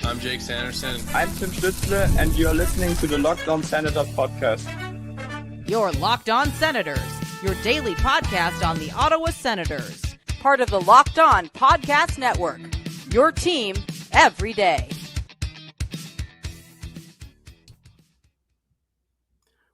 I'm Jake Sanderson. I'm Tim Stützle, and you're listening to the Locked On Senators podcast. Your Locked On Senators, your daily podcast on the Ottawa Senators. Part of the Locked On Podcast Network, your team every day.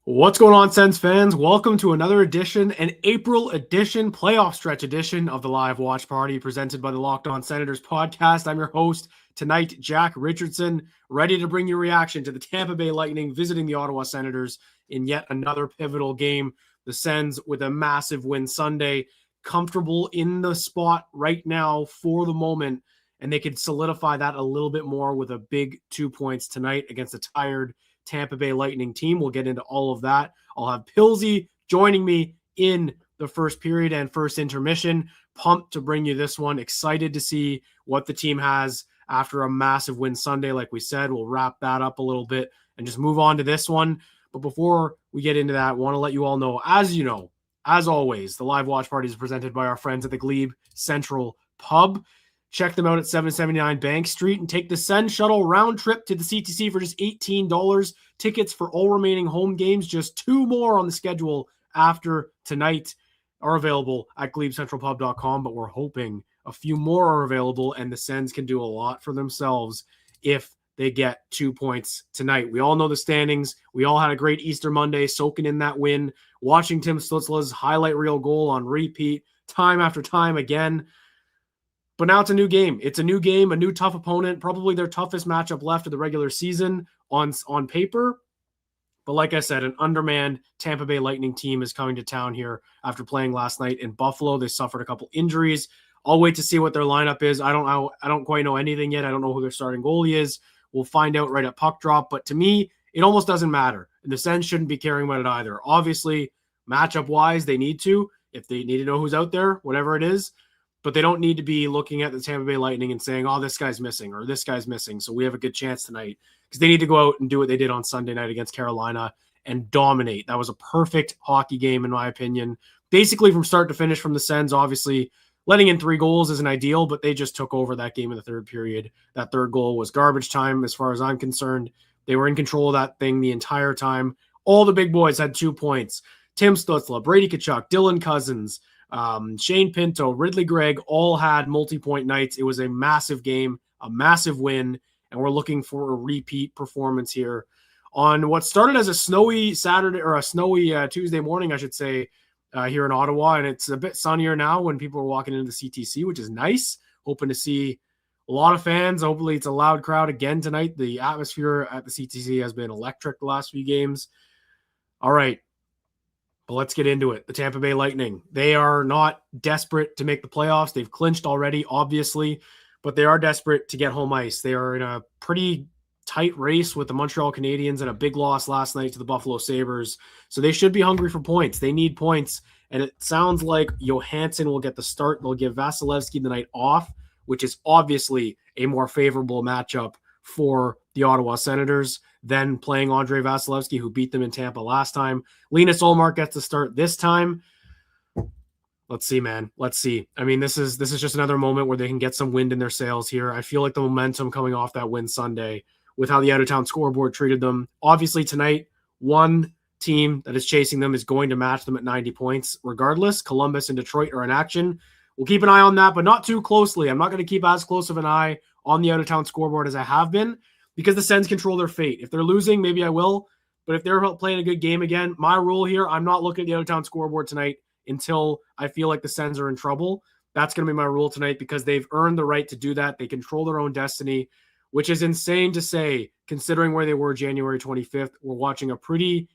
What's going on, Sens fans? Welcome to another edition, an April edition, playoff stretch edition of the Live Watch Party presented by the Locked On Senators podcast. I'm your host tonight, Jack Richardson, ready to bring you reaction to the Tampa Bay Lightning visiting the Ottawa Senators in yet another pivotal game. The Sens with a massive win Sunday, comfortable in the spot right now for the moment, and they could solidify that a little bit more with a big 2 points tonight against a tired Tampa Bay Lightning team. We'll get into all of that. I'll have Pilsy joining me in the first period and first intermission. Pumped to bring you this one. Excited to see what the team has after a massive win Sunday. Like we said, we'll wrap that up a little bit and just move on to this one. But before we get into that, I want to let you all know, as always, the Live Watch Party is presented by our friends at the Glebe Central Pub. Check them out at 779 Bank Street and take the Sens shuttle round trip to the CTC for just $18. Tickets for all remaining home games, just 2 more on the schedule after tonight, are available at glebecentralpub.com, but we're hoping a few more are available and the Sens can do a lot for themselves if they get 2 points tonight. We all know the standings. We all had a great Easter Monday soaking in that win, watching Tim Stützle's highlight reel goal on repeat time after time again. But now it's a new game. It's a new game, a new tough opponent, probably their toughest matchup left of the regular season on paper. But like I said, an undermanned Tampa Bay Lightning team is coming to town here after playing last night in Buffalo. They suffered a couple injuries. I'll wait to see what their lineup is. I don't quite know anything yet. I don't know who their starting goalie is. We'll find out right at puck drop. But to me, it almost doesn't matter. And the Sens shouldn't be caring about it either. Obviously, matchup-wise, they need to. If they need to know who's out there, whatever it is. But they don't need to be looking at the Tampa Bay Lightning and saying, oh, this guy's missing or this guy's missing, so we have a good chance tonight. Because they need to go out and do what they did on Sunday night against Carolina and dominate. That was a perfect hockey game, in my opinion. Basically, from start to finish from the Sens, obviously, letting in 3 goals isn't ideal, but they just took over that game in the third period. That third goal was garbage time as far as I'm concerned. They were in control of that thing the entire time. All the big boys had 2 points. Tim Stützle, Brady Tkachuk, Dylan Cousins, Shane Pinto, Ridley Gregg all had multi-point nights. It was a massive game, a massive win, and we're looking for a repeat performance here on what started as a snowy Saturday or a snowy Tuesday morning, I should say, here in Ottawa. And it's a bit sunnier now when people are walking into the CTC, which is nice. Hoping to see a lot of fans. Hopefully it's a loud crowd again tonight. The atmosphere at the CTC has been electric the last few games. All right. But let's get into it. The Tampa Bay Lightning, they are not desperate to make the playoffs. They've clinched already, obviously, but they are desperate to get home ice. They are in a pretty tight race with the Montreal Canadiens and a big loss last night to the Buffalo Sabres. So they should be hungry for points. They need points. And it sounds like Johansson will get the start. They'll give Vasilevsky the night off, which is obviously a more favorable matchup for the Ottawa Senators than playing Andre Vasilevsky, who beat them in Tampa last time. Linus Ullmark gets to start this time. Let's see, man. Let's see. I mean, this is just another moment where they can get some wind in their sails here. I feel like the momentum coming off that win Sunday with how the out-of-town scoreboard treated them. Obviously, tonight, one team that is chasing them is going to match them at 90 points. Regardless, Columbus and Detroit are in action. We'll keep an eye on that, but not too closely. I'm not going to keep as close of an eye on the out-of-town scoreboard as I have been, because the Sens control their fate. If they're losing, maybe I will. But if they're playing a good game again, my rule here, I'm not looking at the out-of-town scoreboard tonight until I feel like the Sens are in trouble. That's going to be my rule tonight because they've earned the right to do that. They control their own destiny, which is insane to say, considering where they were January 25th. We're watching a pretty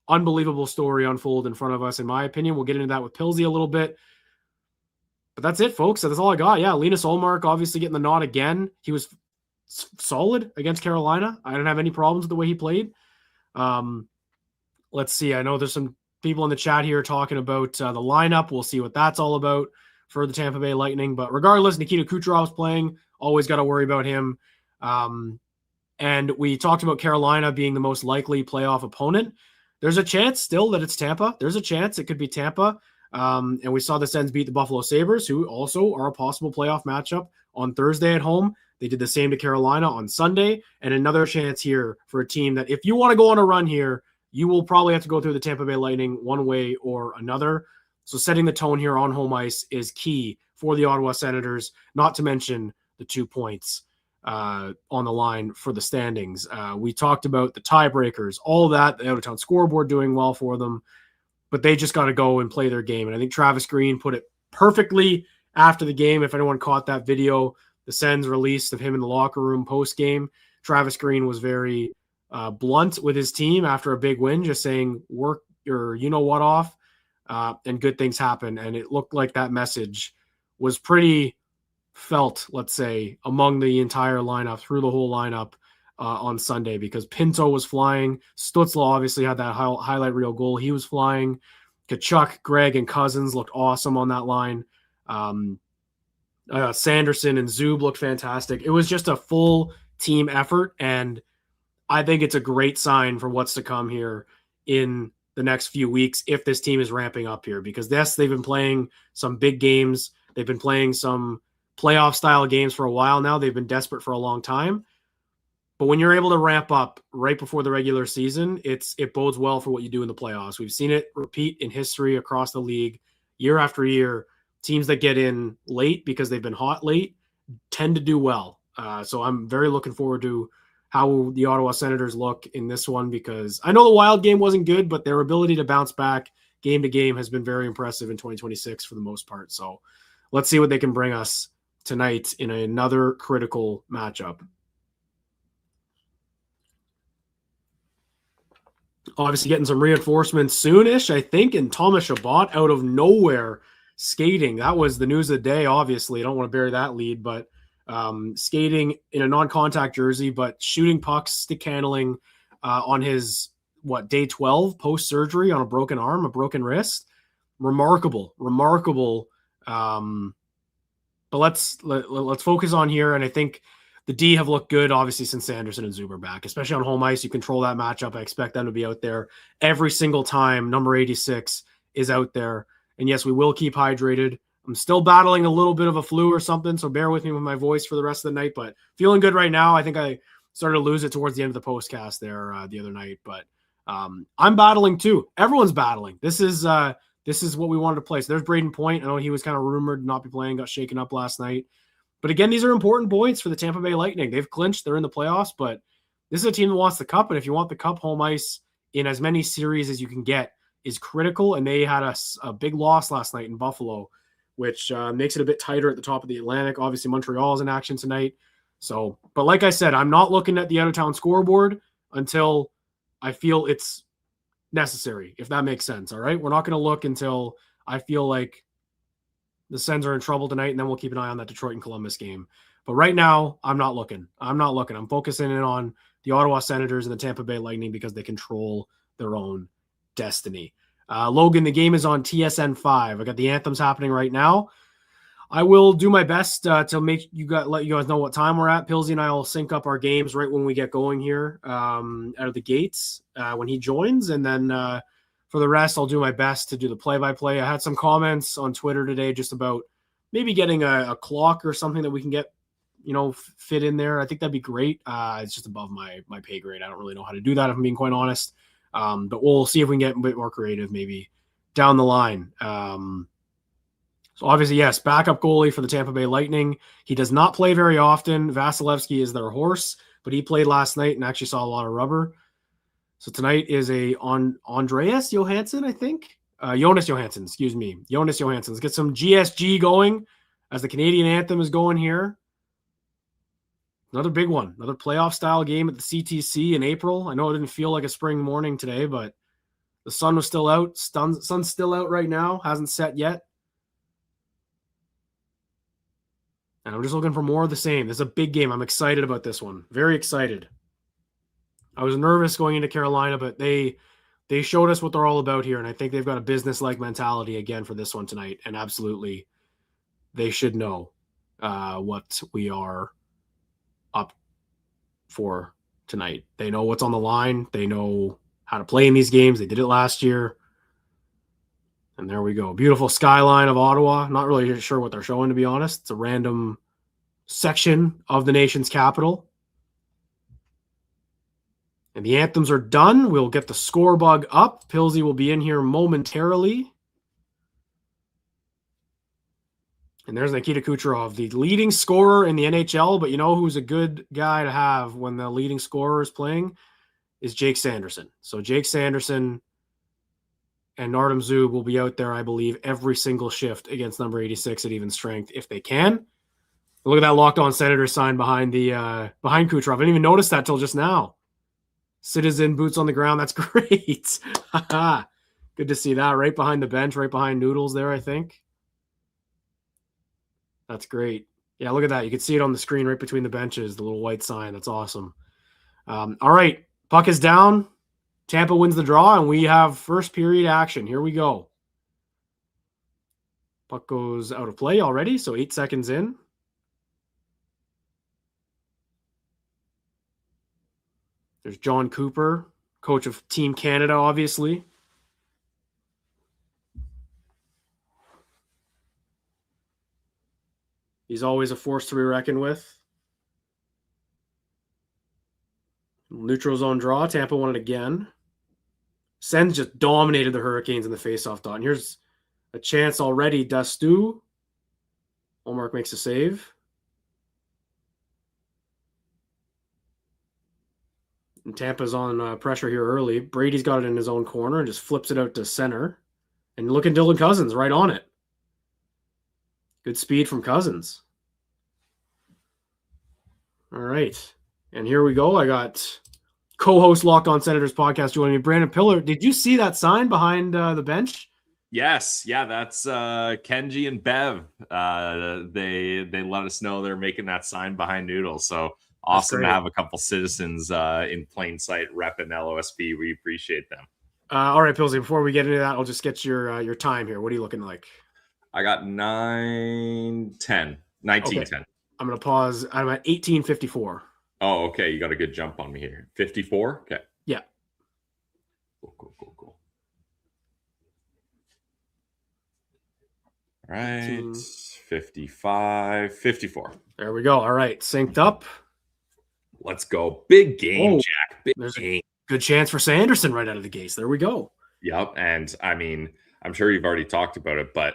unbelievable story unfold in front of us, in my opinion. We'll get into that with Pilsy a little bit. But that's it, folks. That's all I got. Yeah, Linus Ullmark obviously getting the nod again. He was solid against Carolina. I didn't have any problems with the way he played. Let's see. I know there's some people in the chat here talking about the lineup. We'll see what that's all about for the Tampa Bay Lightning. But regardless, Nikita Kucherov's playing. Always got to worry about him. And we talked about Carolina being the most likely playoff opponent. There's a chance still that it's Tampa. There's a chance it could be Tampa. And we saw the Sens beat the Buffalo Sabres, who also are a possible playoff matchup on Thursday at home. They did the same to Carolina on Sunday, and another chance here for a team that if you want to go on a run here, you will probably have to go through the Tampa Bay Lightning one way or another. So setting the tone here on home ice is key for the Ottawa Senators, not to mention the 2 points on the line for the standings. We talked about the tiebreakers, all of that, the out-of-town scoreboard doing well for them, but they just got to go and play their game. And I think Travis Green put it perfectly after the game. If anyone caught that video, the Sens released of him in the locker room post-game, Travis Green was very blunt with his team after a big win, just saying, work your you-know-what off, and good things happen. And it looked like that message was pretty felt, let's say, among the entire lineup, through the whole lineup on Sunday, because Pinto was flying. Stützle obviously had that highlight reel goal. He was flying. Kachuk, Greg, and Cousins looked awesome on that line. Sanderson and Zub looked fantastic. It was just a full team effort, and I think it's a great sign for what's to come here in the next few weeks if this team is ramping up here, because yes, they've been playing some big games. They've been playing some playoff style games for a while now. They've been desperate for a long time. But when you're able to ramp up right before the regular season, it bodes well for what you do in the playoffs. We've seen it repeat in history across the league year after year. Teams that get in late because they've been hot late tend to do well. So I'm very looking forward to how the Ottawa Senators look in this one, because I know the Wild game wasn't good, but their ability to bounce back game to game has been very impressive in 2026 for the most part. So let's see what they can bring us tonight in another critical matchup. Obviously getting some reinforcements soonish, I think, and Thomas Chabot out of nowhere skating. That was the news of the day, obviously. I don't want to bury that lead, but skating in a non-contact jersey, but shooting pucks, stick handling on his, day 12 post-surgery on a broken arm, a broken wrist. Remarkable. But let's focus on here, and I think the D have looked good, obviously, since Sanderson and Zuber back, especially on home ice. You control that matchup. I expect them to be out there every single time number 86 is out there. And yes, we will keep hydrated. I'm still battling a little bit of a flu or something, so bear with me with my voice for the rest of the night, but feeling good right now. I think I started to lose it towards the end of the postcast there the other night, but I'm battling too. Everyone's battling. This is what we wanted to play. So there's Braden Point. I know he was kind of rumored to not be playing, got shaken up last night. But again, these are important points for the Tampa Bay Lightning. They've clinched. They're in the playoffs, but this is a team that wants the cup. And if you want the cup, home ice in as many series as you can get is critical. And they had a big loss last night in Buffalo, which makes it a bit tighter at the top of the Atlantic. Obviously, Montreal is in action tonight. So, but like I said, I'm not looking at the out-of-town scoreboard until I feel it's necessary, if that makes sense. All right. We're not going to look until I feel like the Sens are in trouble tonight, and then we'll keep an eye on that Detroit and Columbus game. But right now, I'm not looking. I'm focusing in on the Ottawa Senators and the Tampa Bay Lightning because they control their own destiny. Logan, the game is on TSN 5. I got the anthems happening right now. I will do my best to let you guys know what time we're at. Pilsy and I will sync up our games right when we get going here out of the gates when he joins. And then for the rest, I'll do my best to do the play-by-play. I had some comments on Twitter today just about maybe getting a clock or something that we can get, fit in there. I think that'd be great. It's just above my pay grade. I don't really know how to do that, if I'm being quite honest. But we'll see if we can get a bit more creative maybe down the line. So obviously, yes, backup goalie for the Tampa Bay Lightning. He does not play very often. Vasilevsky is their horse, but he played last night and actually saw a lot of rubber. So tonight is Andreas Johansson, I think. Jonas Johansson, excuse me. Jonas Johansson. Let's get some GSG going as the Canadian anthem is going here. Another big one. Another playoff-style game at the CTC in April. I know it didn't feel like a spring morning today, but the sun was still out. Sun's still out right now. Hasn't set yet. And I'm just looking for more of the same. This is a big game. I'm excited about this one. Very excited. I was nervous going into Carolina, but they showed us what they're all about here, and I think they've got a business-like mentality again for this one tonight, and absolutely they should know what we are up for tonight. They know what's on the line. They know how to play in these games. They did it last year. And there we go. Beautiful skyline of Ottawa. Not really sure what they're showing, to be honest. It's a random section of the nation's capital. And the anthems are done. We'll get the score bug up. Pilsy will be in here momentarily. And there's Nikita Kucherov, the leading scorer in the NHL. But you know who's a good guy to have when the leading scorer is playing? Is Jake Sanderson. So Jake Sanderson and Nardum Zub will be out there, I believe, every single shift against number 86 at even strength if they can. Look at that Locked On Senator sign behind Kucherov. I didn't even notice that till just now. Citizen, boots on the ground. That's great. Good to see that right behind the bench, right behind Noodles there, I think. That's great. Yeah, look at that. You can see it on the screen right between the benches, the little white sign. That's awesome. All right, puck is down. Tampa wins the draw, and we have first period action. Here we go. Puck goes out of play already, so 8 seconds in. There's John Cooper, coach of Team Canada, obviously. He's always a force to be reckoned with. Neutral zone draw. Tampa won it again. Sens just dominated the Hurricanes in the faceoff dot. And here's a chance already. Dustu. Olmark makes a save. And Tampa's on pressure here early. Brady's got it in his own corner and just flips it out to center. And look at Dylan Cousins right on it. Good speed from Cousins. All right. And here we go. I got co-host Locked On Senators podcast joining me, Brandon Pillar. Did you see that sign behind the bench? Yes. Yeah, that's Kenji and Bev. They let us know they're making that sign behind Noodles. So awesome to have a couple citizens in plain sight repping LOSP. We appreciate them. All right, Pilsy, before we get into that, I'll just get your time here. What are you looking like? I got 19:10. Okay. I'm going to pause. I'm at 18:54. Oh, okay. You got a good jump on me here. 54? Okay. Yeah. Cool. All right. 55, 54. There we go. All right. Synced up. Let's go. Big game, Jack. Big game. Good chance for Sanderson right out of the gates. There we go. Yep. And I mean, I'm sure you've already talked about it, but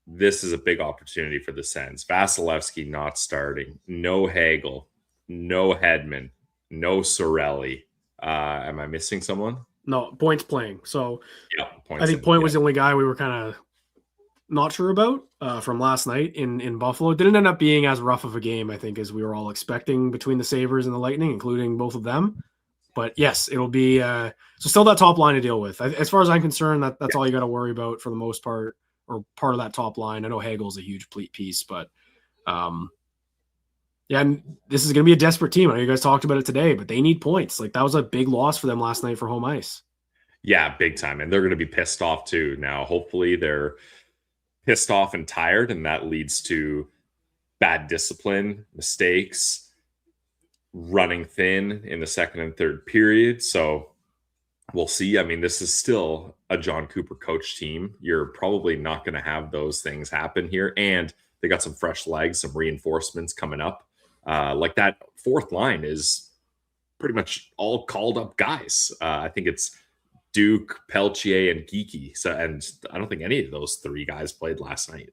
this is a big opportunity for the Sens. Vasilevsky not starting. No Hagel. No Hedman. No Sorelli. Am I missing someone? No, Point's playing. So yeah, I think Point was the only guy we were kind of not sure about from last night in Buffalo. It didn't end up being as rough of a game, I think, as we were all expecting between the Sabres and the Lightning, including both of them. But yes, it'll be so still that top line to deal with. As far as I'm concerned, that's all you got to worry about for the most part, or part of that top line. I know Hagel's a huge piece, but yeah, and this is going to be a desperate team. I know you guys talked about it today, but they need points. Like that was a big loss for them last night for home ice. Yeah, big time. And they're going to be pissed off too. Now, hopefully they're pissed off and tired, and that leads to bad discipline, mistakes, running thin in the second and third period. So we'll see. I mean, this is still a John Cooper coach team. You're probably not going to have those things happen here. And they got some fresh legs, some reinforcements coming up. Like that fourth line is pretty much all called up guys. I think it's Duke, Peltier, and Geeky. So, and I don't think any of those three guys played last night.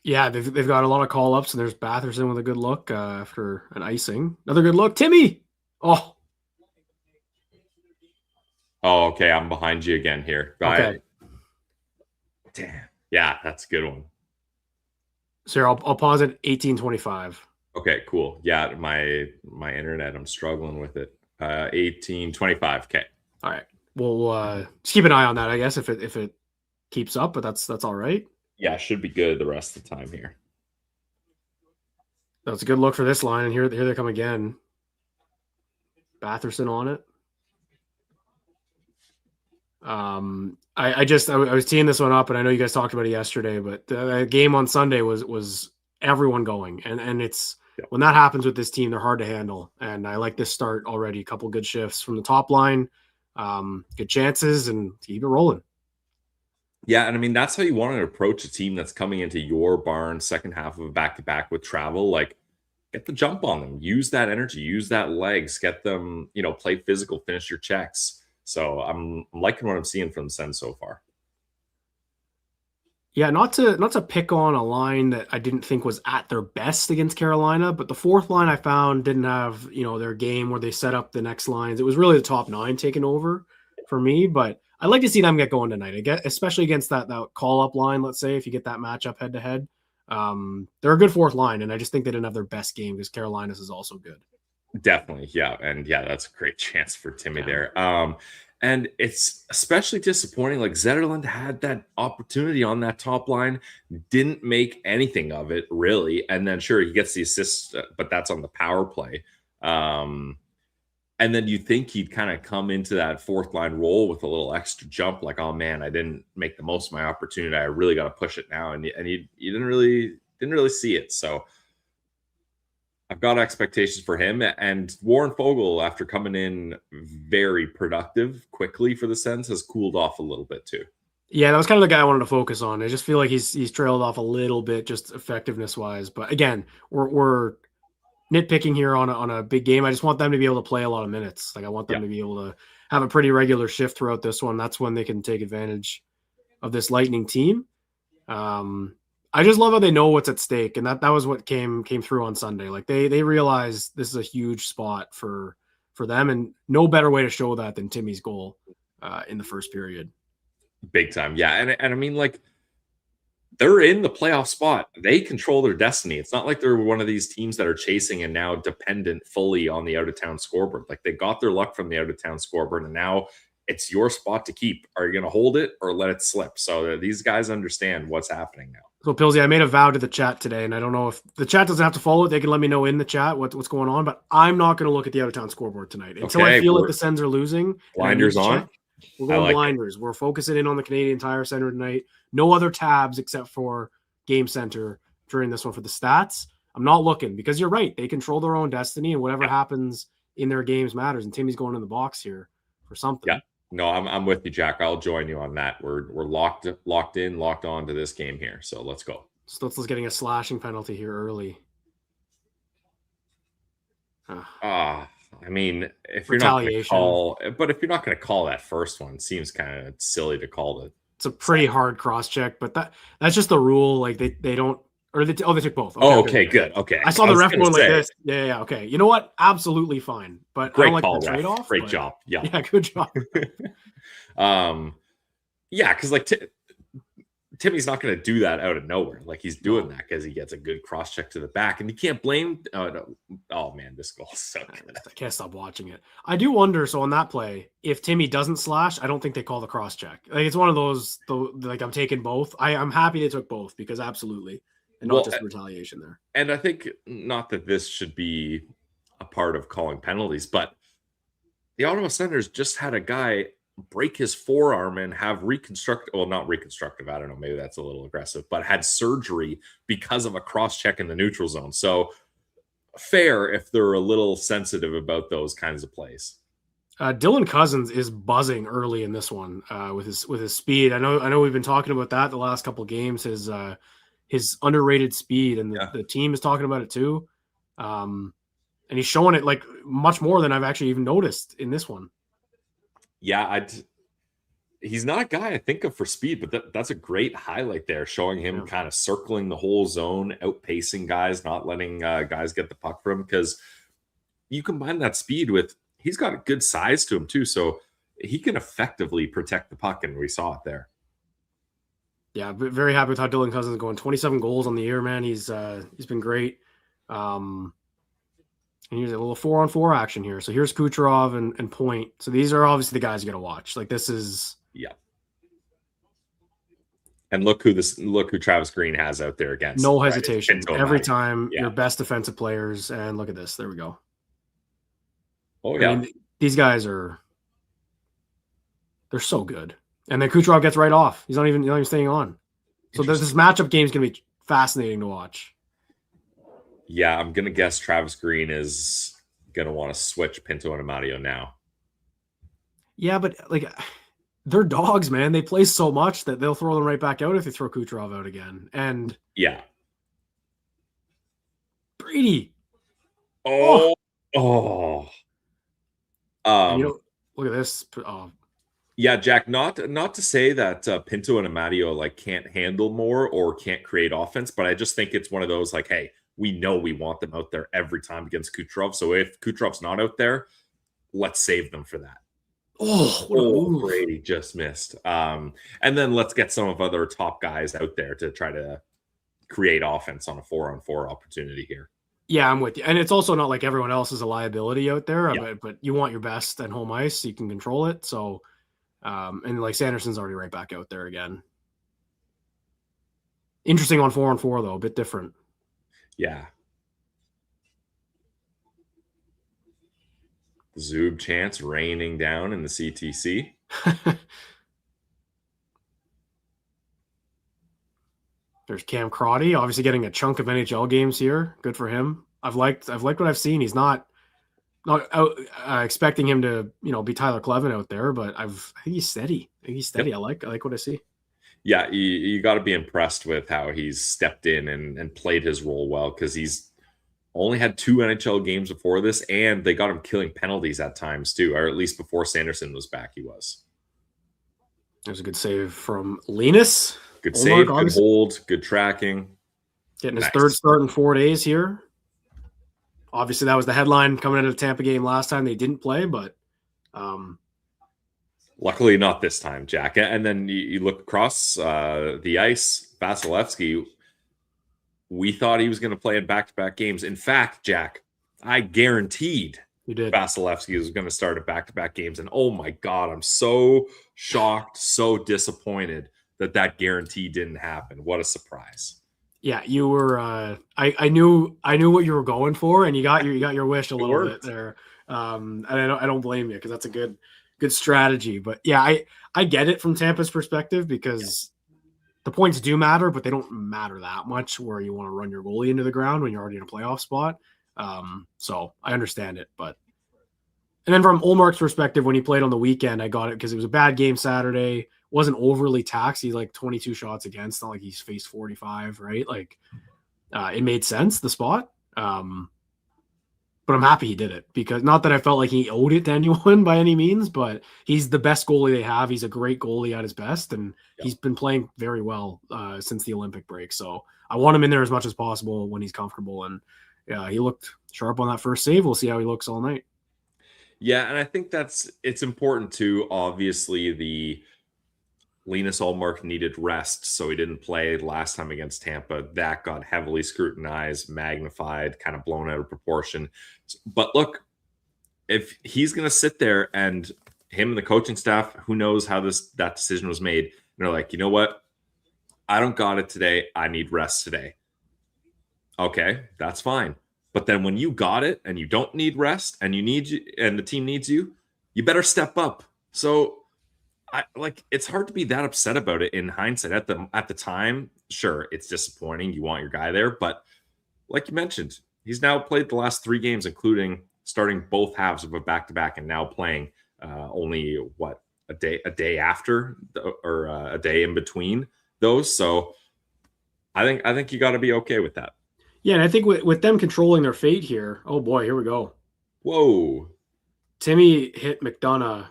Yeah, they've got a lot of call-ups, and there's Batherson with a good look after an icing. Another good look. Timmy! Oh, okay. I'm behind you again here. Okay. Damn. Yeah, that's a good one. So I'll pause at 18:25. Okay, cool. Yeah, my internet, I'm struggling with it. 18:25. Okay. All right. We'll just keep an eye on that, I guess, if it keeps up, but that's all right. Yeah, should be good the rest of the time here. That's a good look for this line, and here they come again. Batherson on it. I was teeing this one up, and I know you guys talked about it yesterday, but the game on Sunday was everyone going, and it's when that happens with this team, they're hard to handle. And I like this start already. A couple good shifts from the top line, good chances, and keep it rolling. Yeah, and I mean, that's how you want to approach a team that's coming into your barn second half of a back-to-back with travel. Like, get the jump on them, use that energy, use that legs, get them, play physical, finish your checks. So I'm liking what I'm seeing from the Sens so far. Yeah, not to pick on a line that I didn't think was at their best against Carolina, but the fourth line I found didn't have, their game where they set up the next lines. It was really the top nine taking over for me, but I'd like to see them get going tonight, especially against that call-up line, let's say, if you get that matchup head-to-head. They're a good fourth line, and I just think they didn't have their best game because Carolina's is also good. Definitely, yeah. And yeah, that's a great chance for Timmy there. And it's especially disappointing. Like Zetterlund had that opportunity on that top line, didn't make anything of it really. And then sure, he gets the assist, but that's on the power play. And then you think he'd kind of come into that fourth line role with a little extra jump, like, oh man, I didn't make the most of my opportunity. I really got to push it now. And you didn't really see it. So I've got expectations for him. And Warren Fogle, after coming in very productive quickly for the Sens, has cooled off a little bit too. Yeah, that was kind of the guy I wanted to focus on. I just feel like he's trailed off a little bit, just effectiveness wise. But again, we're nitpicking here on a big game. I just want them to be able to play a lot of minutes. Like I want them to be able to have a pretty regular shift throughout this one. That's when they can take advantage of this Lightning team. I just love how they know what's at stake, and that was what came through on Sunday. Like they realize this is a huge spot for them, and no better way to show that than Timmy's goal in the first period. Big time, yeah. And I mean, like, they're in the playoff spot. They control their destiny. It's not like they're one of these teams that are chasing and now dependent fully on the out-of-town scoreboard. Like, they got their luck from the out-of-town scoreboard, and now it's your spot to keep. Are you going to hold it or let it slip? So these guys understand what's happening now. So, Pillsy, I made a vow to the chat today, and I don't know if the chat doesn't have to follow it. They can let me know in the chat what's going on, but I'm not going to look at the out-of-town scoreboard tonight until I feel like the Sens are losing. Blinders on? We're going blinders. We're focusing in on the Canadian Tire Center tonight. No other tabs except for Game Center during this one for the stats. I'm not looking because you're right. They control their own destiny, and whatever happens in their games matters. And Timmy's going in the box here for something. Yeah. No, I'm with you, Jack. I'll join you on that. We're locked on to this game here. So let's go. Stutzle's getting a slashing penalty here early. I mean, if you're not going to call that first one, it seems kind of silly to call it. It's a pretty hard cross check, but that's just the rule. Like they don't, or they took both. Okay, good. Okay. I saw the ref going like this. Yeah. Okay. You know what? Absolutely fine. But great I don't like call, the trade-off. Great job. Yeah. Yeah. Good job. Yeah, because like Timmy's not going to do that out of nowhere. Like he's doing that because he gets a good cross check to the back, and you can't blame. Oh man, this goal is so good. I can't stop watching it. I do wonder. So on that play, if Timmy doesn't slash, I don't think they call the cross check. Like it's one of those. Like I'm taking both. I'm happy they took both because absolutely, and not just retaliation there. And I think not that this should be a part of calling penalties, but the Ottawa Senators just had a guy break his forearm and have not reconstructive, I don't know, maybe that's a little aggressive, but had surgery because of a cross check in the neutral zone. So fair if they're a little sensitive about those kinds of plays. Dylan Cousins is buzzing early in this one with his speed. I know we've been talking about that the last couple of games, his underrated speed, and the team is talking about it too. And he's showing it like much more than I've actually even noticed in this one. Yeah, he's not a guy I think of for speed, but that's a great highlight there, showing him kind of circling the whole zone, outpacing guys, not letting guys get the puck from him, because you combine that speed with he's got a good size to him too, so he can effectively protect the puck, and we saw it there. Yeah, very happy with how Dylan Cousins is going. 27 goals on the year, man. He's been great. And here's a little 4-on-4 action here. So here's Kucherov and Point. So these are obviously the guys you got to watch. Like this is And look who Travis Green has out there against. No hesitation. Every time your best defensive players. And look at this. There we go. Oh yeah. I mean, these guys they're so good. And then Kucherov gets right off. He's not even staying on. So this matchup game is going to be fascinating to watch. Yeah, I'm going to guess Travis Green is going to want to switch Pinto and Amadio now. Yeah, but like they're dogs, man. They play so much that they'll throw them right back out if they throw Kucherov out again. And yeah. Brady, Oh, oh. And Um, look at this. Oh, yeah, Jack. Not to say that Pinto and Amadio like can't handle more or can't create offense, but I just think it's one of those like, hey, we know we want them out there every time against Kucherov. So if Kucherov's not out there, let's save them for that. what a move. Brady just missed. And then let's get some of other top guys out there to try to create offense on a 4-on-4 opportunity here. Yeah, I'm with you. And it's also not like everyone else is a liability out there, Yeah. but you want your best at home ice so you can control it. So, and like Sanderson's already right back out there again. Interesting on 4-on-4 though, a bit different. Yeah. Zub chance raining down in the CTC. There's Cam Crotty, obviously getting a chunk of NHL games here. Good for him. I've liked what I've seen. He's not out, expecting him to be Tyler Clevin out there, but I think he's steady. Yep. I like what I see. Yeah, you got to be impressed with how he's stepped in and played his role well, because he's only had 2 NHL games before this, and they got him killing penalties at times too, or at least before Sanderson was back, he was. There's a good save from Linus. Good save, good hold, good tracking. Getting his third start in 4 days here. Obviously, that was the headline coming into the Tampa game last time. They didn't play, but luckily not this time, Jack. And then you look across the ice, Vasilevsky. We thought he was going to play in back-to-back games. In fact, Jack, I guaranteed Vasilevsky was going to start at back-to-back games. And oh my God, I'm so shocked, so disappointed that guarantee didn't happen. What a surprise. Yeah, you were. I knew what you were going for, and you got your wish a little bit there. And I don't blame you, because that's a good strategy. But yeah, I get it from Tampa's perspective, because the points do matter, but they don't matter that much where you want to run your goalie into the ground when you're already in a playoff spot. So I understand it, and then from Olmark's perspective, when he played on the weekend, I got it because it was a bad game Saturday. Wasn't overly taxed. He's like 22 shots against, not like he's faced 45, right? Like it made sense, the spot. But I'm happy he did it, because not that I felt like he owed it to anyone by any means, but he's the best goalie they have. He's a great goalie at his best, and he's been playing very well since the Olympic break. So I want him in there as much as possible when he's comfortable. And he looked sharp on that first save. We'll see how he looks all night. Yeah, and I think it's important too. Obviously, the Linus Ullmark needed rest, so he didn't play last time against Tampa. That got heavily scrutinized, magnified, kind of blown out of proportion. But look, if he's going to sit there, and him and the coaching staff, who knows how that decision was made, and they're like, you know what? I don't got it today. I need rest today. Okay, that's fine. But then when you got it and you don't need rest, and and the team needs you, you better step up. So it's hard to be that upset about it in hindsight. At the time, sure, it's disappointing. You want your guy there, but like you mentioned, he's now played the last 3 games, including starting both halves of a back-to-back, and now playing only a day after, or a day in between those. So I think you got to be okay with that. Yeah, and I think with them controlling their fate here, oh boy, here we go. Whoa. Timmy hit McDonough,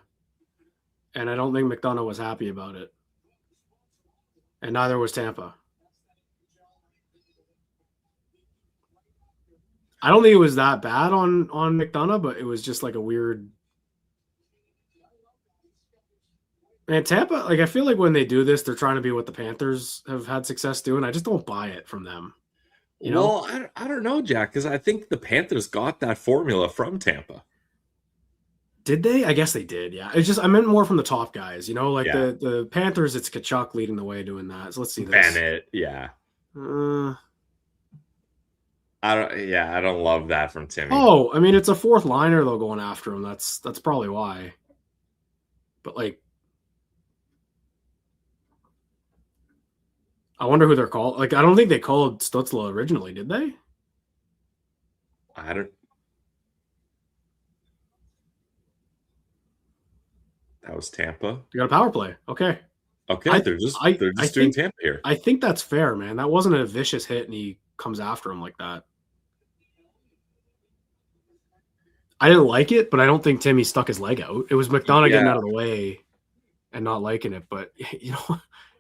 and I don't think McDonough was happy about it. And neither was Tampa. I don't think it was that bad on McDonough, but it was just like a weird. Man, Tampa, like I feel like when they do this, they're trying to be what the Panthers have had success doing. I just don't buy it from them. You know? Well, I don't know, Jack, because I think the Panthers got that formula from Tampa. Did they? I guess they did, yeah. It's just I meant more from the top guys, like the Panthers, it's Tkachuk leading the way doing that. So let's see this. Bennett, yeah. I don't love that from Timmy. Oh, I mean, it's a fourth liner though going after him. That's probably why. But like, I wonder who they're called. Like, I don't think they called Stützle originally, did they? I don't. That was Tampa. You got a power play. Okay. Okay, they're just doing Tampa here. I think that's fair, man. That wasn't a vicious hit, and he comes after him like that. I didn't like it, but I don't think Timmy stuck his leg out. It was McDonough getting Yeah. out of the way and not liking it. But,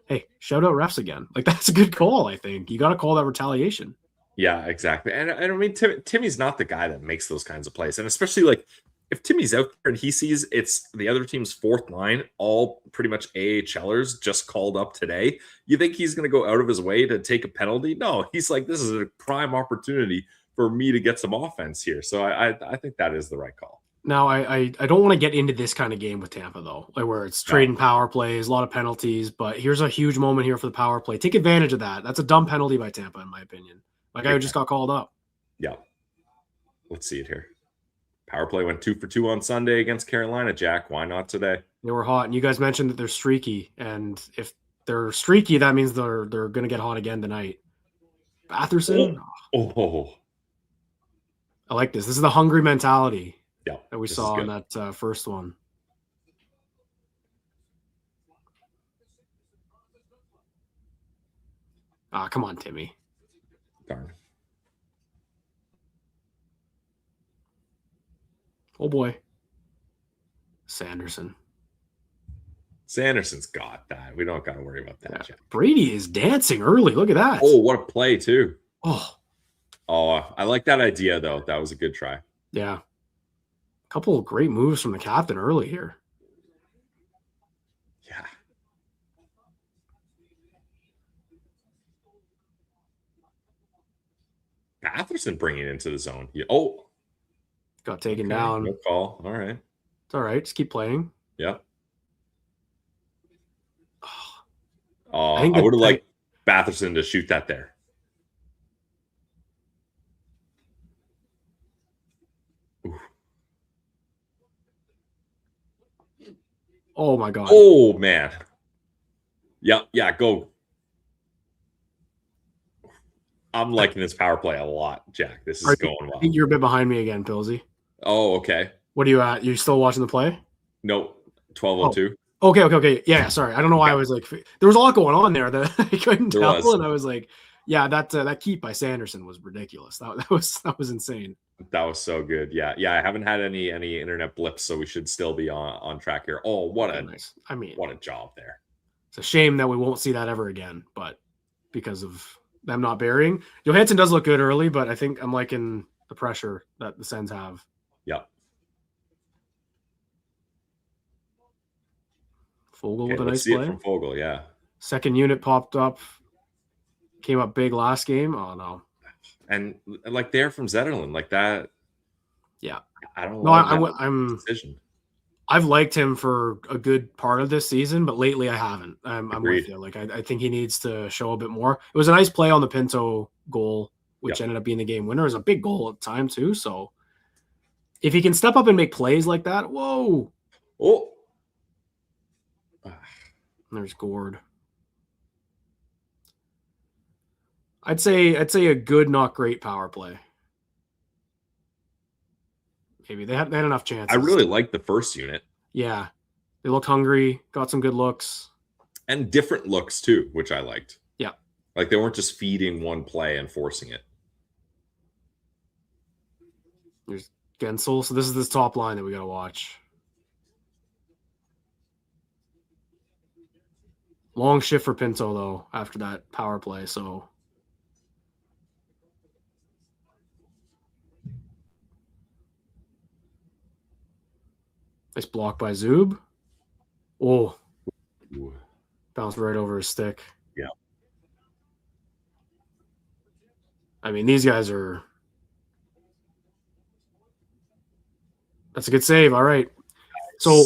hey, shout out refs again. Like, that's a good call, I think. You got to call that retaliation. Yeah, exactly. And I mean, Timmy's not the guy that makes those kinds of plays. And especially, like, if Timmy's out there and he sees it's the other team's fourth line, all pretty much AHLers just called up today, you think he's going to go out of his way to take a penalty? No, he's like, this is a prime opportunity for me to get some offense here. So I think that is the right call. Now, I don't want to get into this kind of game with Tampa, though, like where it's trading power plays, a lot of penalties. But here's a huge moment here for the power play. Take advantage of that. That's a dumb penalty by Tampa, in my opinion. Like, I just got called up. Yeah. Let's see it here. Power play went 2 for 2 on Sunday against Carolina, Jack. Why not today? They were hot, and you guys mentioned that they're streaky. And if they're streaky, that means they're going to get hot again tonight. Batherson? Oh. I like this. This is the hungry mentality that we saw in that first one. Come on, Timmy. Darn. Oh, boy. Sanderson's got that. We don't got to worry about that yet. Brady is dancing early. Look at that. Oh, what a play, too. Oh, I like that idea, though. That was a good try. Yeah. A couple of great moves from the captain early here. Yeah. Batherson bringing it into the zone. Got taken down. No call. All right. It's all right. Just keep playing. Yeah. I would have liked Batherson to shoot that there. Ooh. Oh, my God. Oh, man. Yeah, go. I'm liking this power play a lot, Jack. This is going well. I think you're a bit behind me again, Pilsy. Oh, okay. What are you at? You still watching the play? No, 12:02. Okay. Yeah, sorry. I don't know why I was like, there was a lot going on there that I couldn't tell, and I was like, yeah, that keep by Sanderson was ridiculous. That was insane. That was so good. Yeah. I haven't had any internet blips, so we should still be on track here. Oh, what a nice. I mean, what a job there. It's a shame that we won't see that ever again, but because of them not burying, Johansson does look good early, but I think I'm liking the pressure that the Sens have. Yeah. Fogel with a nice play. From Fogel, yeah. Second unit popped up, came up big last game. Oh no! And like they're from Zetterlund, like that. Yeah, I don't know. I'm decision. I've liked him for a good part of this season, but lately I haven't. I'm Agreed. with you. Like I think he needs to show a bit more. It was a nice play on the Pinto goal, which ended up being the game winner. It was a big goal at the time too. So if he can step up and make plays like that, whoa! Oh. There's Gord. I'd say a good, not great power play. Maybe they had enough chances. I really liked the first unit. Yeah, they looked hungry, got some good looks, and different looks too, which I liked. Yeah, like they weren't just feeding one play and forcing it. There's Gensel. So this is this top line that we got to watch. Long shift for Pinto, though, after that power play. So nice block by Zub. Oh, bounced right over his stick. Yeah. I mean, these guys are. That's a good save. All right. So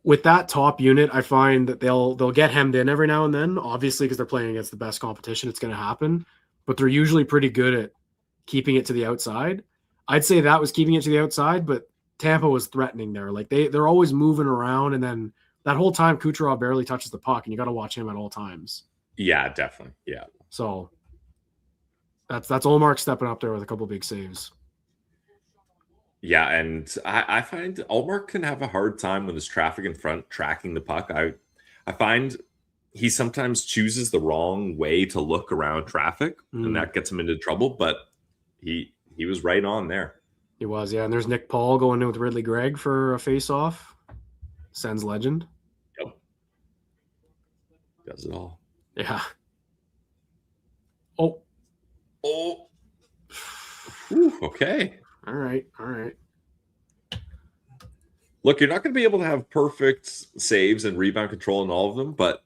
with that top unit, I find that they'll get hemmed in every now and then, obviously, because they're playing against the best competition. It's going to happen, but they're usually pretty good at keeping it to the outside. I'd say that was keeping it to the outside, but Tampa was threatening there. Like they're always moving around, and then that whole time Kucherov barely touches the puck, and you got to watch him at all times. Yeah, definitely. Yeah. So that's Ullmark stepping up there with a couple big saves. Yeah, and I find Ullmark can have a hard time when there's traffic in front tracking the puck. I find he sometimes chooses the wrong way to look around traffic, and that gets him into trouble. But he was right on there. He was, yeah. And there's Nick Paul going in with Ridley Gregg for a face-off. Sens legend. Yep. Does it all. Yeah. Oh. Ooh, okay. All right. Look, you're not going to be able to have perfect saves and rebound control in all of them, but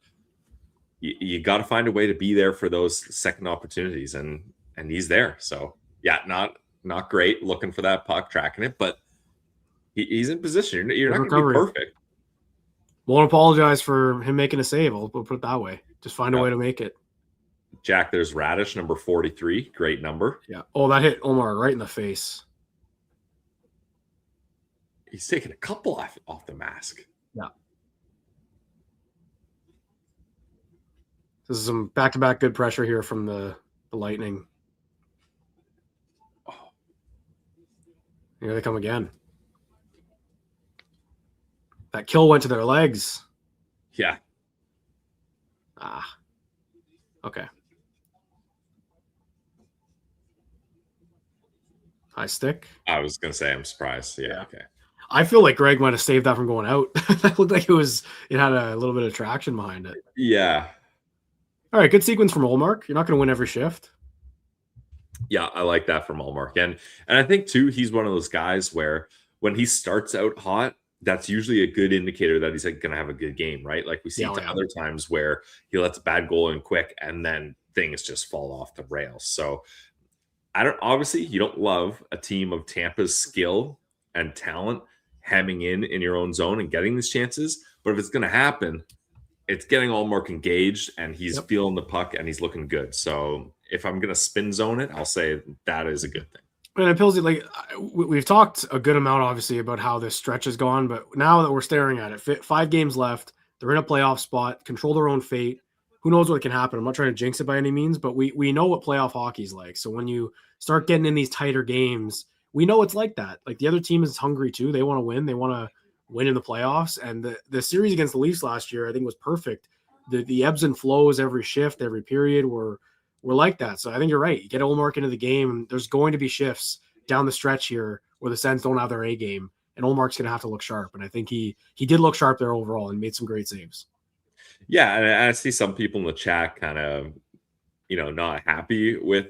you got to find a way to be there for those second opportunities, and he's there. So yeah, not great looking for that puck, tracking it, but he's in position. You're not going to be perfect. Won't apologize for him making a save. We'll put it that way. Just find a way to make it. Jack, there's Radish, number 43. Great number. Yeah. Oh, that hit Omar right in the face. He's taking a couple off the mask. Yeah. This is some back-to-back good pressure here from the Lightning. Oh. Here they come again. That kill went to their legs. Yeah. Okay. High stick. I was going to say I'm surprised. Yeah, okay. I feel like Greg might have saved that from going out. That looked like it had a little bit of traction behind it. Yeah. All right, good sequence from Olmark. You're not going to win every shift. Yeah, I like that from Allmark. And I think, too, he's one of those guys where when he starts out hot, that's usually a good indicator that he's going to have a good game, right? Like we see other times where he lets a bad goal in quick and then things just fall off the rails. So obviously you don't love a team of Tampa's skill and talent hemming in your own zone and getting these chances. But if it's going to happen, it's getting Allmark engaged and he's feeling the puck and he's looking good. So if I'm going to spin zone it, I'll say that is a good thing. And Pillsy, like we've talked a good amount, obviously, about how this stretch has gone. But now that we're staring at it, 5 games left, they're in a playoff spot, control their own fate. Who knows what can happen? I'm not trying to jinx it by any means, but we know what playoff hockey's like. So when you start getting in these tighter games, we know it's like that. Like the other team is hungry too. They want to win. They want to win in the playoffs. And the series against the Leafs last year, I think, was perfect. The ebbs and flows every shift, every period were like that. So I think you're right. You get Olmark into the game, and there's going to be shifts down the stretch here where the Sens don't have their A game, and Olmark's going to have to look sharp. And I think he did look sharp there overall and made some great saves. Yeah, and I see some people in the chat kind of, not happy with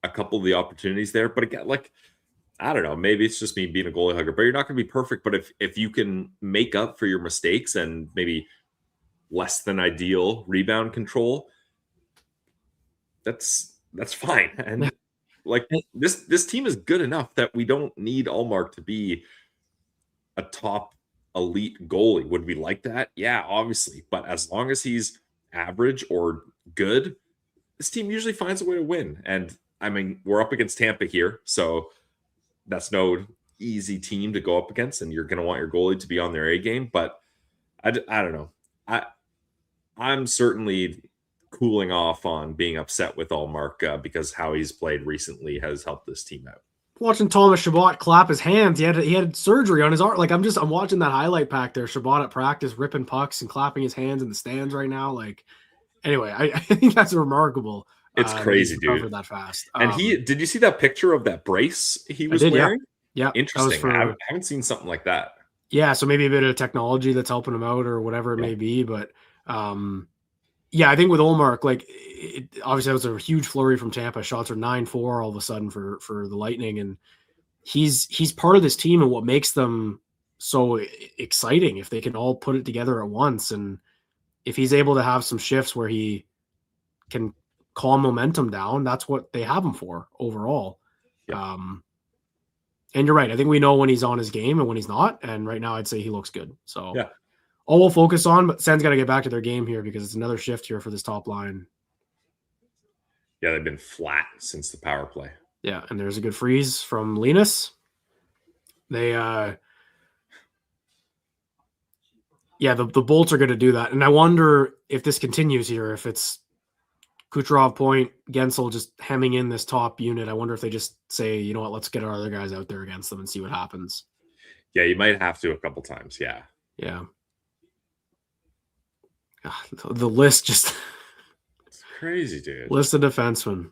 a couple of the opportunities there. But again, like, I don't know, maybe it's just me being a goalie hugger, but you're not going to be perfect. But if you can make up for your mistakes and maybe less than ideal rebound control, that's fine. And like this team is good enough that we don't need Allmark to be a top elite goalie. Would we like that? Yeah, obviously. But as long as he's average or good, this team usually finds a way to win. And I mean, we're up against Tampa here, so that's no easy team to go up against, and you're going to want your goalie to be on their A game. But I don't know. I'm certainly cooling off on being upset with Allmark because how he's played recently has helped this team out. Watching Thomas Chabot clap his hands, he had surgery on his arm. Like I'm watching that highlight pack there. Chabot at practice ripping pucks and clapping his hands in the stands right now. Like, anyway, I think that's remarkable. It's crazy, dude. That fast. And did you see that picture of that brace he was wearing? Yeah. Interesting. I haven't seen something like that. Yeah, so maybe a bit of technology that's helping him out or whatever it may be, but yeah, I think with Olmark, like obviously that was a huge flurry from Tampa. Shots are 9-4 all of a sudden for the Lightning, and he's part of this team and what makes them so exciting if they can all put it together at once. And if he's able to have some shifts where he can calm momentum down, that's what they have him for overall. Yeah. And you're right. I think we know when he's on his game and when he's not. And right now I'd say he looks good. So yeah. All we'll focus on, but Sens got to get back to their game here because it's another shift here for this top line. Yeah, they've been flat since the power play. Yeah, and there's a good freeze from Linus. They, the Bolts are going to do that. And I wonder if this continues here, if it's Kucherov, Point, Gensel just hemming in this top unit. I wonder if they just say, you know what, let's get our other guys out there against them and see what happens. Yeah, you might have to a couple times. Yeah. Yeah. The list just it's crazy, dude. List of defensemen.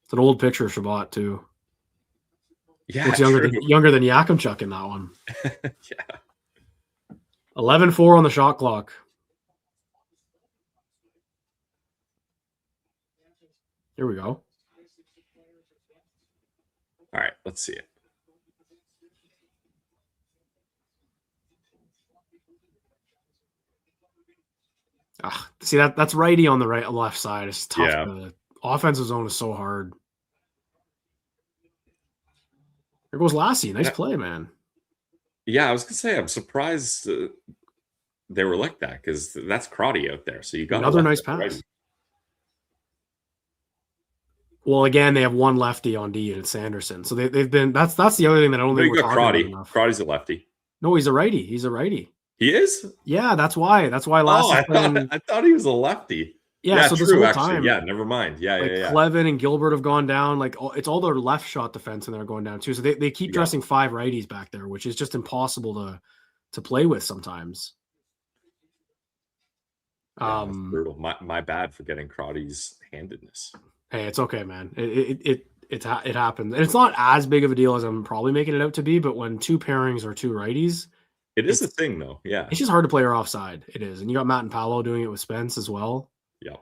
It's an old picture of Chabot too. Yeah, Looks true. younger than Yakimchuk in that one. Yeah. 11-4 on the shot clock. Here we go. All right, let's see it. See that's righty on the left side. It's tough. Yeah. The offensive zone is so hard. There goes Lassie. Nice play, man. Yeah, I was gonna say I'm surprised they were like that because that's Crotty out there. So you got another nice pass. Righty. Well, again, they have one lefty on D, and it's Sanderson. So they've been. That's the other thing that I don't think we're talking about enough. Crotty's a lefty. No, he's a righty. He's a righty. He is? Yeah, that's why. That's why Lassie's I thought he was a lefty. Yeah, so true, this whole actually. time. Yeah, never mind. Yeah. Clevin and Gilbert have gone down. Like it's all their left shot defense, and they're going down too. So they keep dressing 5 righties back there, which is just impossible to play with sometimes. Yeah, that's brutal. My bad for getting Crotty's handedness. Hey, it's okay, man. It happens, and it's not as big of a deal as I'm probably making it out to be. But when 2 pairings are 2 righties, it is a thing, though. Yeah, it's just hard to play her offside. It is, and you got Matt and Paolo doing it with Spence as well. Yeah.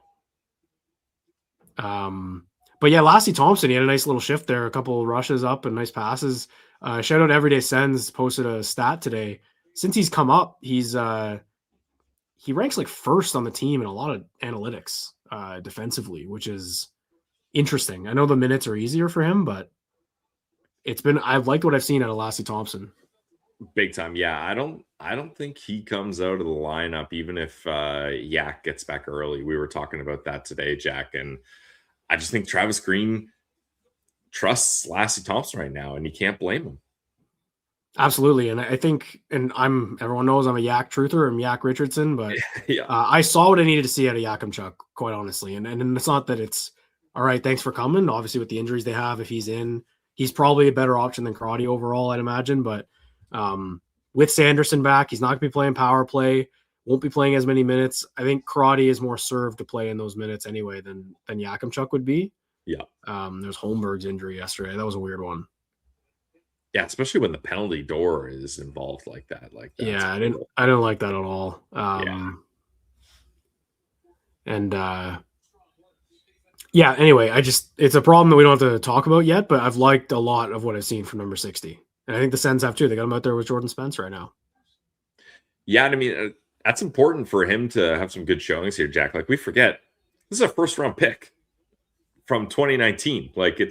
But yeah, Lassie Thompson, he had a nice little shift there, a couple rushes up and nice passes. Shout out Everyday Sens posted a stat today. Since he's come up, he ranks like first on the team in a lot of analytics defensively, which is interesting. I know the minutes are easier for him, but I've liked what I've seen out of Lassie Thompson. Big time. Yeah, I don't think he comes out of the lineup even if Yak gets back early. We were talking about that today, Jack, and I just think Travis Green trusts Lassie Thompson right now, and you can't blame him. Absolutely, and I think, and everyone knows I'm a Yak truther. I'm Jack Richardson, but yeah. I saw what I needed to see out of Yakimchuk, quite honestly, and it's not that it's all right. Thanks for coming. Obviously, with the injuries they have, if he's in, he's probably a better option than Crotty overall, I'd imagine, but. With Sanderson back, he's not going to be playing power play, won't be playing as many minutes. I think Crotty is more served to play in those minutes anyway than Yakimchuk would be. Yeah. There's Holmberg's injury yesterday. That was a weird one. Yeah, especially when the penalty door is involved like that. Yeah, I didn't like that at all. Anyway, it's a problem that we don't have to talk about yet, but I've liked a lot of what I've seen from number 60. And I think the Sens have too. They got him out there with Jordan Spence right now. Yeah, I mean, that's important for him to have some good showings here, Jack. Like, we forget, this is a first-round pick from 2019. Like, he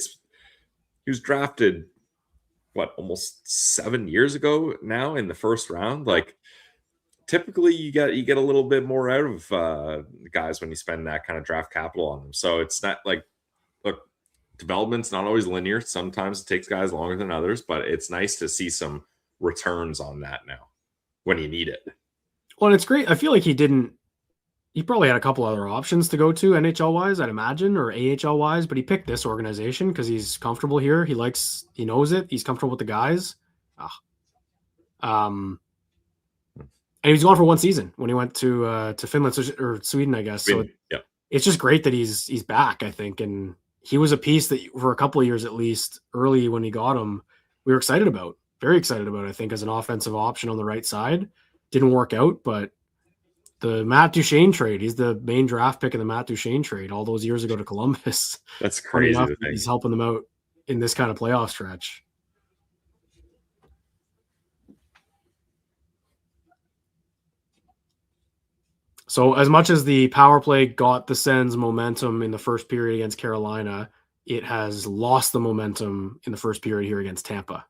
was drafted, almost 7 years ago now in the first round. Like, typically you get a little bit more out of guys when you spend that kind of draft capital on them. So it's not like, look, development's not always linear. Sometimes it takes guys longer than others, but it's nice to see some returns on that now when you need it. Well, and it's great. I feel like he probably had a couple other options to go to NHL wise, I'd imagine, or AHL wise, but he picked this organization because he's comfortable here. He knows it. He's comfortable with the guys. And he was gone for 1 season when he went to Finland or Sweden, I guess. So it's just great that he's back, I think. And he was a piece that for a couple of years, at least early when he got him, we were excited about, very excited about, I think, as an offensive option on the right side. Didn't work out, but the Matt Duchene trade, he's the main draft pick in the Matt Duchene trade all those years ago to Columbus. That's crazy. He's helping them out in this kind of playoff stretch. So as much as the power play got the Sens momentum in the first period against Carolina, it has lost the momentum in the first period here against Tampa.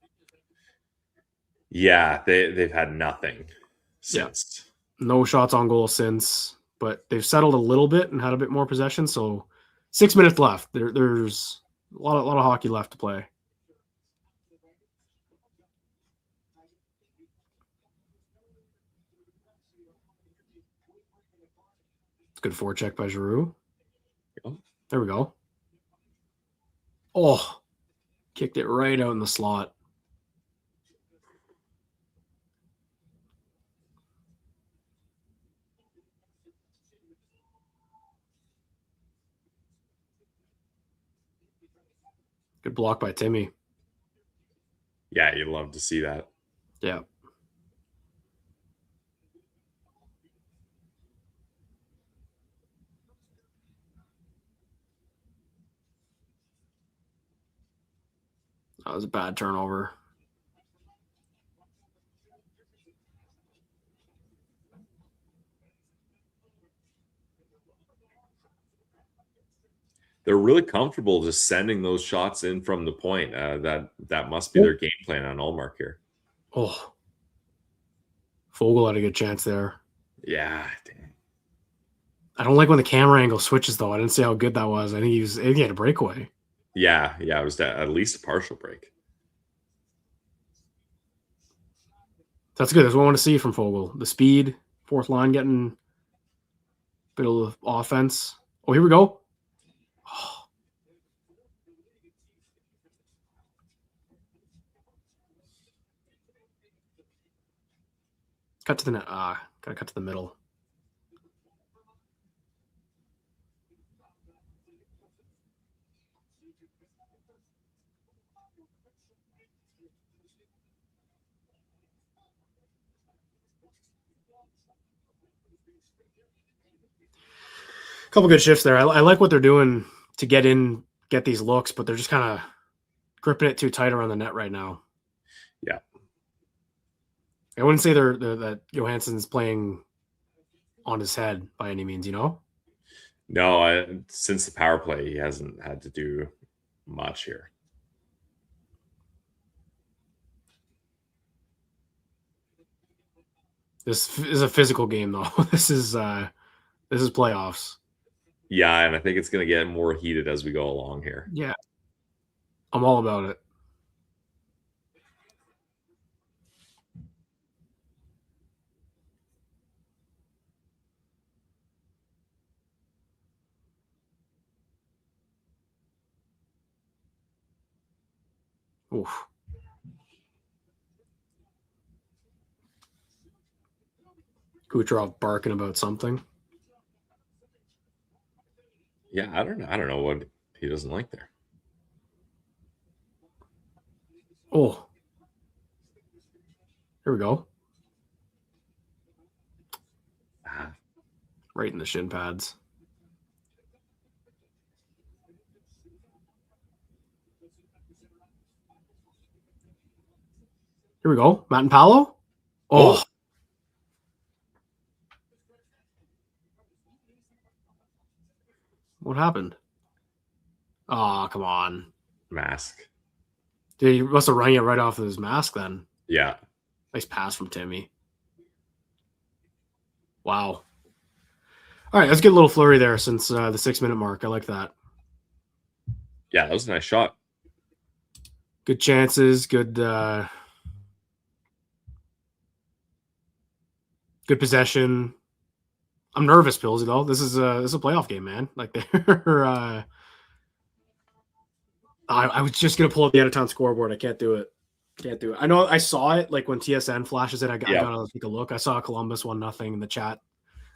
Yeah, they've had nothing since. Yeah. No shots on goal since, but they've settled a little bit and had a bit more possession. So 6 minutes left. There's a lot of hockey left to play. Good forecheck by Giroux. Yep. There we go. Oh, kicked it right out in the slot. Good block by Timmy. Yeah, you'd love to see that. Yeah. That was a bad turnover. They're really comfortable just sending those shots in from the point. That must be their game plan on Allmark here. Oh, Fogle had a good chance there. Yeah, dang. I don't like when the camera angle switches, though. I didn't see how good that was. I think he had a breakaway. Yeah, it was at least a partial break. That's good. That's what I want to see from Fogle. The speed, fourth line getting a bit of offense. Oh, here we go. Oh. Cut to the net. Gotta cut to the middle. Couple good shifts there. I like what they're doing to get these looks, but they're just kind of gripping it too tight around the net right now. Yeah. I wouldn't say that Johansson's playing on his head by any means, No, since the power play, he hasn't had to do much here. This is a physical game, though. This is playoffs. Yeah, and I think it's going to get more heated as we go along here. Yeah. I'm all about it. Oof. Kucherov barking about something. Yeah, I don't know what he doesn't like there. Oh. Here we go. Right in the shin pads. Here we go. Matt and Paolo. Oh. What happened? Oh, come on. Mask. Dude, he must have run it right off of his mask then. Yeah. Nice pass from Timmy. Wow. All right, let's get a little flurry there since the 6-minute mark. I like that. Yeah, that was a nice shot. Good chances, good possession. I'm nervous, Pillsy, though. This is a playoff game, man. Like they're I was just gonna pull up the out-of-town scoreboard. I can't do it. I know I saw it like when TSN flashes it. I gotta take a look. I saw Columbus 1-0 in the chat.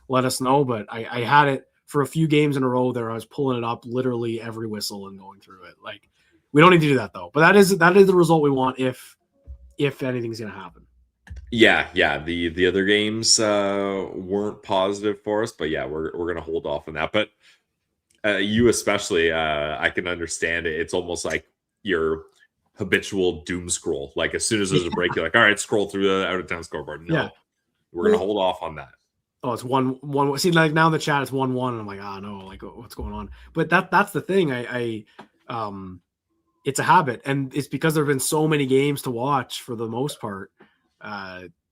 Let us know, but I had it for a few games in a row there. I was pulling it up literally every whistle and going through it. Like we don't need to do that though. But that is the result we want if anything's gonna happen. Yeah. The other games weren't positive for us, but yeah, we're gonna hold off on that. But you especially, I can understand it. It's almost like your habitual doom scroll. Like as soon as there's a break, you're like, all right, scroll through the out of town scoreboard. No, we're gonna hold off on that. Oh, it's 1-1. See, like now in the chat it's 1-1, and I'm like, no, like what's going on? But that's the thing. It's a habit, and it's because there have been so many games to watch for the most part.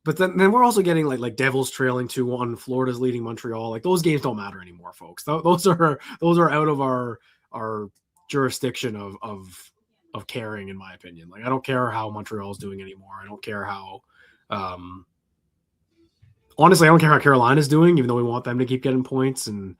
But then we're also getting like Devils trailing 2-1, Florida's leading Montreal. Like those games don't matter anymore, folks. Those are out of our jurisdiction of caring, in my opinion. Like I don't care how Montreal's doing anymore. I don't care how honestly, I don't care how Carolina's doing, even though we want them to keep getting points and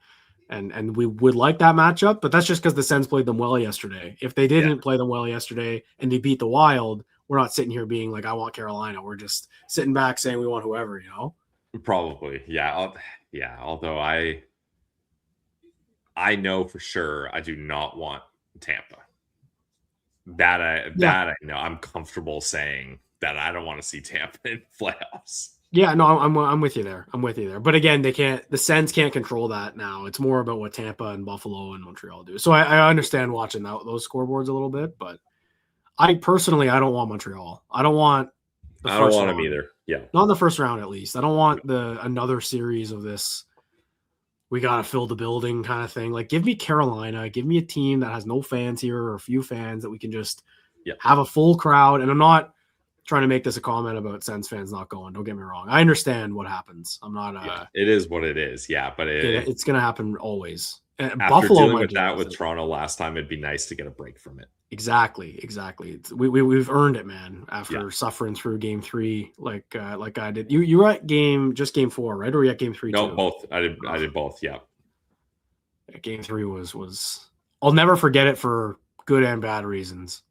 we would like that matchup. But that's just because the Sens played them well yesterday. If they didn't play them well yesterday and they beat the Wild, we're not sitting here being like, I want Carolina. We're just sitting back saying we want whoever, you know? Probably. Yeah. Although I know for sure I do not want Tampa. That I know. I'm comfortable saying that I don't want to see Tampa in playoffs. Yeah, no, I'm with you there. But again, the Sens can't control that now. It's more about what Tampa and Buffalo and Montreal do. So I understand watching those scoreboards a little bit, but I personally don't want Montreal. I don't want I don't want them either. Yeah. Not in the first round, at least. I don't want another series of this. We got to fill the building kind of thing. Like, give me Carolina. Give me a team that has no fans here or a few fans that we can just have a full crowd. And I'm not trying to make this a comment about Sens fans not going. Don't get me wrong. I understand what happens. I'm not. It is what it is. Yeah, but it's going to happen always. After Buffalo dealing with that with Toronto last time, it'd be nice to get a break from it. Exactly. We've earned it, man. After suffering through Game 3, like I did. You were at Game 4, right? Or were you at Game 3? No, too? both. I did both. Yeah. Game 3 was. I'll never forget it for good and bad reasons.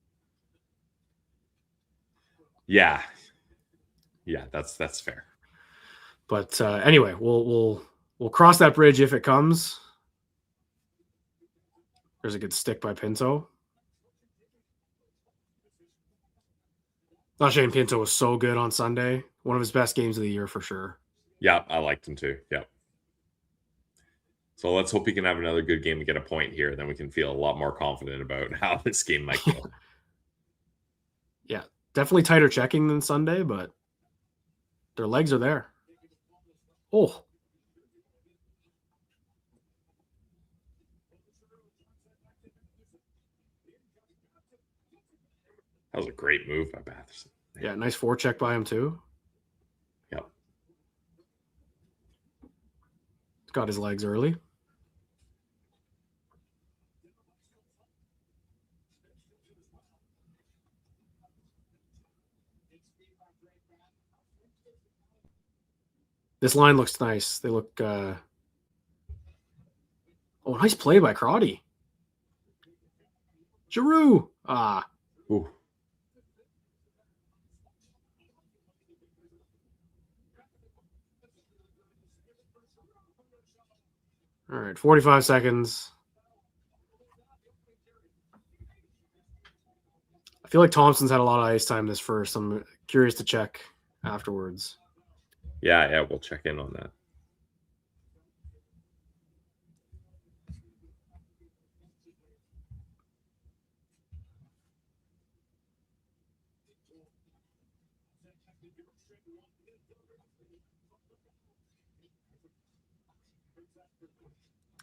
Yeah. That's fair. But anyway, we'll cross that bridge if it comes. There's a good stick by Pinto. Thought Shane Pinto was so good on Sunday. One of his best games of the year for sure. Yeah, I liked him too. Yeah. So let's hope he can have another good game and get a point here. Then we can feel a lot more confident about how this game might go. Yeah, definitely tighter checking than Sunday, but their legs are there. Oh. That was a great move by Batherson. Yeah, nice forecheck by him too. Yep. Got his legs early. This line looks nice. They look nice play by Crotty. Giroux. Ooh. All right, 45 seconds. I feel like Thompson's had a lot of ice time this first. I'm curious to check afterwards. Yeah, we'll check in on that.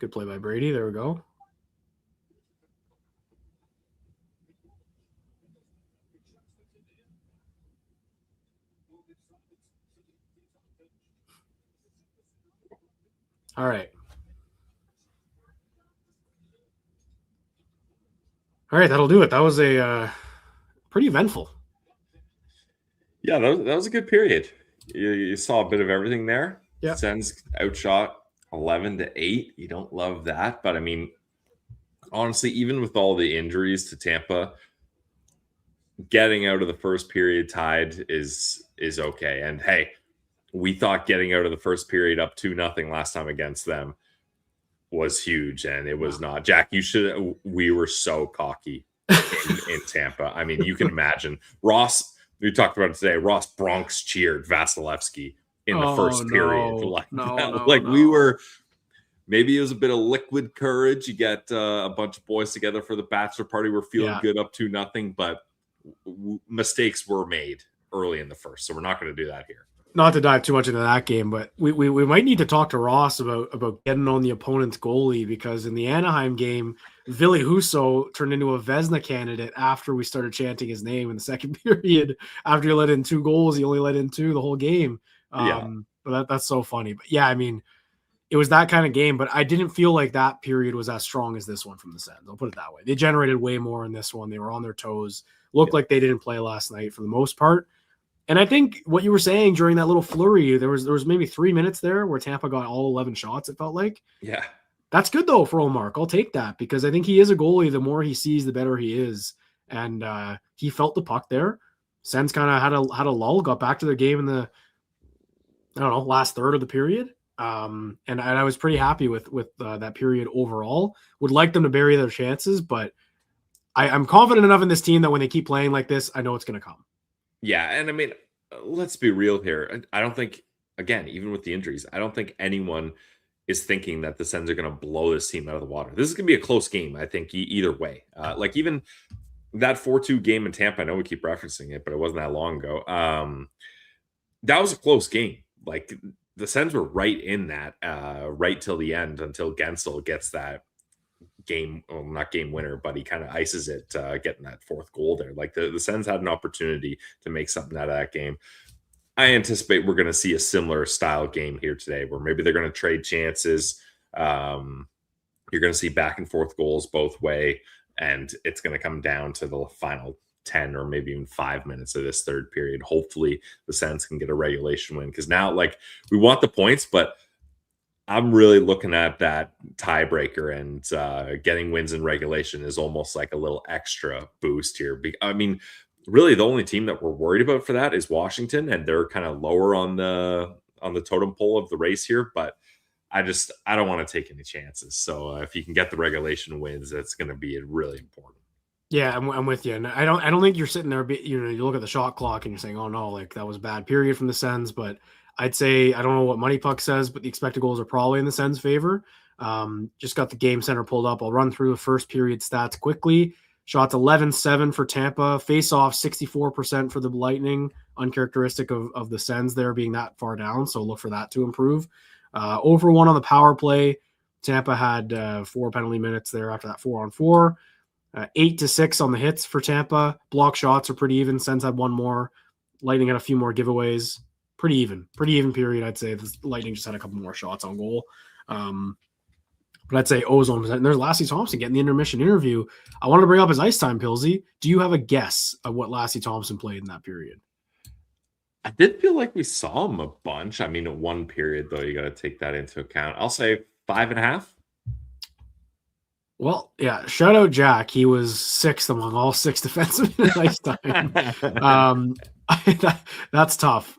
Good play by Brady. There we go. All right. That'll do it. That was a pretty eventful. Yeah, that was a good period. You saw a bit of everything there. Yeah. Sens outshot 11-8. You don't love that, but I mean, honestly, even with all the injuries to Tampa, getting out of the first period tied is okay. And hey, we thought getting out of the first period up 2-0 last time against them was huge, and it was not. Jack, we were so cocky in Tampa. I mean, you can imagine. Ross, we talked about it today, Ross Bronx cheered Vasilevsky in the first period. We were, maybe it was a bit of liquid courage. You get a bunch of boys together for the bachelor party. We're feeling good up 2-0, but mistakes were made early in the first, so we're not going to do that here. Not to dive too much into that game, but we might need to talk to Ross about getting on the opponent's goalie, because in the Anaheim game, Ville Husso turned into a Vezina candidate after we started chanting his name in the second period. After he let in 2 goals, he only let in 2 the whole game. But that's so funny. But yeah, I mean, it was that kind of game, but I didn't feel like that period was as strong as this one from the Sens. I'll put it that way. They generated way more in this one. They were on their toes. Looked like they didn't play last night for the most part. And I think what you were saying during that little flurry, there was maybe 3 minutes there where Tampa got all 11 shots, it felt like. Yeah. That's good, though, for Ullmark. I'll take that, because I think he is a goalie. The more he sees, the better he is. And he felt the puck there. Sens kind of had a lull, got back to their game in the, last third of the period. And I was pretty happy with that period overall. Would like them to bury their chances, but I'm confident enough in this team that when they keep playing like this, I know it's going to come. Yeah, and I mean, let's be real here. I don't think, again, even with the injuries, I don't think anyone is thinking that the Sens are going to blow this team out of the water. This is going to be a close game, I think, either way. Like even that 4-2 game in Tampa, I know we keep referencing it, but it wasn't that long ago. That was a close game. Like the Sens were right in that right till the end until Gensel gets that game, well, not game winner, but he kind of ices it, getting that fourth goal there. Like the Sens had an opportunity to make something out of that game. I anticipate we're going to see a similar style game here today where maybe they're going to trade chances. You're going to see back and forth goals both way, and it's going to come down to the final 10 or maybe even 5 minutes of this third period. Hopefully the Sens can get a regulation win, because now, like, we want the points, but I'm really looking at that tiebreaker, and getting wins in regulation is almost like a little extra boost here. I mean, really the only team that we're worried about for that is Washington, and they're kind of lower on the totem pole of the race here, but I don't want to take any chances. So if you can get the regulation wins, that's going to be really important. Yeah, I'm with you. And I don't think you're sitting there, you look at the shot clock and you're saying, oh no, like that was a bad period from the Sens. But I'd say, I don't know what Money Puck says, but the expected goals are probably in the Sens' favor. Just got the game center pulled up. I'll run through the first period stats quickly. Shots 11-7 for Tampa. Face-off 64% for the Lightning. Uncharacteristic of the Sens there being that far down, so look for that to improve. Over 1 on the power play. Tampa had 4 penalty minutes there after that 4-on-4. 8-6 on the hits for Tampa. Block shots are pretty even. Sens had 1 more. Lightning had a few more giveaways. Pretty even period, I'd say. The Lightning just had a couple more shots on goal. But I'd say ozone. And there's Lassie Thompson getting the intermission interview. I wanted to bring up his ice time, Pilsy. Do you have a guess of what Lassie Thompson played in that period? I did feel like we saw him a bunch. I mean, in one period, though, you got to take that into account. I'll say 5.5. Well, yeah, shout out Jack. He was 6th among all 6 defensemen in ice time. That's tough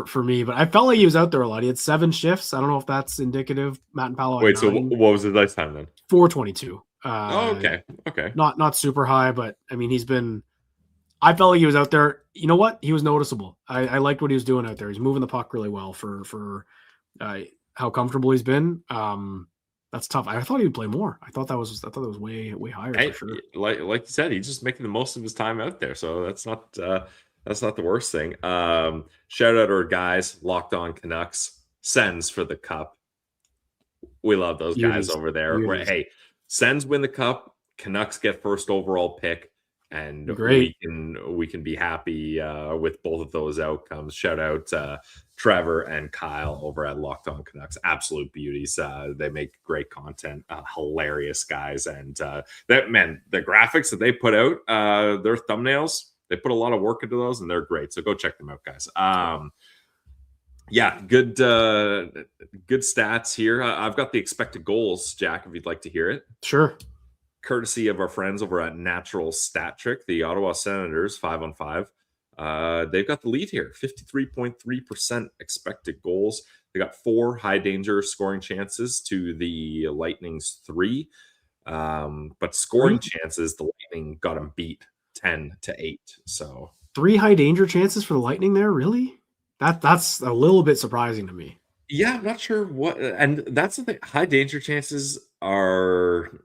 for me, but I felt like he was out there a lot. He had 7 shifts. I don't know if that's indicative. Matt and Paolo. Wait, so what was his ice time then? 4:22. Okay. Not super high, but I mean, I felt like he was out there. You know what? He was noticeable. I liked what he was doing out there. He's moving the puck really well for how comfortable he's been. That's tough. I thought he would play more. I thought that was way higher for sure. Like you said, he's just making the most of his time out there. So that's not the worst thing. Shout out our guys, Locked On Canucks, Sens for the cup. We love those guys over there. Where, hey, Sens win the cup, Canucks get first overall pick, and great. we can be happy with both of those outcomes. Shout out Trevor and Kyle over at Locked On Canucks. Absolute beauties. They make great content, hilarious guys, and the graphics that they put out, their thumbnails, they put a lot of work into those, and they're great. So go check them out, guys. Yeah, good stats here. I've got the expected goals, Jack, if you'd like to hear it. Sure. Courtesy of our friends over at Natural Stat Trick, the Ottawa Senators, 5-on-5. They've got the lead here, 53.3% expected goals. They got 4 high danger scoring chances to the Lightning's 3. But scoring chances, the Lightning got them beat 10-8. So 3 high danger chances for the Lightning there, really? That's a little bit surprising to me. Yeah, I'm not sure what, and that's the thing. High danger chances are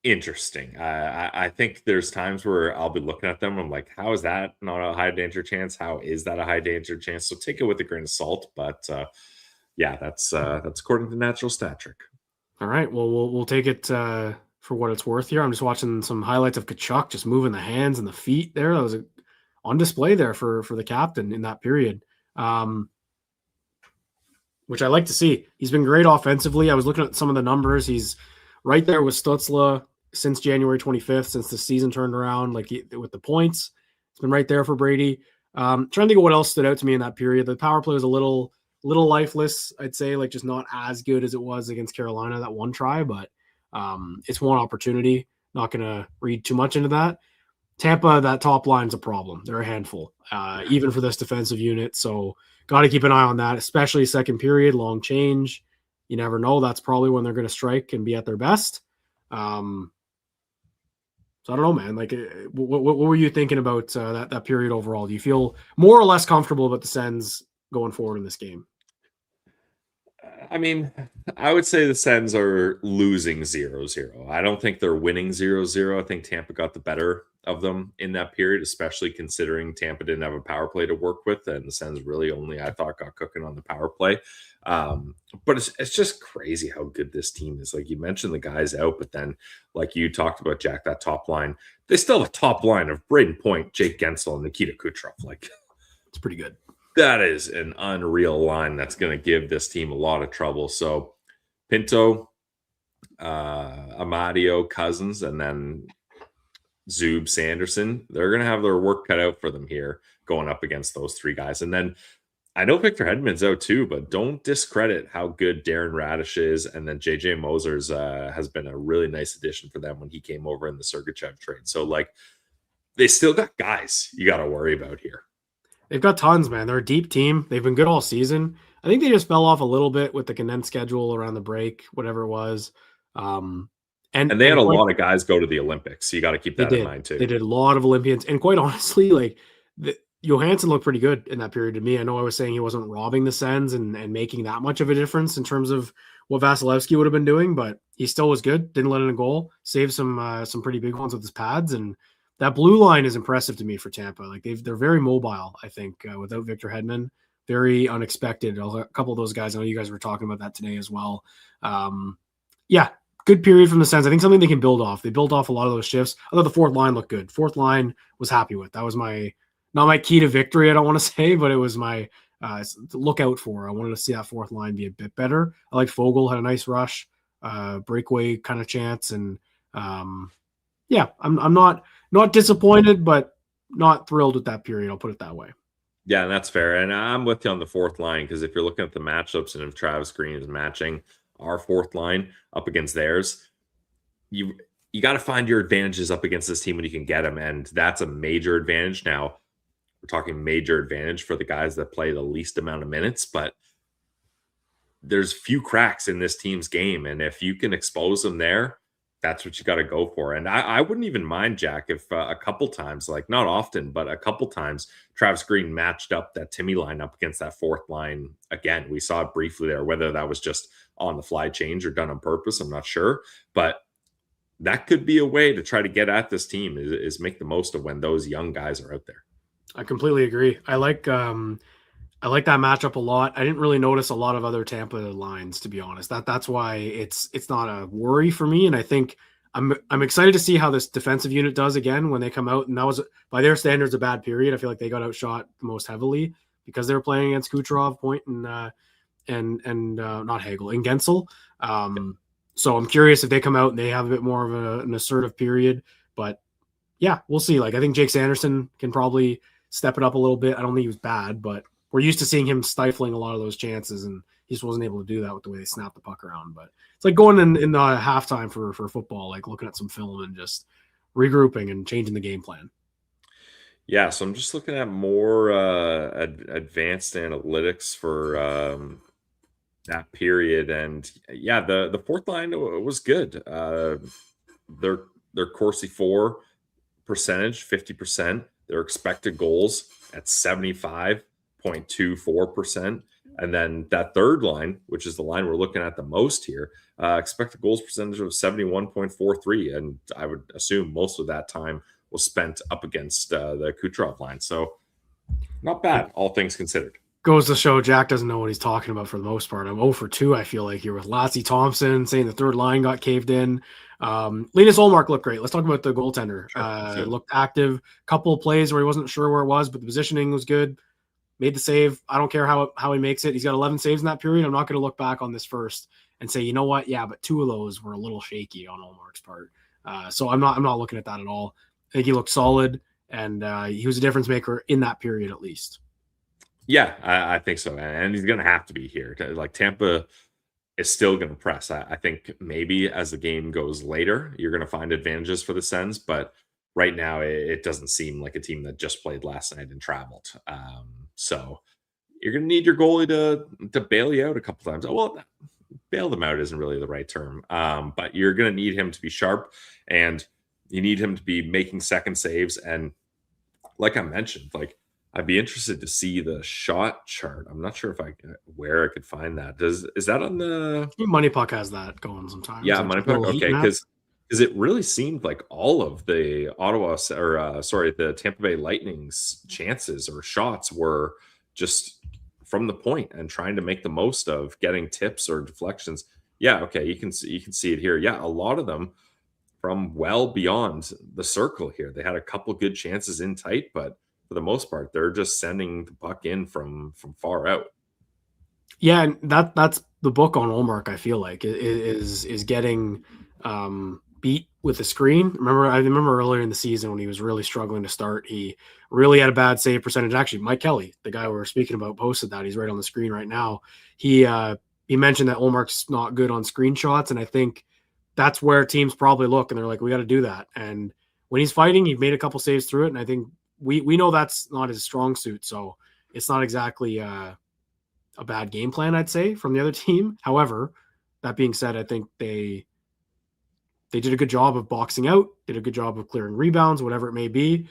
interesting. I think there's times where I'll be looking at them. I'm like, how is that not a high danger chance? How is that a high danger chance? So take it with a grain of salt. But yeah, that's according to Natural Stat Trick. All right. Well, we'll take it for what it's worth here. I'm just watching some highlights of Tkachuk just moving the hands and the feet there. That was on display there for the captain in that period, which I like to see. He's been great offensively. I was looking at some of the numbers. He's right there with Stützle since January 25th, since the season turned around, with the points. It's been right there for Brady. Trying to think of what else stood out to me in that period. The power play was a little lifeless, I'd say, like just not as good as it was against Carolina, that one try, but it's one opportunity. Not going to read too much into that. Tampa, that top line's a problem. They're a handful, even for this defensive unit. So got to keep an eye on that, especially second period, long change. You never know. That's probably when they're going to strike and be at their best. So So I don't know, man. Like, what were you thinking about that period overall? Do you feel more or less comfortable about the Sens going forward in this game? I mean, I would say the Sens are losing 0-0. I don't think they're winning 0-0. I think Tampa got the better of them in that period, especially considering Tampa didn't have a power play to work with, and the Sens really only, I thought, got cooking on the power play. But it's just crazy how good this team is. Like you mentioned the guys out, but then like you talked about, Jack, that top line, they still have a top line of Braden Point, Jake Gensel, and Nikita Kucherov. Like, it's pretty good. That is an unreal line that's going to give this team a lot of trouble. So Pinto, Amadio, Cousins, and then Zub, Sanderson, they're going to have their work cut out for them here going up against those three guys. And then I know Victor Hedman's out too, but don't discredit how good Darren Radish is. And then JJ Mosers has been a really nice addition for them when he came over in the Sergachev trade. So like they still got guys you got to worry about here. They've got tons, man. They're a deep team. They've been good all season. I think they just fell off a little bit with the condensed schedule around the break, whatever it was. And they had a lot of guys go to the Olympics. So you got to keep that in mind too. They did a lot of Olympians. And quite honestly, like Johansson looked pretty good in that period to me. I know I was saying he wasn't robbing the Sens and making that much of a difference in terms of what Vasilevsky would have been doing, but he still was good. Didn't let in a goal. Saved some pretty big ones with his pads. And that blue line is impressive to me for Tampa. Like they're very mobile, I think, without Victor Hedman. Very unexpected. A couple of those guys, I know you guys were talking about that today as well. Yeah, good period from the Sens. I think something they can build off. They built off a lot of those shifts. I thought the fourth line looked good. Fourth line was happy with. That was not my key to victory, I don't want to say, but it was my look out for. I wanted to see that fourth line be a bit better. I like Fogle, had a nice rush, breakaway kind of chance. And yeah, I'm not disappointed, but not thrilled with that period. I'll put it that way. Yeah, and that's fair. And I'm with you on the fourth line because if you're looking at the matchups and if Travis Green is matching our fourth line up against theirs, you got to find your advantages up against this team when you can get them. And that's a major advantage. Now, we're talking major advantage for the guys that play the least amount of minutes, but there's few cracks in this team's game. And if you can expose them there, that's what you got to go for. And I wouldn't even mind, Jack, if a couple times, like not often, but a couple times, Travis Green matched up that Timmy line up against that fourth line again. We saw it briefly there, whether that was just on the fly change or done on purpose, I'm not sure. But that could be a way to try to get at this team is make the most of when those young guys are out there. I completely agree. I like that matchup a lot. I didn't really notice a lot of other Tampa lines, to be honest. That's why it's not a worry for me. And I think I'm excited to see how this defensive unit does again when they come out. And that was, by their standards, a bad period. I feel like they got outshot the most heavily because they were playing against Kucherov, Point, and not Hagel, and Gensel. So I'm curious if they come out and they have a bit more of an assertive period. But yeah, we'll see. Like I think Jake Sanderson can probably step it up a little bit. I don't think he was bad, but we're used to seeing him stifling a lot of those chances, and he just wasn't able to do that with the way they snapped the puck around. But it's like going in the halftime for football, like looking at some film and just regrouping and changing the game plan. Yeah, so I'm just looking at more advanced analytics for that period, and yeah, the fourth line was good. Their Corsi for percentage 50%. Their expected goals at 75.24%. And then that third line, which is the line we're looking at the most here, expected goals percentage of 71.43. And I would assume most of that time was spent up against the Kucherov line. So not bad, all things considered. Goes to show Jack doesn't know what he's talking about for the most part. I'm 0 for 2, I feel like, here with Lassie Thompson saying the third line got caved in. Linus Ullmark looked great. Let's talk about the goaltender. Sure. Looked active. Couple of plays where he wasn't sure where it was, but the positioning was good. Made the save. I don't care how he makes it. He's got 11 saves in that period. I'm not going to look back on this first and say, you know what? Yeah, but 2 of those were a little shaky on Ullmark's part. So I'm not looking at that at all. I think he looked solid, and he was a difference maker in that period at least. Yeah, I think so. And he's going to have to be here. Like Tampa is still going to press. I think maybe as the game goes later, you're going to find advantages for the Sens. But right now, it doesn't seem like a team that just played last night and traveled. So you're going to need your goalie to bail you out a couple times. Well, bail them out isn't really the right term. But you're going to need him to be sharp. And You need him to be making second saves. And like I mentioned, like I'd be interested to see the shot chart. I'm not sure where I could find that. Is that on the Money Puck has that going sometimes. Yeah, Like Money just a Puck. little heat Okay, map. because it really seemed like all of the the Tampa Bay Lightning's chances or shots were just from the point and trying to make the most of getting tips or deflections. Yeah, okay, you can see it here. Yeah, a lot of them from well beyond the circle here. They had a couple good chances in tight, but for the most part, they're just sending the puck in from far out. Yeah, and that's the book on Olmark. I feel like is getting beat with the screen. I remember earlier in the season when he was really struggling to start. He really had a bad save percentage. Actually, Mike Kelly, the guy we were speaking about, posted that. He's right on the screen right now. He mentioned that Olmark's not good on screenshots, and I think that's where teams probably look and they're like, we got to do that. And when he's fighting, he's made a couple saves through it, and I think we know that's not his strong suit. So it's not exactly a bad game plan, I'd say, from the other team. However, that being said, I think they did a good job of boxing out, did a good job of clearing rebounds, whatever it may be.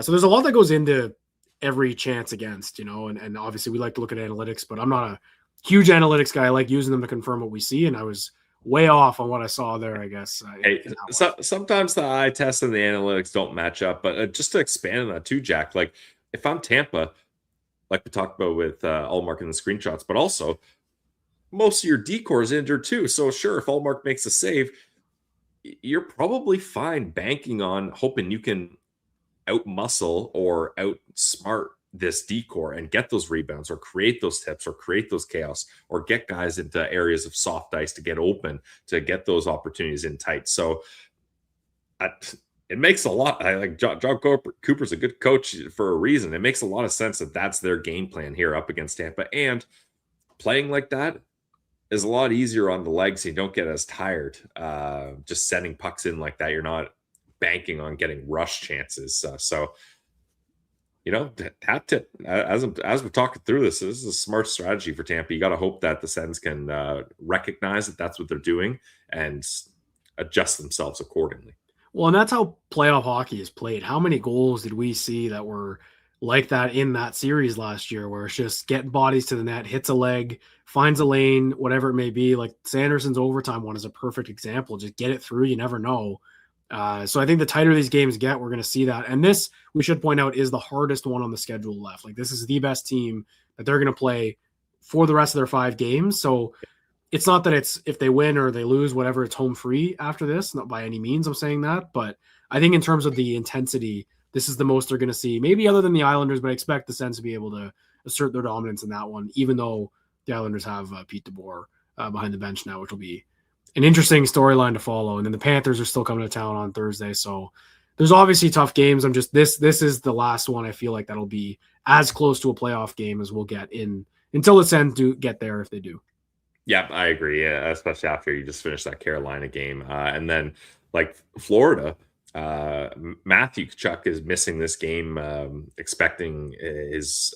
So there's a lot that goes into every chance against, and obviously we like to look at analytics, but I'm not a huge analytics guy. I like using them to confirm what we see, and I was way off on what I saw there, I guess. Hey, sometimes the eye test and the analytics don't match up, but just to expand on that too, Jack, like if I'm Tampa, like we talked about with Allmark and the screenshots, but also most of your decor is injured too. So sure, if Allmark makes a save, you're probably fine banking on hoping you can out-muscle or outsmart this decor and get those rebounds or create those tips or create those chaos or get guys into areas of soft ice to get open, to get those opportunities in tight. So it makes a lot. I like John Cooper's a good coach for a reason. It makes a lot of sense that that's their game plan here up against Tampa, and playing like that is a lot easier on the legs. You don't get as tired just sending pucks in like that. You're not banking on getting rush chances. So hat tip as we're talking through this is a smart strategy for Tampa. You got to hope that the Sens can recognize that that's what they're doing and adjust themselves accordingly. Well, and that's how playoff hockey is played. How many goals did we see that were like that in that series last year, where it's just getting bodies to the net, hits a leg, finds a lane, whatever it may be? Like Sanderson's overtime one is a perfect example. Just get it through. You never know. So I think the tighter these games get, we're going to see that. And this, we should point out, is the hardest one on the schedule left. Like this is the best team that they're going to play for the rest of their 5 games. So it's not that it's if they win or they lose, whatever, it's home free after this. Not by any means I'm saying that. But I think in terms of the intensity, this is the most they're going to see. Maybe other than the Islanders, but I expect the Sens to be able to assert their dominance in that one, even though the Islanders have Pete DeBoer behind the bench now, which will be an interesting storyline to follow. And then the Panthers are still coming to town on Thursday. So there's obviously tough games. I'm just, this is the last one. I feel like that'll be as close to a playoff game as we'll get in until the Sens do get there, if they do. Yeah, I agree. Yeah, especially after you just finished that Carolina game. And then like Florida, Matthew Tkachuk is missing this game, expecting his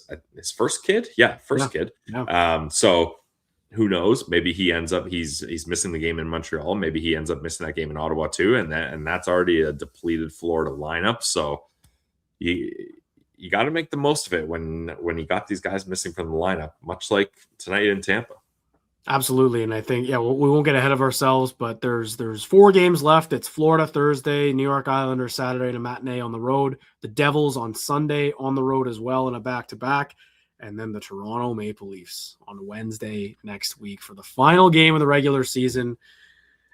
first kid. Yeah, first kid. Yeah. So who knows? Maybe he ends up he's missing the game in Montreal. Maybe he ends up missing that game in Ottawa too, and that's already a depleted Florida lineup. So you got to make the most of it when you got these guys missing from the lineup, much like tonight in Tampa. Absolutely, and I think we won't get ahead of ourselves, but there's 4 games left. It's Florida Thursday, New York Islanders Saturday, and a matinee on the road. The Devils on Sunday on the road as well in a back-to-back. And then the Toronto Maple Leafs on Wednesday next week for the final game of the regular season.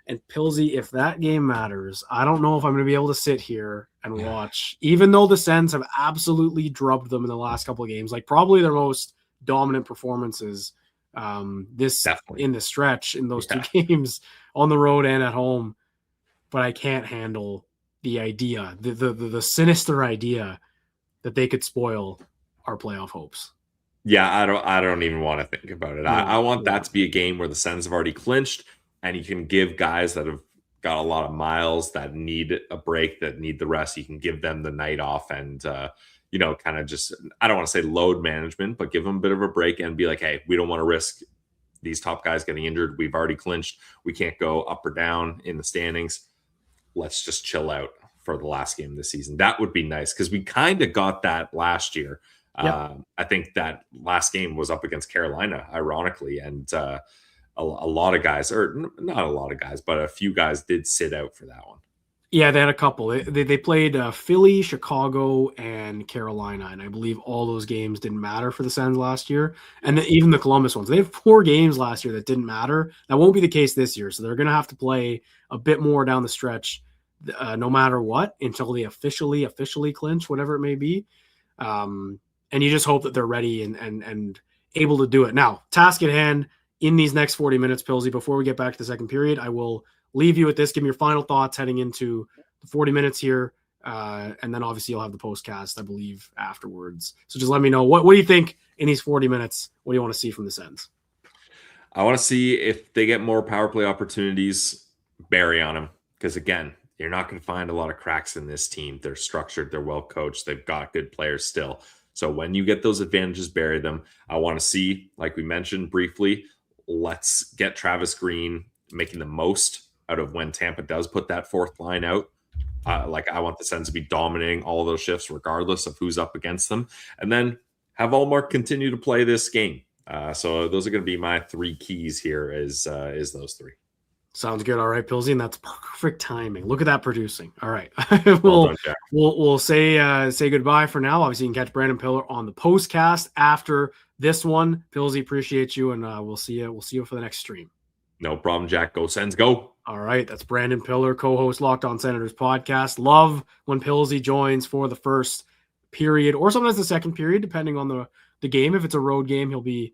And Pilsy, if that game matters, I don't know if I'm going to be able to sit here and watch, even though the Sens have absolutely drubbed them in the last couple of games, like probably their most dominant performances in the stretch in those 2 games on the road and at home. But I can't handle the idea, the sinister idea that they could spoil our playoff hopes. Yeah, I don't even want to think about it. I want that to be a game where the Sens have already clinched, and you can give guys that have got a lot of miles that need a break, that need the rest. You can give them the night off and kind of just, I don't want to say load management, but give them a bit of a break and be like, hey, we don't want to risk these top guys getting injured. We've already clinched. We can't go up or down in the standings. Let's just chill out for the last game of the season. That would be nice because we kind of got that last year. Yep. I think that last game was up against Carolina, ironically, and a lot of guys, or not a lot of guys, but a few guys did sit out for that one. Yeah, they had a couple. They played Philly, Chicago, and Carolina, and I believe all those games didn't matter for the Sens last year, and even the Columbus ones. They had 4 games last year that didn't matter. That won't be the case this year, so they're going to have to play a bit more down the stretch, no matter what, until they officially clinch, whatever it may be. And you just hope that they're ready and able to do it. Now, task at hand in these next 40 minutes, Pilsy, before we get back to the second period, I will leave you with this. Give me your final thoughts heading into the 40 minutes here. And then obviously you'll have the postcast, I believe, afterwards. So just let me know. What do you think in these 40 minutes? What do you want to see from the Sens? I want to see if they get more power play opportunities, bury on them. Because again, you're not going to find a lot of cracks in this team. They're structured. They're well coached. They've got good players still. So when you get those advantages, bury them. I want to see, like we mentioned briefly, let's get Travis Green making the most out of when Tampa does put that fourth line out. I want the Sens to be dominating all those shifts, regardless of who's up against them. And then have Allmark continue to play this game. So those are going to be my 3 keys here is those 3. Sounds good. All right, Pilsy, and that's perfect timing. Look at that producing. All right. we'll say goodbye for now. Obviously, you can catch Brandon Pillar on the postcast after this one. Pilsy, appreciate you, and we'll see you. We'll see you for the next stream. No problem, Jack. Go Sens, go. All right, that's Brandon Pillar, co-host Locked On Senators podcast. Love when Pilsy joins for the first period or sometimes the second period, depending on the game. If it's a road game, he'll be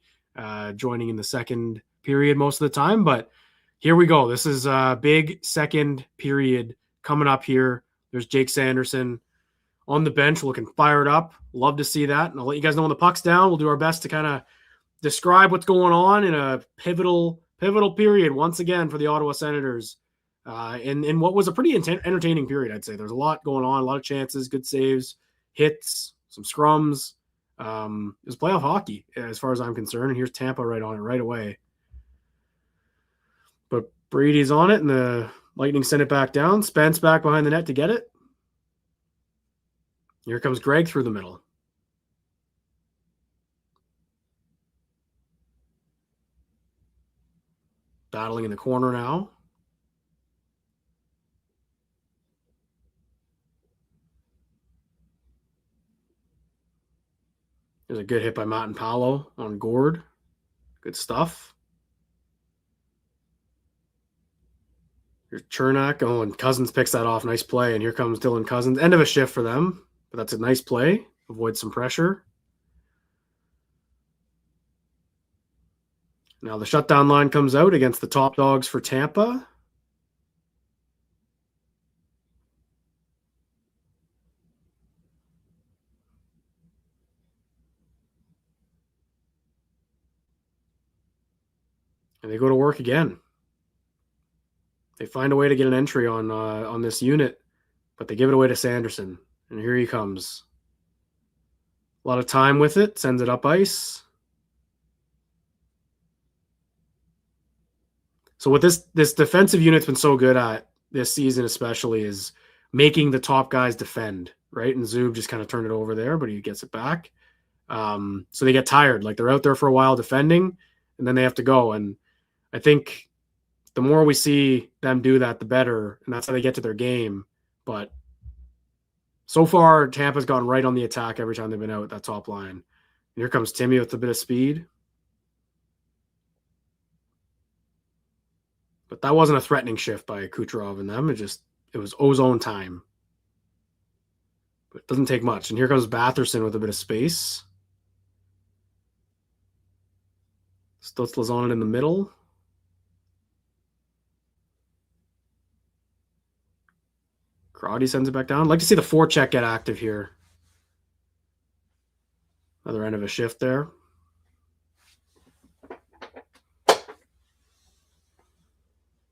joining in the second period most of the time. But here we go. This is a big second period coming up here. There's Jake Sanderson on the bench looking fired up. Love to see that. And I'll let you guys know when the puck's down. We'll do our best to kind of describe what's going on in a pivotal period once again for the Ottawa Senators. In what was a pretty entertaining period, I'd say. There's a lot going on, a lot of chances, good saves, hits, some scrums. It was playoff hockey as far as I'm concerned. And here's Tampa right on it right away. But Brady's on it, and the Lightning send it back down. Spence back behind the net to get it. Here comes Greg through the middle. Battling in the corner now. There's a good hit by Martin Paolo on Gord. Good stuff. Here's Chernak. Oh, and Cousins picks that off. Nice play. And here comes Dylan Cousins. End of a shift for them. But that's a nice play. Avoid some pressure. Now the shutdown line comes out against the top dogs for Tampa. And they go to work again. They find a way to get an entry on this unit, but they give it away to Sanderson. And here he comes. A lot of time with it. Sends it up ice. So what this defensive unit's been so good at this season especially is making the top guys defend, right? And Zub just kind of turned it over there, but he gets it back. So they get tired. Like they're out there for a while defending, and then they have to go. And I think the more we see them do that, the better. And that's how they get to their game. But so far, Tampa's gotten right on the attack every time they've been out that top line. And here comes Timmy with a bit of speed. But that wasn't a threatening shift by Kucherov and them. It was ozone time. But it doesn't take much. And here comes Batherson with a bit of space. Stutzla's on it in the middle. Crotty sends it back down. I'd like to see the forecheck get active here. Another end of a shift there.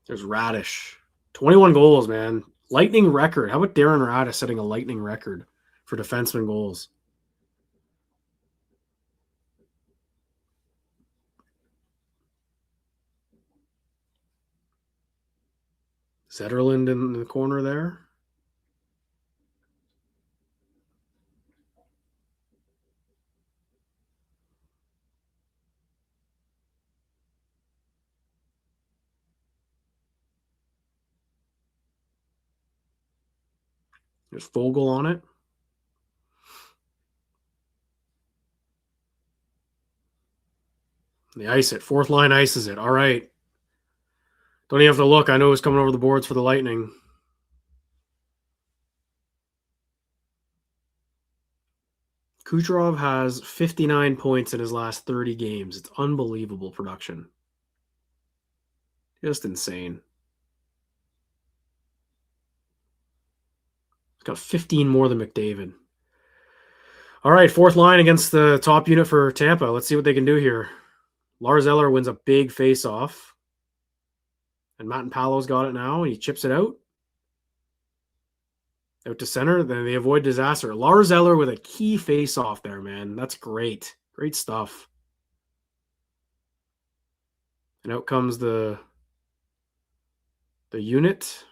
There's Radish. 21 goals, man. Lightning record. How about Darren Radish setting a Lightning record for defenseman goals? Zetterlund in the corner there. There's Fogle on it. They ice it. Fourth line ices it. All right. Don't even have to look. I know who's coming over the boards for the Lightning. Kucherov has 59 points in his last 30 games. It's unbelievable production. Just insane. He's got 15 more than McDavid. All right, fourth line against the top unit for Tampa. Let's see what they can do here. Lars Eller wins a big face-off. And Matt and Palo's got it now, and he chips it out. Out to center, then they avoid disaster. Lars Eller with a key face-off there, man. That's great. Great stuff. And out comes the unit.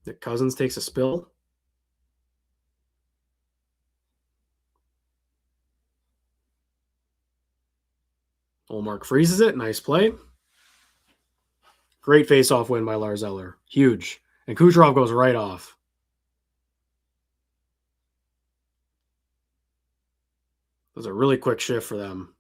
Nick Cousins takes a spill. Olmark freezes it. Nice play. Great face-off win by Lars Eller. Huge. And Kucherov goes right off. It was a really quick shift for them.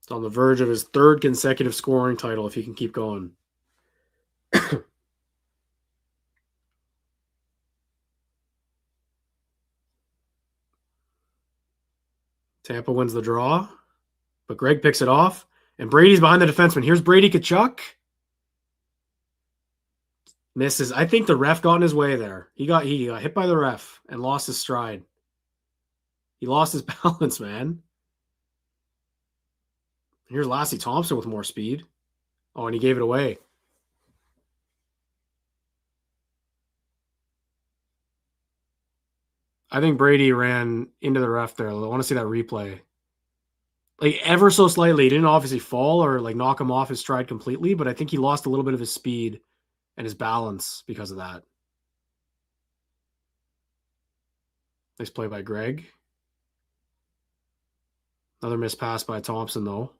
It's on the verge of his third consecutive scoring title if he can keep going. Tampa wins the draw, but Greg picks it off, and Brady's behind the defenseman. Here's Brady Tkachuk. Misses. I think the ref got in his way there. He got hit by the ref and lost his stride. He lost his balance, man. Here's Lassie Thompson with more speed. Oh, and he gave it away. I think Brady ran into the ref there. I want to see that replay. Like ever so slightly. He didn't obviously fall or like knock him off his stride completely, but I think he lost a little bit of his speed and his balance because of that. Nice play by Greg. Another missed pass by Thompson, though.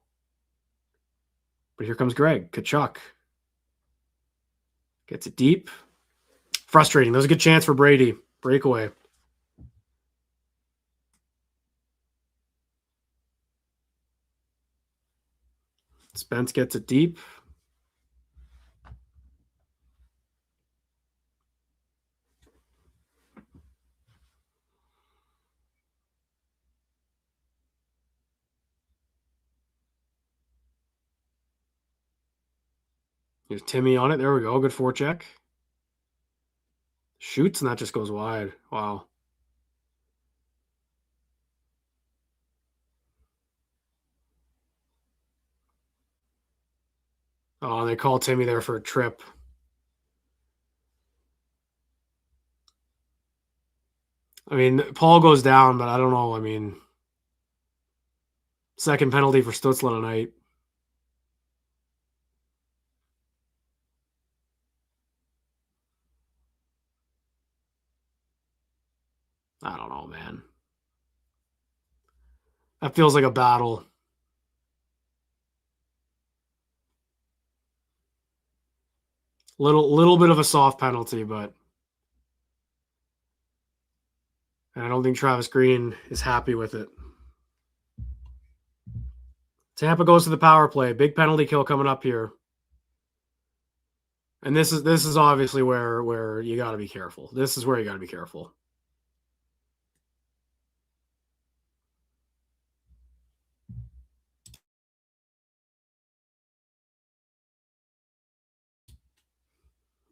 But here comes Greg. Tkachuk. Gets it deep. Frustrating. That was a good chance for Brady. Breakaway. Spence gets it deep. Here's Timmy on it. There we go. Good forecheck. Shoots, and that just goes wide. Wow. Oh, and they call Timmy there for a trip. I mean, Paul goes down, but I don't know. I mean, second penalty for Stützle tonight. I don't know, man. That feels like a battle. Little bit of a soft penalty, but I don't think Travis Green is happy with it. Tampa goes to the power play. Big penalty kill coming up here. And this is obviously where you got to be careful. This is where you got to be careful.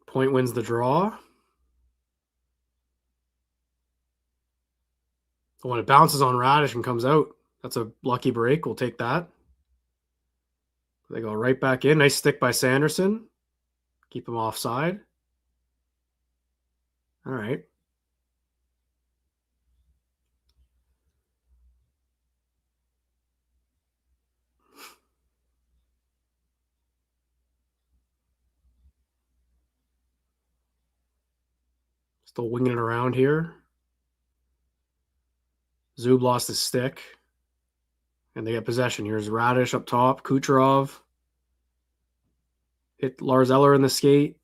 Point wins the draw. When it bounces on Radish and comes out, that's a lucky break. We'll take that. They go right back in. Nice stick by Sanderson. Keep him offside. All right. Still winging it around here. Zub lost his stick. And they get possession. Here's Radish up top. Kucherov hit Lars Eller in the skate.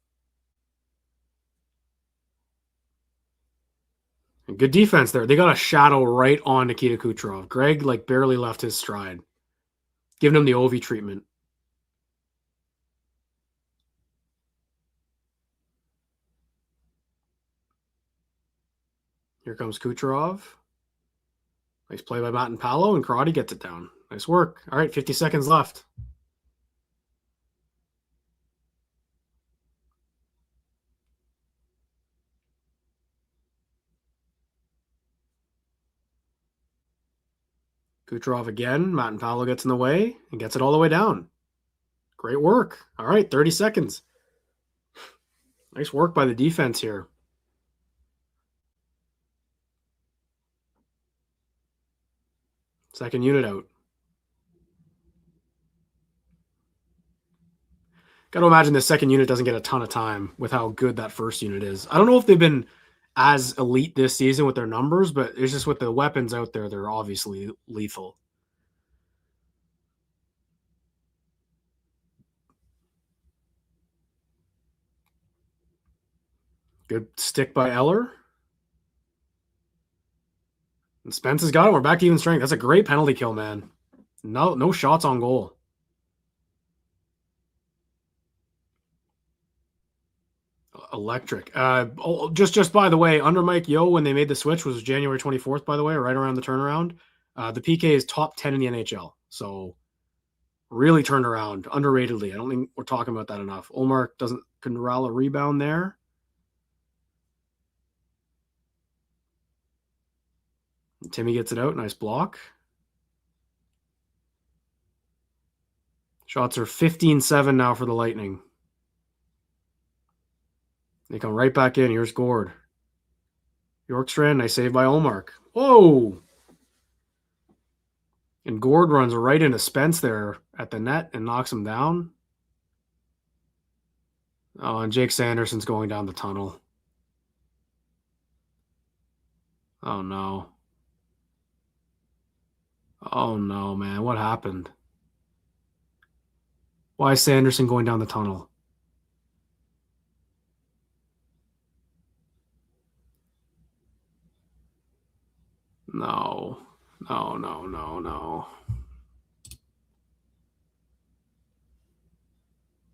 And good defense there. They got a shadow right on Nikita Kucherov. Greg barely left his stride, giving him the Ovi treatment. Here comes Kucherov. Nice play by Matt and Paolo, and Karate gets it down. Nice work. All right, 50 seconds left. Kucherov again. Matt and Paolo gets in the way and gets it all the way down. Great work. All right, 30 seconds. Nice work by the defense here. Second unit out. Got to imagine the second unit doesn't get a ton of time with how good that first unit is. I don't know if they've been as elite this season with their numbers, but it's just with the weapons out there, they're obviously lethal. Good stick by Eller. And Spence has got it. We're back to even strength. That's a great penalty kill, man. No shots on goal. Electric. Just by the way, under Mike Yeo, when they made the switch, was January 24th, by the way, right around the turnaround. The PK is top 10 in the NHL. So really turned around underratedly. I don't think we're talking about that enough. Olmark couldn't corral a rebound there. And Timmy gets it out. Nice block. Shots are 15-7 now for the Lightning. They come right back in. Here's Gord. Yorkstrand, nice save by Olmark. Whoa! And Gord runs right into Spence there at the net and knocks him down. Oh, and Jake Sanderson's going down the tunnel. Oh, no. Oh, no, man. What happened? Why is Sanderson going down the tunnel? No. No.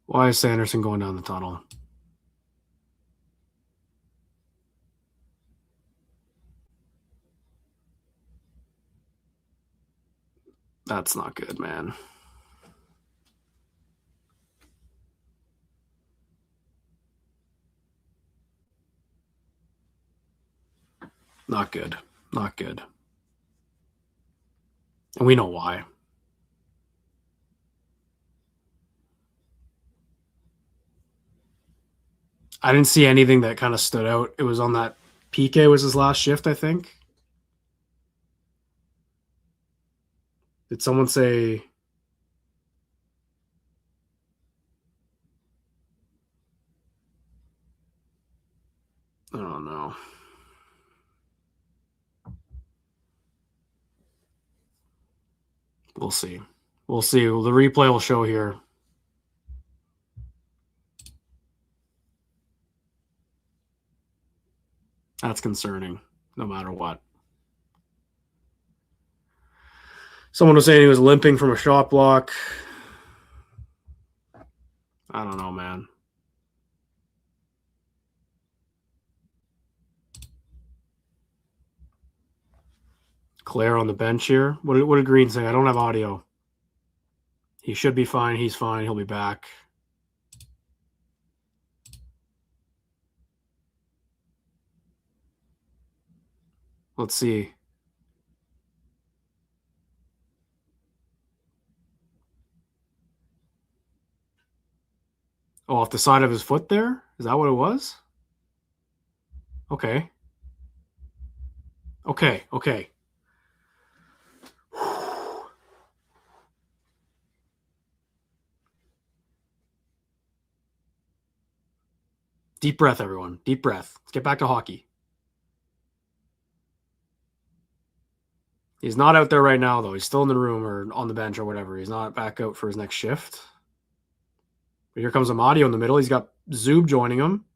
Why is Sanderson going down the tunnel? That's not good, man. Not good. Not good. And we know why. I didn't see anything that kind of stood out. It was on that PK was his last shift, I think. Did someone say... I don't know. We'll see. We'll see. Well, the replay will show here. That's concerning, no matter what. Someone was saying he was limping from a shot block. I don't know, man. Claire on the bench here. What did Green say? I don't have audio. He should be fine. He's fine. He'll be back. Let's see. Oh, off the side of his foot there? Is that what it was? Okay. Deep breath, everyone. Deep breath. Let's get back to hockey. He's not out there right now, though. He's still in the room or on the bench or whatever. He's not back out for his next shift. But here comes Amadio in the middle. He's got Zub joining him.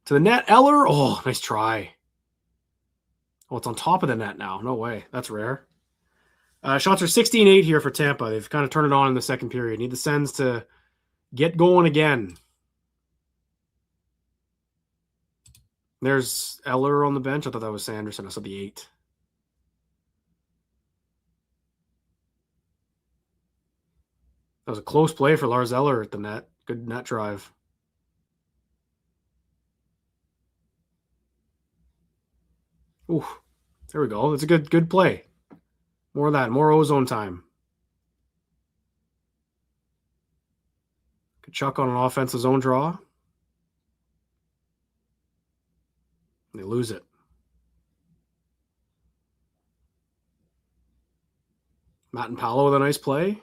To the net, Eller. Oh, nice try. Oh, it's on top of the net now. No way. That's rare. Shots are 16-8 here for Tampa. They've kind of turned it on in the second period. Need the Sens to get going again. There's Eller on the bench. I thought that was Sanderson. I saw the 8. That was a close play for Lars Eller at the net. Good net drive. Ooh, there we go. That's a good play. More of that. More ozone time. Good chuck on an offensive zone draw. They lose it. Matt and Paolo with a nice play.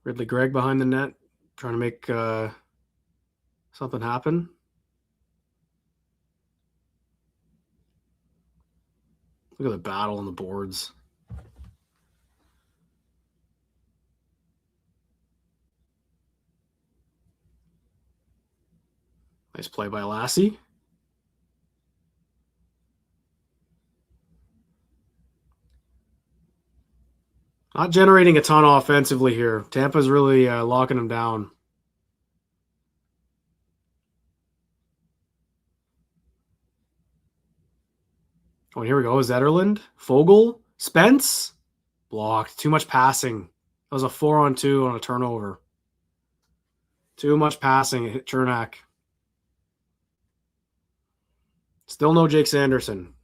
Ridley Gregg behind the net, trying to make something happen. Look at the battle on the boards. Nice play by Lassie. Not generating a ton offensively here. Tampa's really locking them down. Oh, and here we go. Zetterlund, Fogle, Spence. Blocked. Too much passing. That was a 4-on-2 on a turnover. Too much passing. It hit Chernak. Still no Jake Sanderson.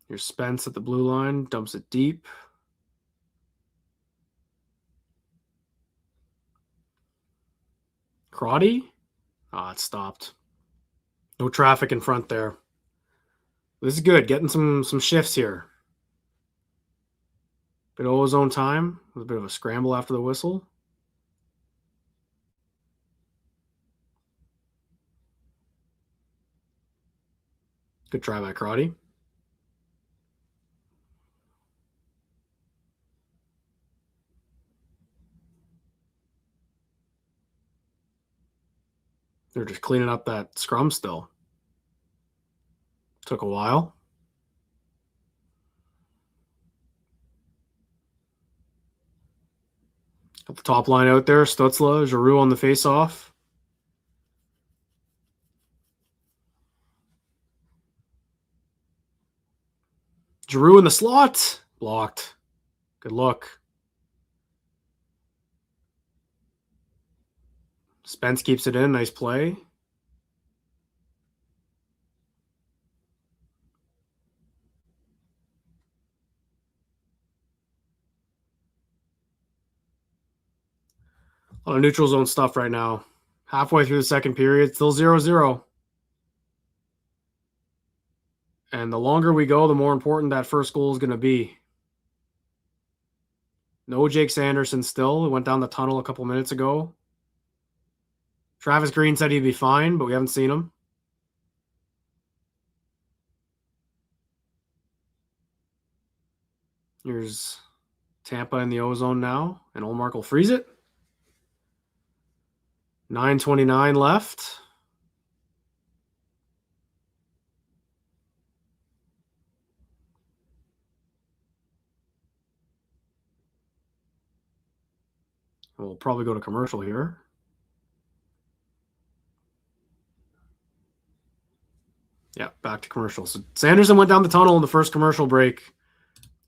Here's Spence at the blue line. Dumps it deep. Crotty? Ah, it stopped. No traffic in front there. This is good. Getting some shifts here. Bit of ozone time. With a bit of a scramble after the whistle. Good try by Crotty. They're just cleaning up that scrum still. Took a while. Got the top line out there. Stutzla, Giroux on the face-off. Giroux in the slot. Blocked. Good look. Spence keeps it in. Nice play. A lot of neutral zone stuff right now. Halfway through the second period, still 0-0. And the longer we go, the more important that first goal is going to be. No Jake Sanderson still. He went down the tunnel a couple minutes ago. Travis Green said he'd be fine, but we haven't seen him. Here's Tampa in the ozone now, and Olmark will freeze it. 9:29 left. We'll probably go to commercial here. Yeah, back to commercial. So Sanderson went down the tunnel in the first commercial break,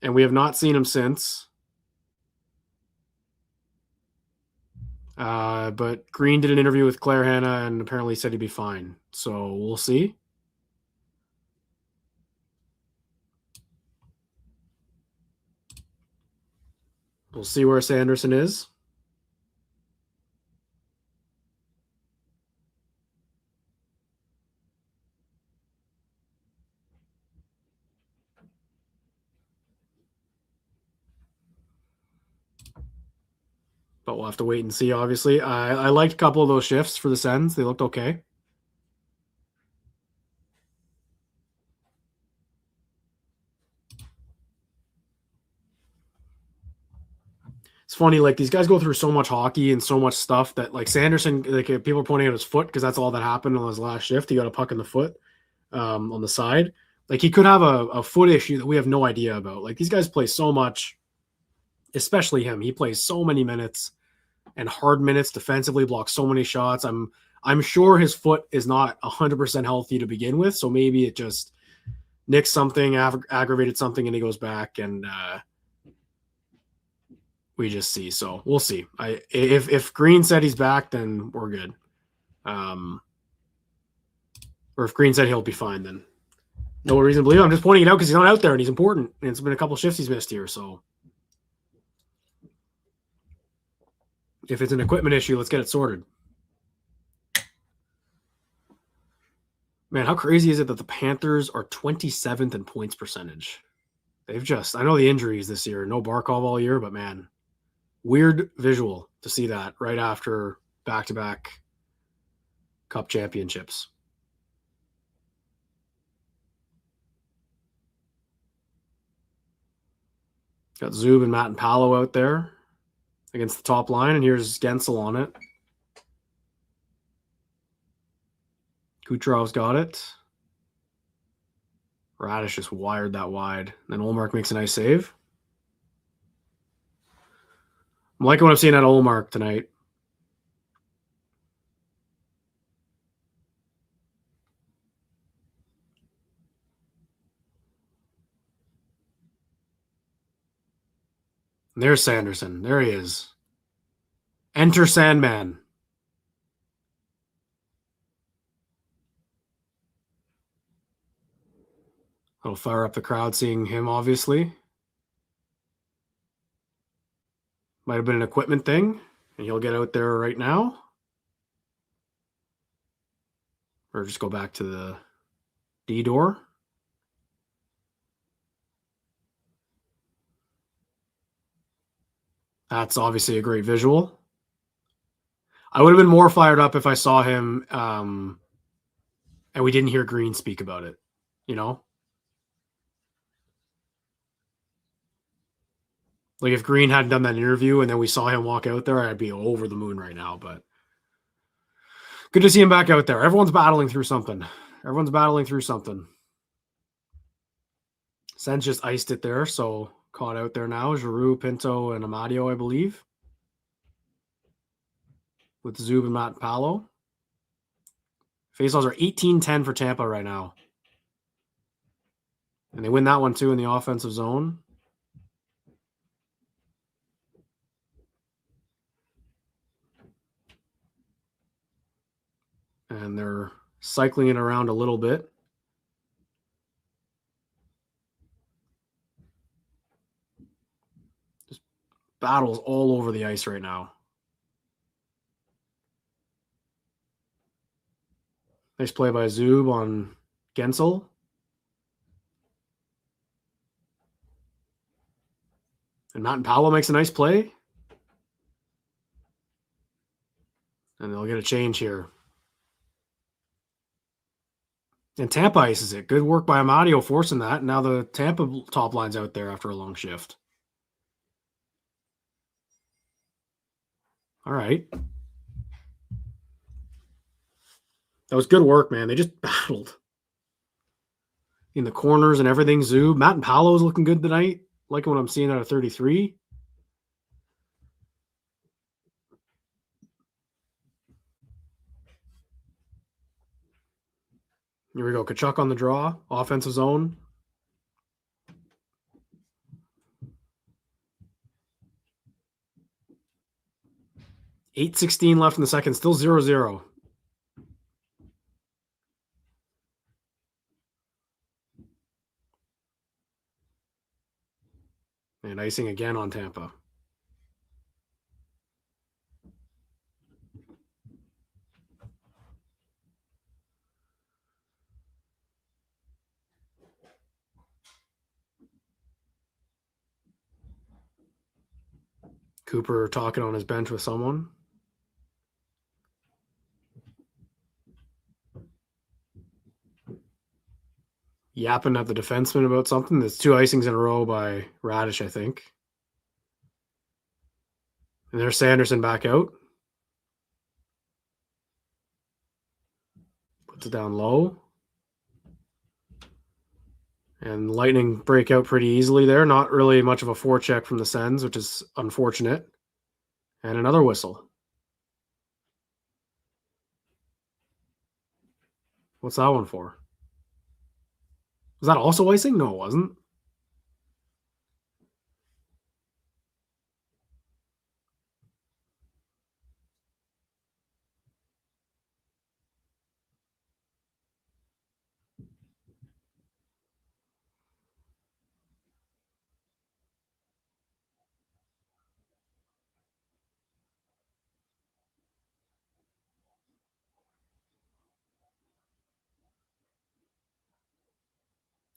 and we have not seen him since. But Green did an interview with Claire Hanna and apparently said he'd be fine. So we'll see. We'll see where Sanderson is. But we'll have to wait and see, obviously. I liked a couple of those shifts for the Sens. They looked okay. It's funny, like these guys go through so much hockey and so much stuff that like Sanderson, like people are pointing out his foot because that's all that happened on his last shift. He got a puck in the foot on the side. Like he could have a foot issue that we have no idea about. Like these guys play so much, especially him. He plays so many minutes and hard minutes defensively, blocks so many shots. I'm sure his foot is not 100% healthy to begin with, so maybe it just nicked something, aggravated something, and he goes back and we just see. So we'll see. If Green said he's back, then we're good. Or if Green said he'll be fine, then no reason to believe it. I'm just pointing it out because he's not out there and he's important. And it's been a couple shifts he's missed here. So if it's an equipment issue, let's get it sorted. Man, how crazy is it that the Panthers are 27th in points percentage? They've just, I know the injuries this year, no Barkov all year, but man, weird visual to see that right after back-to-back Cup championships. Got Zub and Matt and Paolo out there against the top line, and here's Gensel on it. Kucherov's got it. Radish just wired that wide. Then Olmark makes a nice save. I'm liking what I'm seeing out of Olmark tonight. And there's Sanderson. There he is. Enter Sandman. That'll fire up the crowd seeing him, obviously. Might have been an equipment thing, and he'll get out there right now. Or just go back to the D door. That's obviously a great visual. I would have been more fired up if I saw him and we didn't hear Green speak about it, you know? Like if Green hadn't done that interview and then we saw him walk out there, I'd be over the moon right now. But good to see him back out there. Everyone's battling through something. Sens just iced it there, so caught out there now. Giroux, Pinto, and Amadio, I believe. With Zub and Matt and Paolo. Faceoffs are 18-10 for Tampa right now. And they win that one too in the offensive zone. And they're cycling it around a little bit. Just battles all over the ice right now. Nice play by Zub on Gensel. And Matt and Paolo makes a nice play. And they'll get a change here. And Tampa ices it. Good work by Amadio forcing that. And now the Tampa top line's out there after a long shift. All right. That was good work, man. They just battled in the corners and everything. Zub. Matt and Paolo is looking good tonight. Liking what I'm seeing out of 33. Here we go. Kachuk on the draw. Offensive zone. .8:16 left in the second. Still 0-0. And icing again on Tampa. Cooper talking on his bench with someone. Yapping at the defenseman about something. There's 2 icings in a row by Radish, I think. And there's Sanderson back out. Puts it down low. And Lightning break out pretty easily there. Not really much of a forecheck from the Sens, which is unfortunate. And another whistle. What's that one for? Was that also icing? No, it wasn't.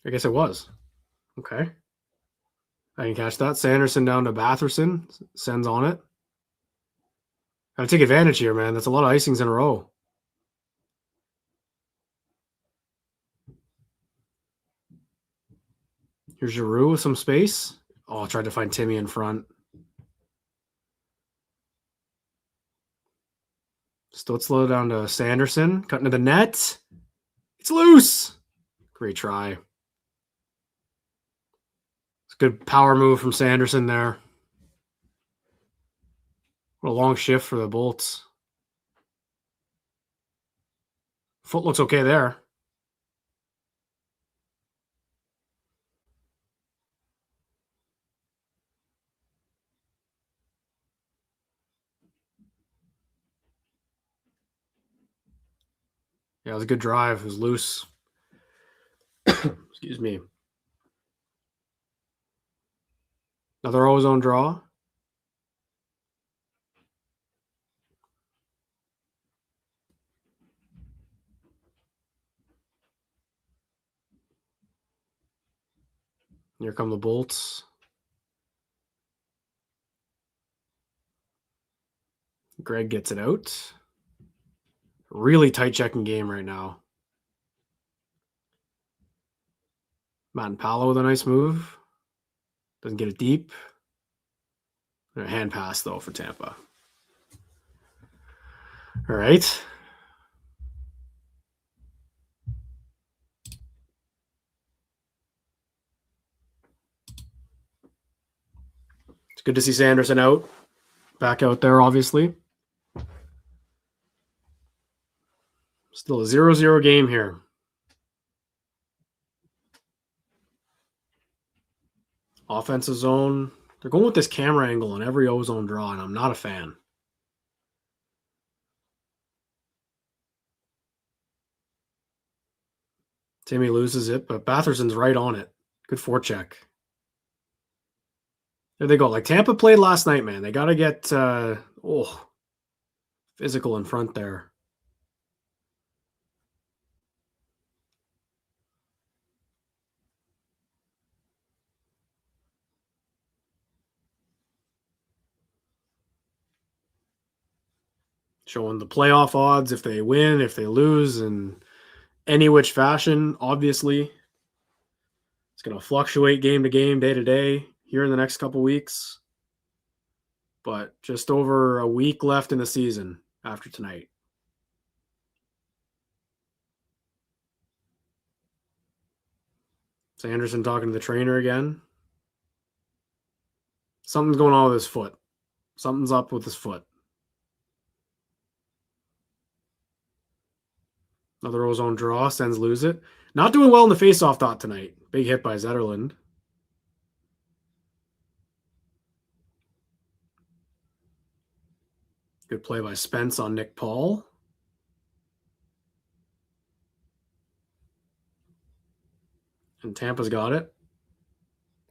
I guess it was. Okay. I didn't catch that. Sanderson down to Batherson. Sends on it. Gotta take advantage here, man. That's a lot of icings in a row. Here's Giroux with some space. Oh, I tried to find Timmy in front. Stutzla down to Sanderson. Cutting to the net. It's loose. Great try. It's a good power move from Sanderson there. What a long shift for the Bolts. Foot looks okay there. Yeah, it was a good drive. It was loose. Excuse me. Another ozone draw. Here come the Bolts. Greg gets it out. Really tight checking game right now. Matt Palo with a nice move. Doesn't get it deep. A hand pass, though, for Tampa. All right. It's good to see Sanderson out. Back out there, obviously. Still a 0-0 game here. Offensive zone. They're going with this camera angle on every ozone draw, and I'm not a fan. Timmy loses it, but Batherson's right on it. Good forecheck. There they go. Like Tampa played last night, man. They got to get physical in front there. Showing the playoff odds if they win, if they lose, in any which fashion. Obviously, it's going to fluctuate game to game, day to day here in the next couple weeks. But just over a week left in the season after tonight. Sanderson talking to the trainer again. Something's going on with his foot. Something's up with his foot. Another ozone draw. Sens lose it. Not doing well in the faceoff dot tonight. Big hit by Zetterlund. Good play by Spence on Nick Paul. And Tampa's got it.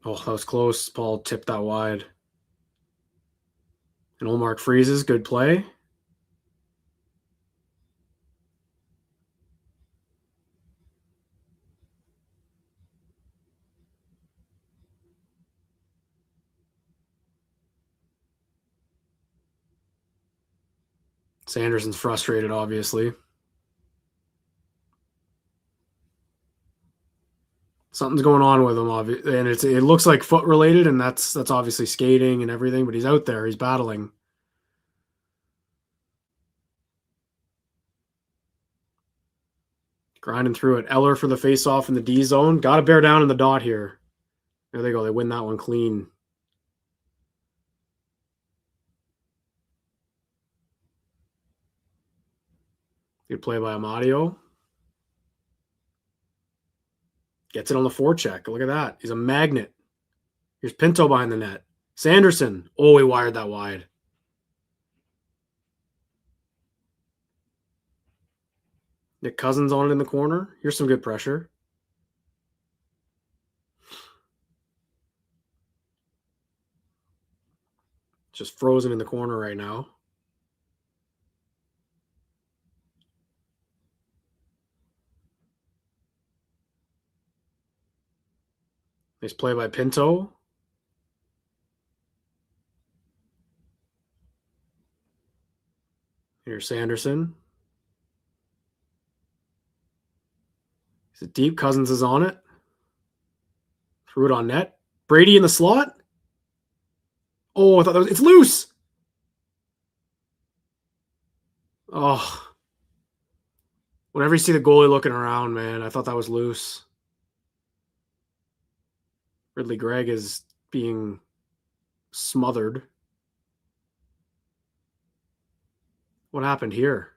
Oh, that was close. Paul tipped that wide. And Olmark freezes. Good play. Sanderson's frustrated, obviously. Something's going on with him, and it looks like foot related, and that's obviously skating and everything. But he's out there, he's battling. Grinding through it. Eller for the face-off in the D zone. Got to bear down in the dot here. There they go. They win that one clean. Good play by Amadio. Gets it on the forecheck. Look at that. He's a magnet. Here's Pinto behind the net. Sanderson. Oh, he wired that wide. Nick Cousins on it in the corner. Here's some good pressure. Just frozen in the corner right now. Nice play by Pinto. Here's Sanderson. Is it deep? Cousins is on it. Threw it on net. Brady in the slot. Oh, I thought that was... It's loose! Oh. Whenever you see the goalie looking around, man, I thought that was loose. Ridley Gregg is being smothered. What happened here?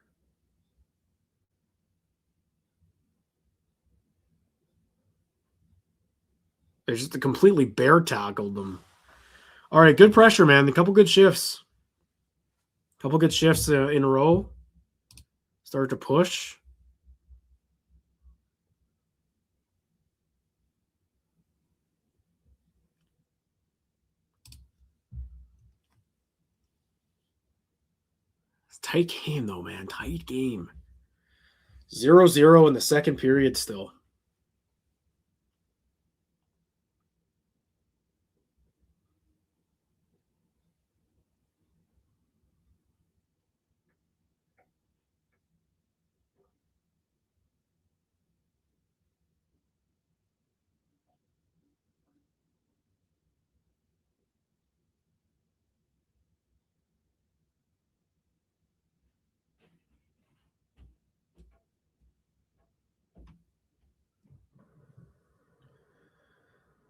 They just completely bear tackled them. All right, good pressure, man. A couple good shifts. In a row. Start to push. It's a tight game, though, man. Tight game. 0-0 in the second period still.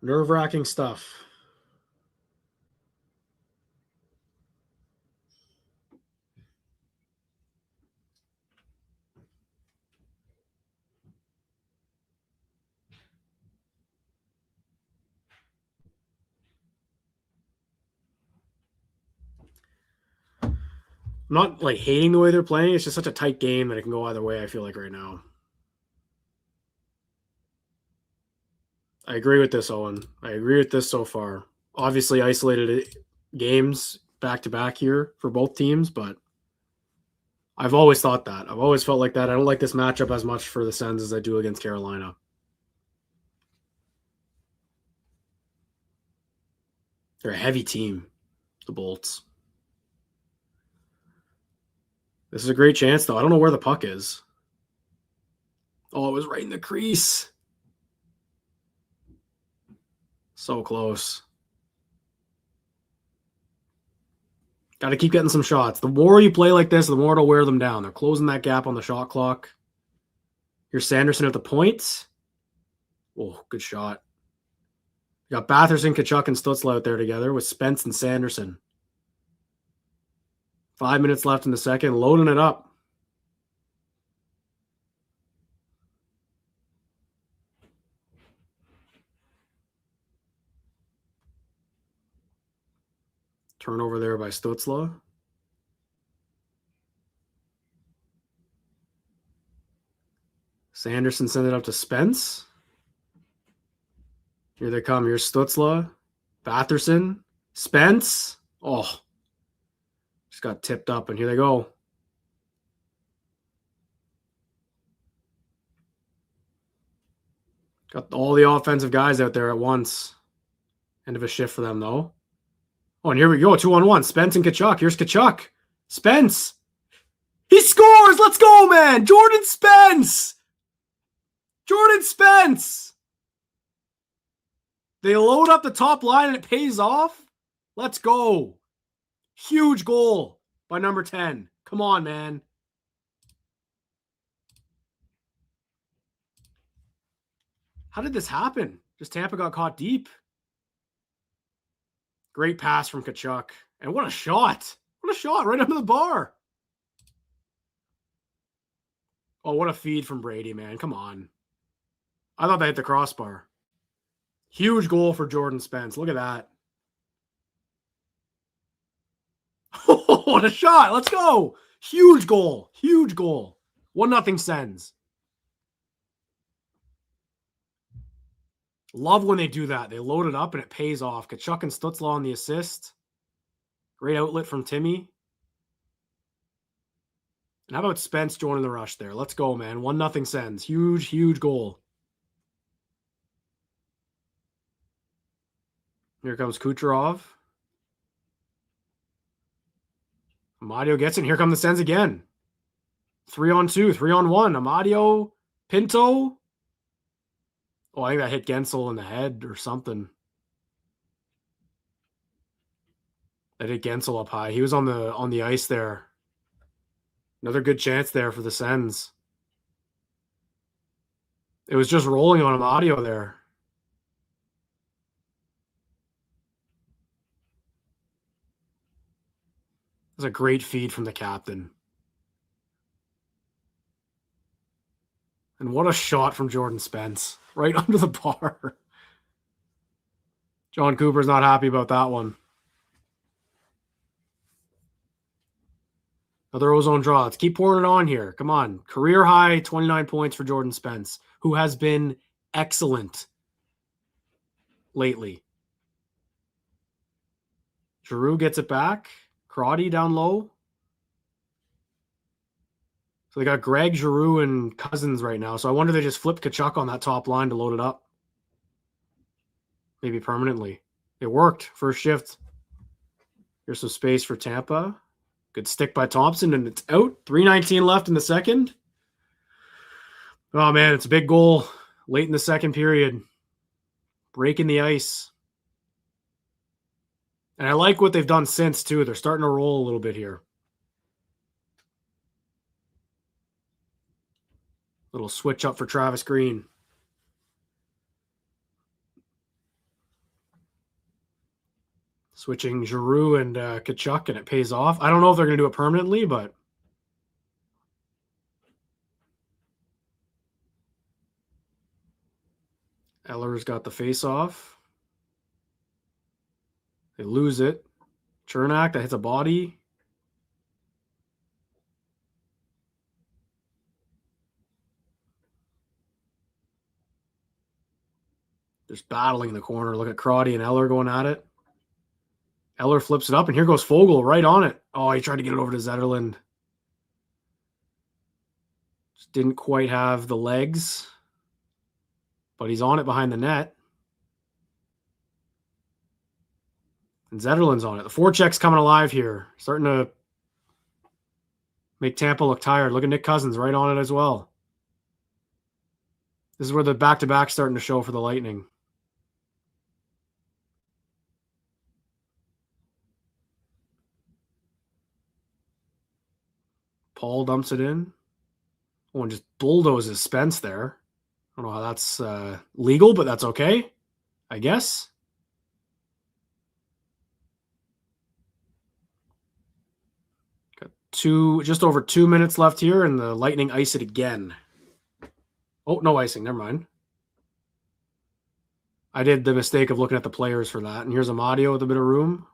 Nerve-wracking stuff. I'm not like hating the way they're playing. It's just such a tight game that it can go either way, I feel like, right now. I agree with this, Owen. I agree with this so far. Obviously, isolated games back-to-back here for both teams, but I've always thought that. I've always felt like that. I don't like this matchup as much for the Sens as I do against Carolina. They're a heavy team, the Bolts. This is a great chance, though. I don't know where the puck is. Oh, it was right in the crease. So close. Got to keep getting some shots. The more you play like this, the more it'll wear them down. They're closing that gap on the shot clock. Here's Sanderson at the point. Oh, good shot. You got Batherson, Kachuk, and Stutzla out there together with Spence and Sanderson. 5 minutes left in the second. Loading it up. Turnover there by Stutzla. Sanderson sent it up to Spence. Here they come. Here's Stutzla. Batherson. Spence. Oh. Just got tipped up, and here they go. Got all the offensive guys out there at once. End of a shift for them, though. Oh, and here we go. 2-on-1. Spence and Kachuk. Here's Kachuk. Spence. He scores! Let's go, man! Jordan Spence! Jordan Spence! They load up the top line and it pays off? Let's go. Huge goal by number 10. Come on, man. How did this happen? Just Tampa got caught deep. Great pass from Tkachuk. And what a shot. What a shot right under the bar. Oh, what a feed from Brady, man. Come on. I thought they hit the crossbar. Huge goal for Jordan Spence. Look at that. Oh, what a shot. Let's go. Huge goal. Huge goal. 1-0 Sens. Love when they do that. They load it up and it pays off. Tkachuk and Stutzla on the assist. Great outlet from Timmy. And how about Spence joining the rush there? Let's go, man. 1-0 Sens. Huge, huge goal. Here comes Kucherov. Amadio gets it. Here come the Sens again. 3-on-2, 3-on-1. Amadio, Pinto. Oh, I think that hit Gensel in the head or something. That hit Gensel up high. He was on the ice there. Another good chance there for the Sens. It was just rolling on Amadio there. It was a great feed from the captain. And what a shot from Jordan Spence. Right under the bar. John Cooper's not happy about that one. Another ozone draw. Let's keep pouring it on here. Come on. Career high 29 points for Jordan Spence, who has been excellent lately. Giroux gets it back. Crotty down low. So they got Greg, Giroux, and Cousins right now. So I wonder if they just flip Tkachuk on that top line to load it up. Maybe permanently. It worked. First shift. Here's some space for Tampa. Good stick by Thompson, and it's out. 3:19 left in the second. Oh, man, it's a big goal late in the second period. Breaking the ice. And I like what they've done since, too. They're starting to roll a little bit here. Little switch up for Travis Green. Switching Giroux and Tkachuk, and it pays off. I don't know if they're going to do it permanently, but Eller's got the face-off. They lose it. Chernak, that hits a body. Just battling in the corner. Look at Crotty and Eller going at it. Eller flips it up, and here goes Fogle right on it. Oh, he tried to get it over to Zetterlund. Just didn't quite have the legs, but he's on it behind the net. And Zetterlund's on it. The forecheck's coming alive here. Starting to make Tampa look tired. Look at Nick Cousins right on it as well. This is where the back-to-back's starting to show for the Lightning. Paul dumps it in. Oh, and just bulldozes Spence there. I don't know how that's legal, but that's okay, I guess. Got just over 2 minutes left here, and the Lightning ice it again. Oh, no icing. Never mind. I did the mistake of looking at the players for that. And here's Amadio with a bit of room.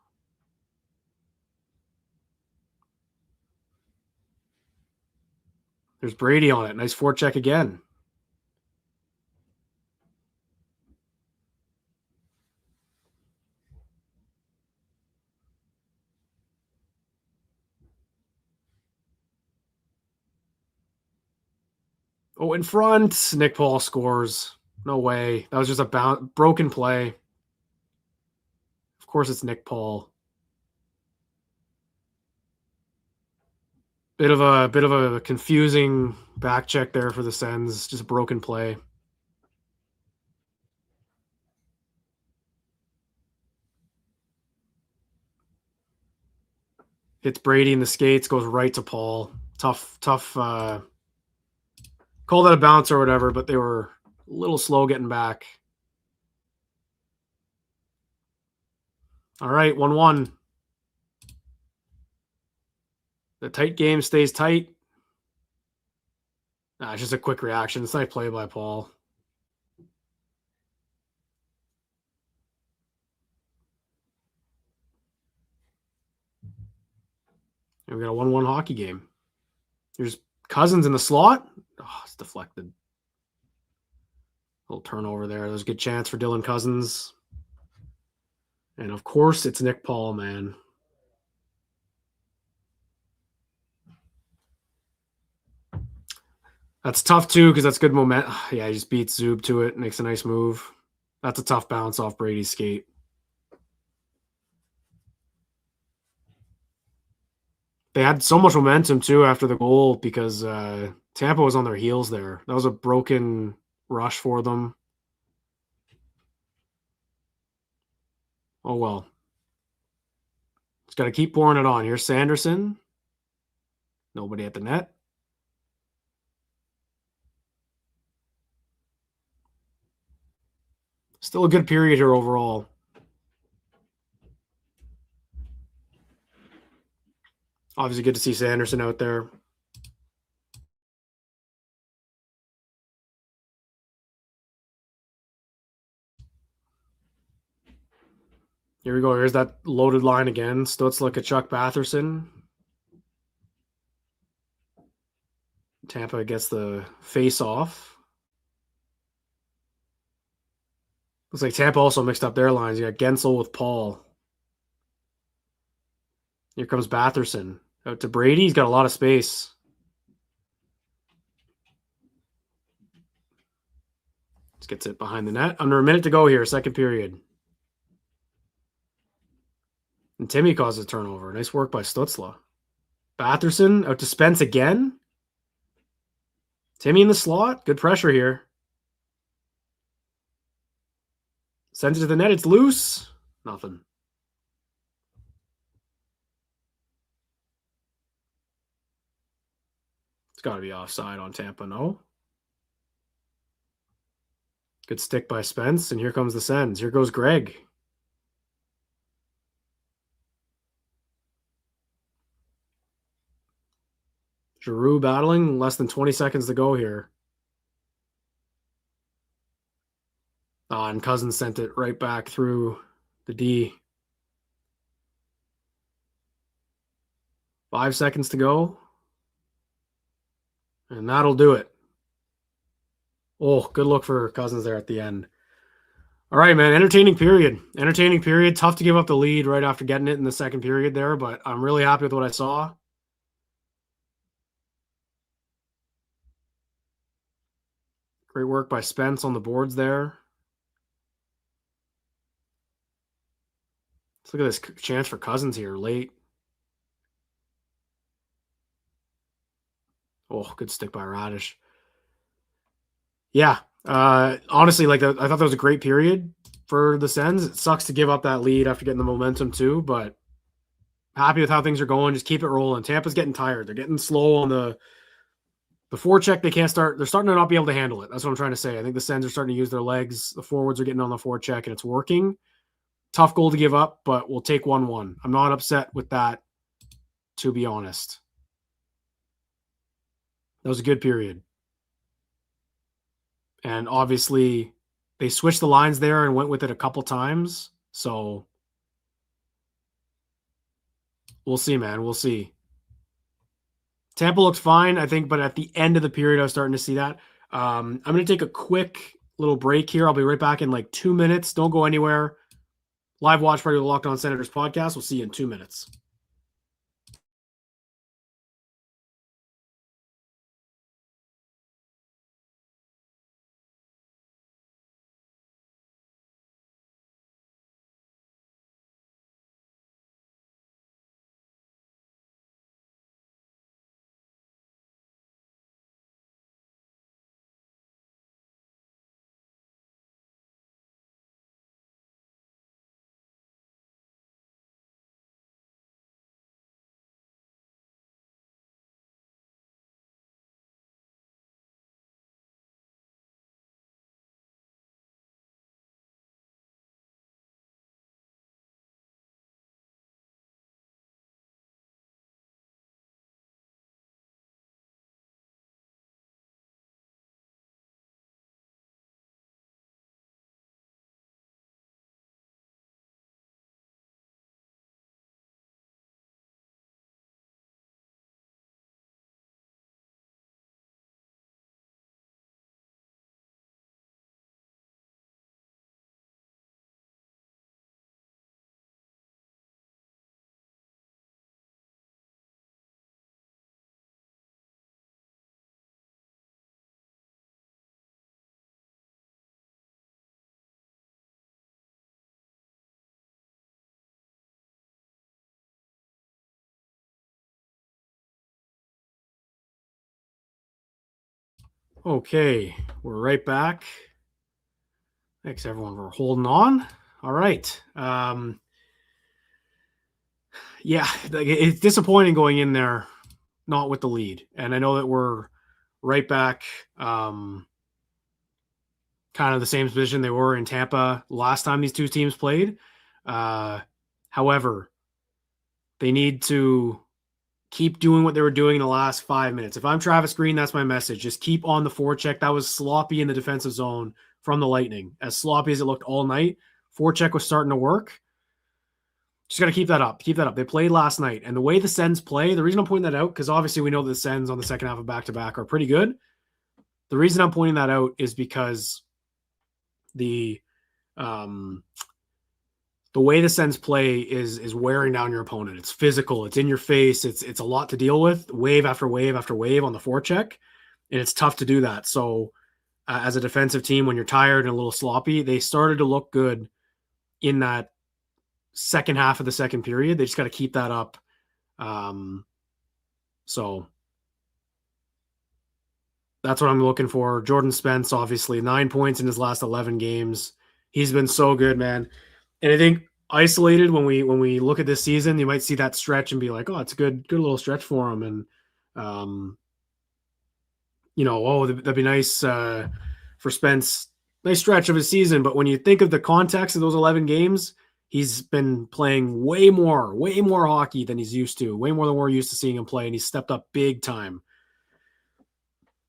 There's Brady on it. Nice forecheck again. Oh, in front. Nick Paul scores. No way. That was just a broken play. Of course it's Nick Paul. Bit of a confusing back check there for the Sens. Just a broken play. Hits Brady in the skates, goes right to Paul. Tough. Call that a bounce or whatever, but they were a little slow getting back. All right, 1-1. The tight game stays tight. It's just a quick reaction. It's a nice play by Paul. And we got a 1-1 hockey game. There's Cousins in the slot. Oh, it's deflected. Little turnover there. There's a good chance for Dylan Cousins. And of course, it's Nick Paul, man. That's tough too, because that's good momentum. Yeah, he just beats Zub to it, makes a nice move. That's a tough bounce off Brady's skate. They had so much momentum too after the goal because Tampa was on their heels there. That was a broken rush for them. Oh well. Just got to keep pouring it on. Here's Sanderson. Nobody at the net. Still a good period here overall. Obviously good to see Sanderson out there. Here we go. Here's that loaded line again. Stutzla, Kachuk, Batherson. Tampa gets the face off. Looks like Tampa also mixed up their lines. You got Gensel with Paul. Here comes Batherson. Out to Brady. He's got a lot of space. Just gets it behind the net. Under a minute to go here, second period. And Timmy causes a turnover. Nice work by Stutzla. Batherson out to Spence again. Timmy in the slot. Good pressure here. Sends it to the net. It's loose. Nothing. It's got to be offside on Tampa, no? Good stick by Spence. And here comes the Sens. Here goes Greg. Giroux battling. Less than 20 seconds to go here. And Cousins sent it right back through the D. 5 seconds to go. And that'll do it. Oh, good look for Cousins there at the end. All right, man. Entertaining period. Entertaining period. Tough to give up the lead right after getting it in the second period there, but I'm really happy with what I saw. Great work by Spence on the boards there. Let's look at this chance for Cousins here late. Oh, good stick by Radish. Yeah, honestly, I thought that was a great period for the Sens. It sucks to give up that lead after getting the momentum too, but happy with how things are going. Just keep it rolling. Tampa's getting tired. They're getting slow on the forecheck. They can't start. They're starting to not be able to handle it. That's what I'm trying to say. I think the Sens are starting to use their legs. The forwards are getting on the forecheck, and it's working. Tough goal to give up, but we'll take 1-1. I'm not upset with that, to be honest. That was a good period. And obviously, they switched the lines there and went with it a couple times. So we'll see, man. We'll see. Tampa looked fine, I think, but at the end of the period, I was starting to see that. I'm going to take a quick little break here. I'll be right back in like 2 minutes. Don't go anywhere. Live watch party of the Locked On Senators podcast. We'll see you in 2 minutes. Okay, we're right back. Thanks everyone for holding on. All right. Yeah, it's disappointing going in there not with the lead. And I know that we're right back kind of the same position they were in Tampa last time these two teams played. However, they need to keep doing what they were doing in the last 5 minutes. If I'm Travis Green, that's my message. Just keep on the forecheck. That was sloppy in the defensive zone from the Lightning. As sloppy as it looked all night, forecheck was starting to work. Just got to keep that up. Keep that up. They played last night. And the way the Sens play, the reason I'm pointing that out, because obviously we know the Sens on the second half of back-to-back are pretty good. The reason I'm pointing that out is because the way the Sens play is wearing down your opponent. It's physical. It's in your face. It's a lot to deal with, wave after wave after wave on the forecheck, and it's tough to do that. So as a defensive team, when you're tired and a little sloppy, they started to look good in that second half of the second period. They just got to keep that up. So that's what I'm looking for. Jordan Spence, obviously 9 points in his last 11 games. He's been so good, man. And I think isolated, when we look at this season, you might see that stretch and be like, oh, it's a good little stretch for him. And, that'd be nice for Spence. Nice stretch of his season. But when you think of the context of those 11 games, he's been playing way more hockey than he's used to, way more than we're used to seeing him play. And he's stepped up big time.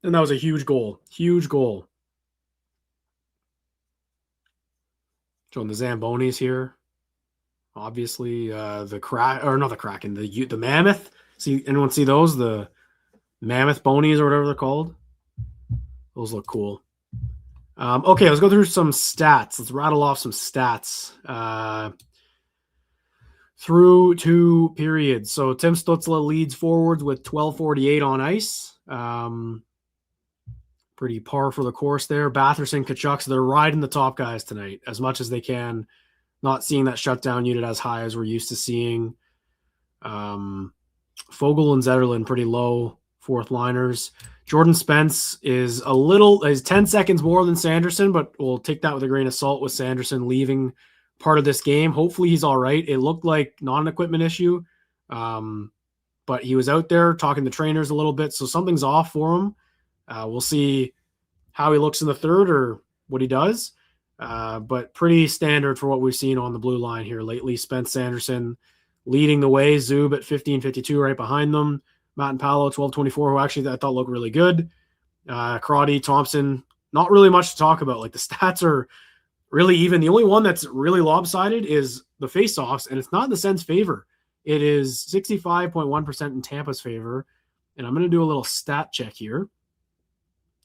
And that was a huge goal. Huge goal. Showing the Zambonis here. Obviously, the Kraken, the Mammoth. See, anyone see those? The Mammoth Bonies or whatever they're called. Those look cool. Okay, let's go through some stats. Let's rattle off some stats. Through 2 periods. So Tim Stützle leads forwards with 12:48 on ice. Pretty par for the course there. Batherson, Kachuk, so they're riding the top guys tonight as much as they can. Not seeing that shutdown unit as high as we're used to seeing. Fogle and Zetterlund pretty low fourth liners. Jordan Spence is 10 seconds more than Sanderson, but we'll take that with a grain of salt with Sanderson leaving part of this game. Hopefully he's all right. It looked like not an equipment issue, but he was out there talking to trainers a little bit, so something's off for him. We'll see how he looks in the third or what he does, but pretty standard for what we've seen on the blue line here lately. Spence, Sanderson leading the way. Zub at 15:52 right behind them. Matt and Paolo 12:24, who actually I thought looked really good. Crotty, Thompson, not really much to talk about. Like, the stats are really even. The only one that's really lopsided is the faceoffs, and it's not in the Sens' favor. It is 65.1% in Tampa's favor. And I'm going to do a little stat check here.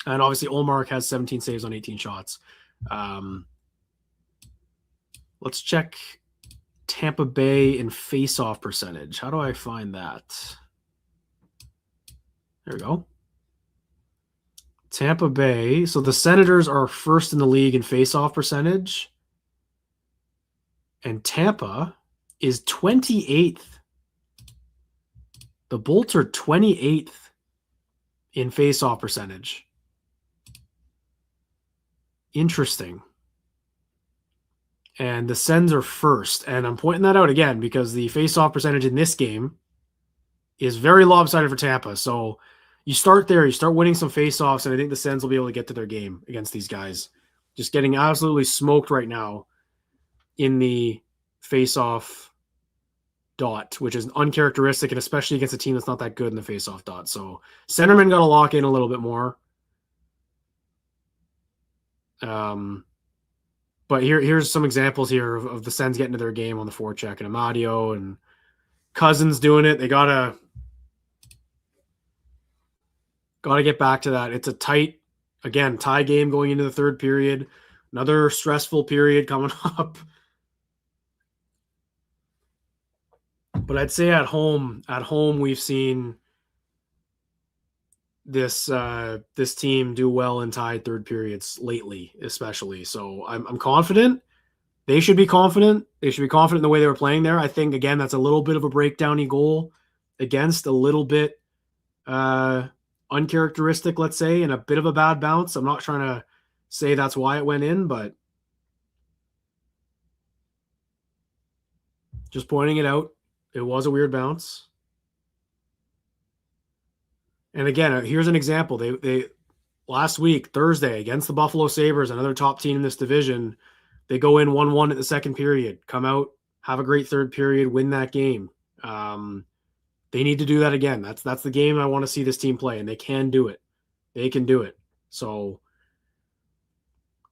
And obviously, Ullmark has 17 saves on 18 shots. Let's check Tampa Bay in face-off percentage. How do I find that? There we go. Tampa Bay. So the Senators are first in the league in face-off percentage. And Tampa is 28th. The Bolts are 28th in face-off percentage. Interesting. And the Sens are first. And I'm pointing that out again because the face-off percentage in this game is very lopsided for Tampa. So you start there, you start winning some face-offs, and I think the Sens will be able to get to their game against these guys. Just getting absolutely smoked right now in the face-off dot, which is uncharacteristic, and especially against a team that's not that good in the face-off dot. So centerman got to lock in a little bit more. But here's some examples here of the Sens getting to their game on the forecheck, and Amadio and Cousins doing it. They gotta get back to that. It's a tie game going into the third period. Another stressful period coming up. But I'd say at home we've seen this team do well in tied third periods lately, especially. So I'm confident. They should be confident. They should be confident in the way they were playing there. I think, again, that's a little bit of a breakdowny goal against, a little bit uncharacteristic, let's say, and a bit of a bad bounce. I'm not trying to say that's why it went in, but just pointing it out. It was a weird bounce. And again, here's an example. They last week, Thursday, against the Buffalo Sabres, another top team in this division, they go in 1-1 at the second period, come out, have a great third period, win that game. They need to do that again. That's the game I want to see this team play, and they can do it. They can do it. So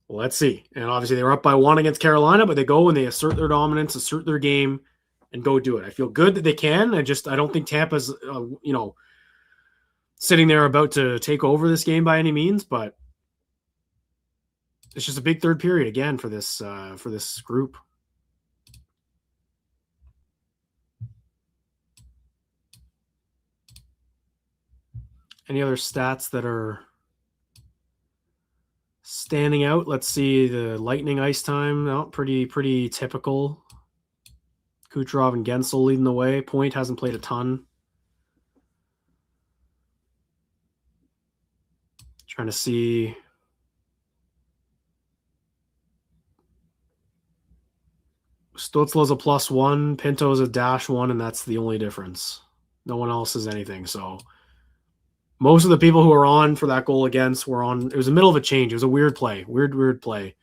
let's see. And obviously they were up by 1 against Carolina, but they go and they assert their dominance, assert their game, and go do it. I feel good that they can. I don't think Tampa's, sitting there about to take over this game by any means, but it's just a big third period again for this group. Any other stats that are standing out? Let's see the Lightning ice time. No, pretty typical. Kucherov and Gensel leading the way. Point hasn't played a ton. Trying to see. Stutzla's a +1, Pinto's a -1, and that's the only difference. No one else is anything. So most of the people who were on for that goal against were on. It was the middle of a change. It was a weird play. Weird play.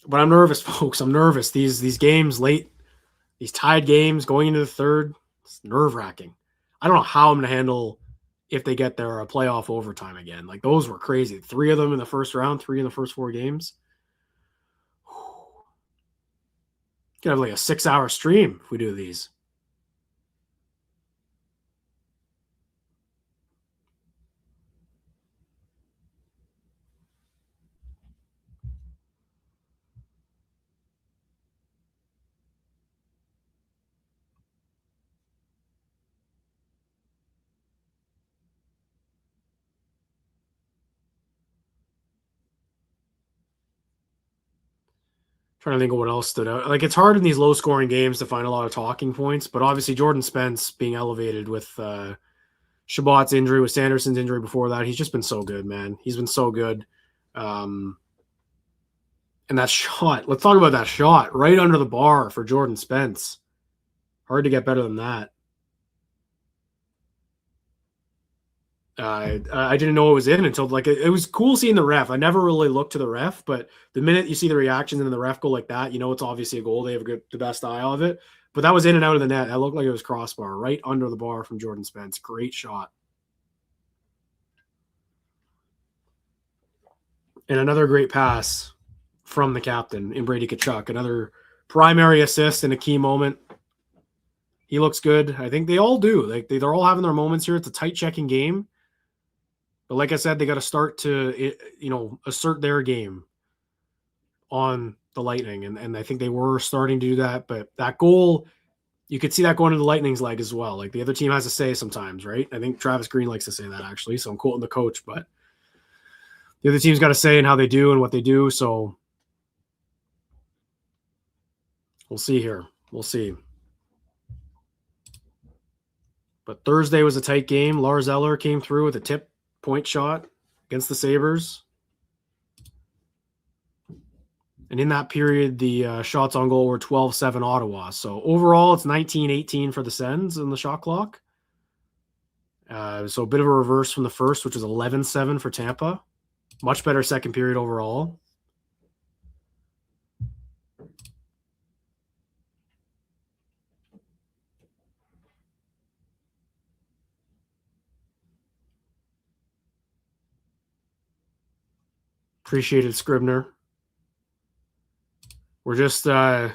But I'm nervous, folks. I'm nervous. These games late, these tied games going into the third, it's nerve-wracking. I don't know how I'm going to handle if they get there a playoff overtime again. Like, those were crazy. 3 of them in the first round, 3 in the first 4 games. Could have like a 6-hour stream if we do these. Trying to think of what else stood out. Like, it's hard in these low-scoring games to find a lot of talking points, but obviously Jordan Spence being elevated with Shabbat's injury, with Sanderson's injury before that, he's just been so good, man. He's been so good. And that shot, let's talk about that shot right under the bar for Jordan Spence. Hard to get better than that. I didn't know it was in until, like, it was cool seeing the ref. I never really looked to the ref, but the minute you see the reactions and the ref go like that, you know it's obviously a goal. They have the best eye of it. But that was in and out of the net. That looked like it was crossbar right under the bar from Jordan Spence. Great shot. And another great pass from the captain in Brady Tkachuk. Another primary assist in a key moment. He looks good. I think they all do. Like, they're all having their moments here. It's a tight checking game. But like I said, they got to start to, assert their game on the Lightning. And I think they were starting to do that. But that goal, you could see that going into the Lightning's leg as well. Like, the other team has to say sometimes, right? I think Travis Green likes to say that, actually. So I'm quoting the coach. But the other team's got to say in how they do and what they do. So we'll see here. We'll see. But Thursday was a tight game. Lars Eller came through with a tip point shot against the Sabres. And in that period, the shots on goal were 12-7 Ottawa. So overall, it's 19-18 for the Sens in the shot clock. So a bit of a reverse from the first, which was 11-7 for Tampa. Much better second period overall. Appreciated Scribner. We're just doing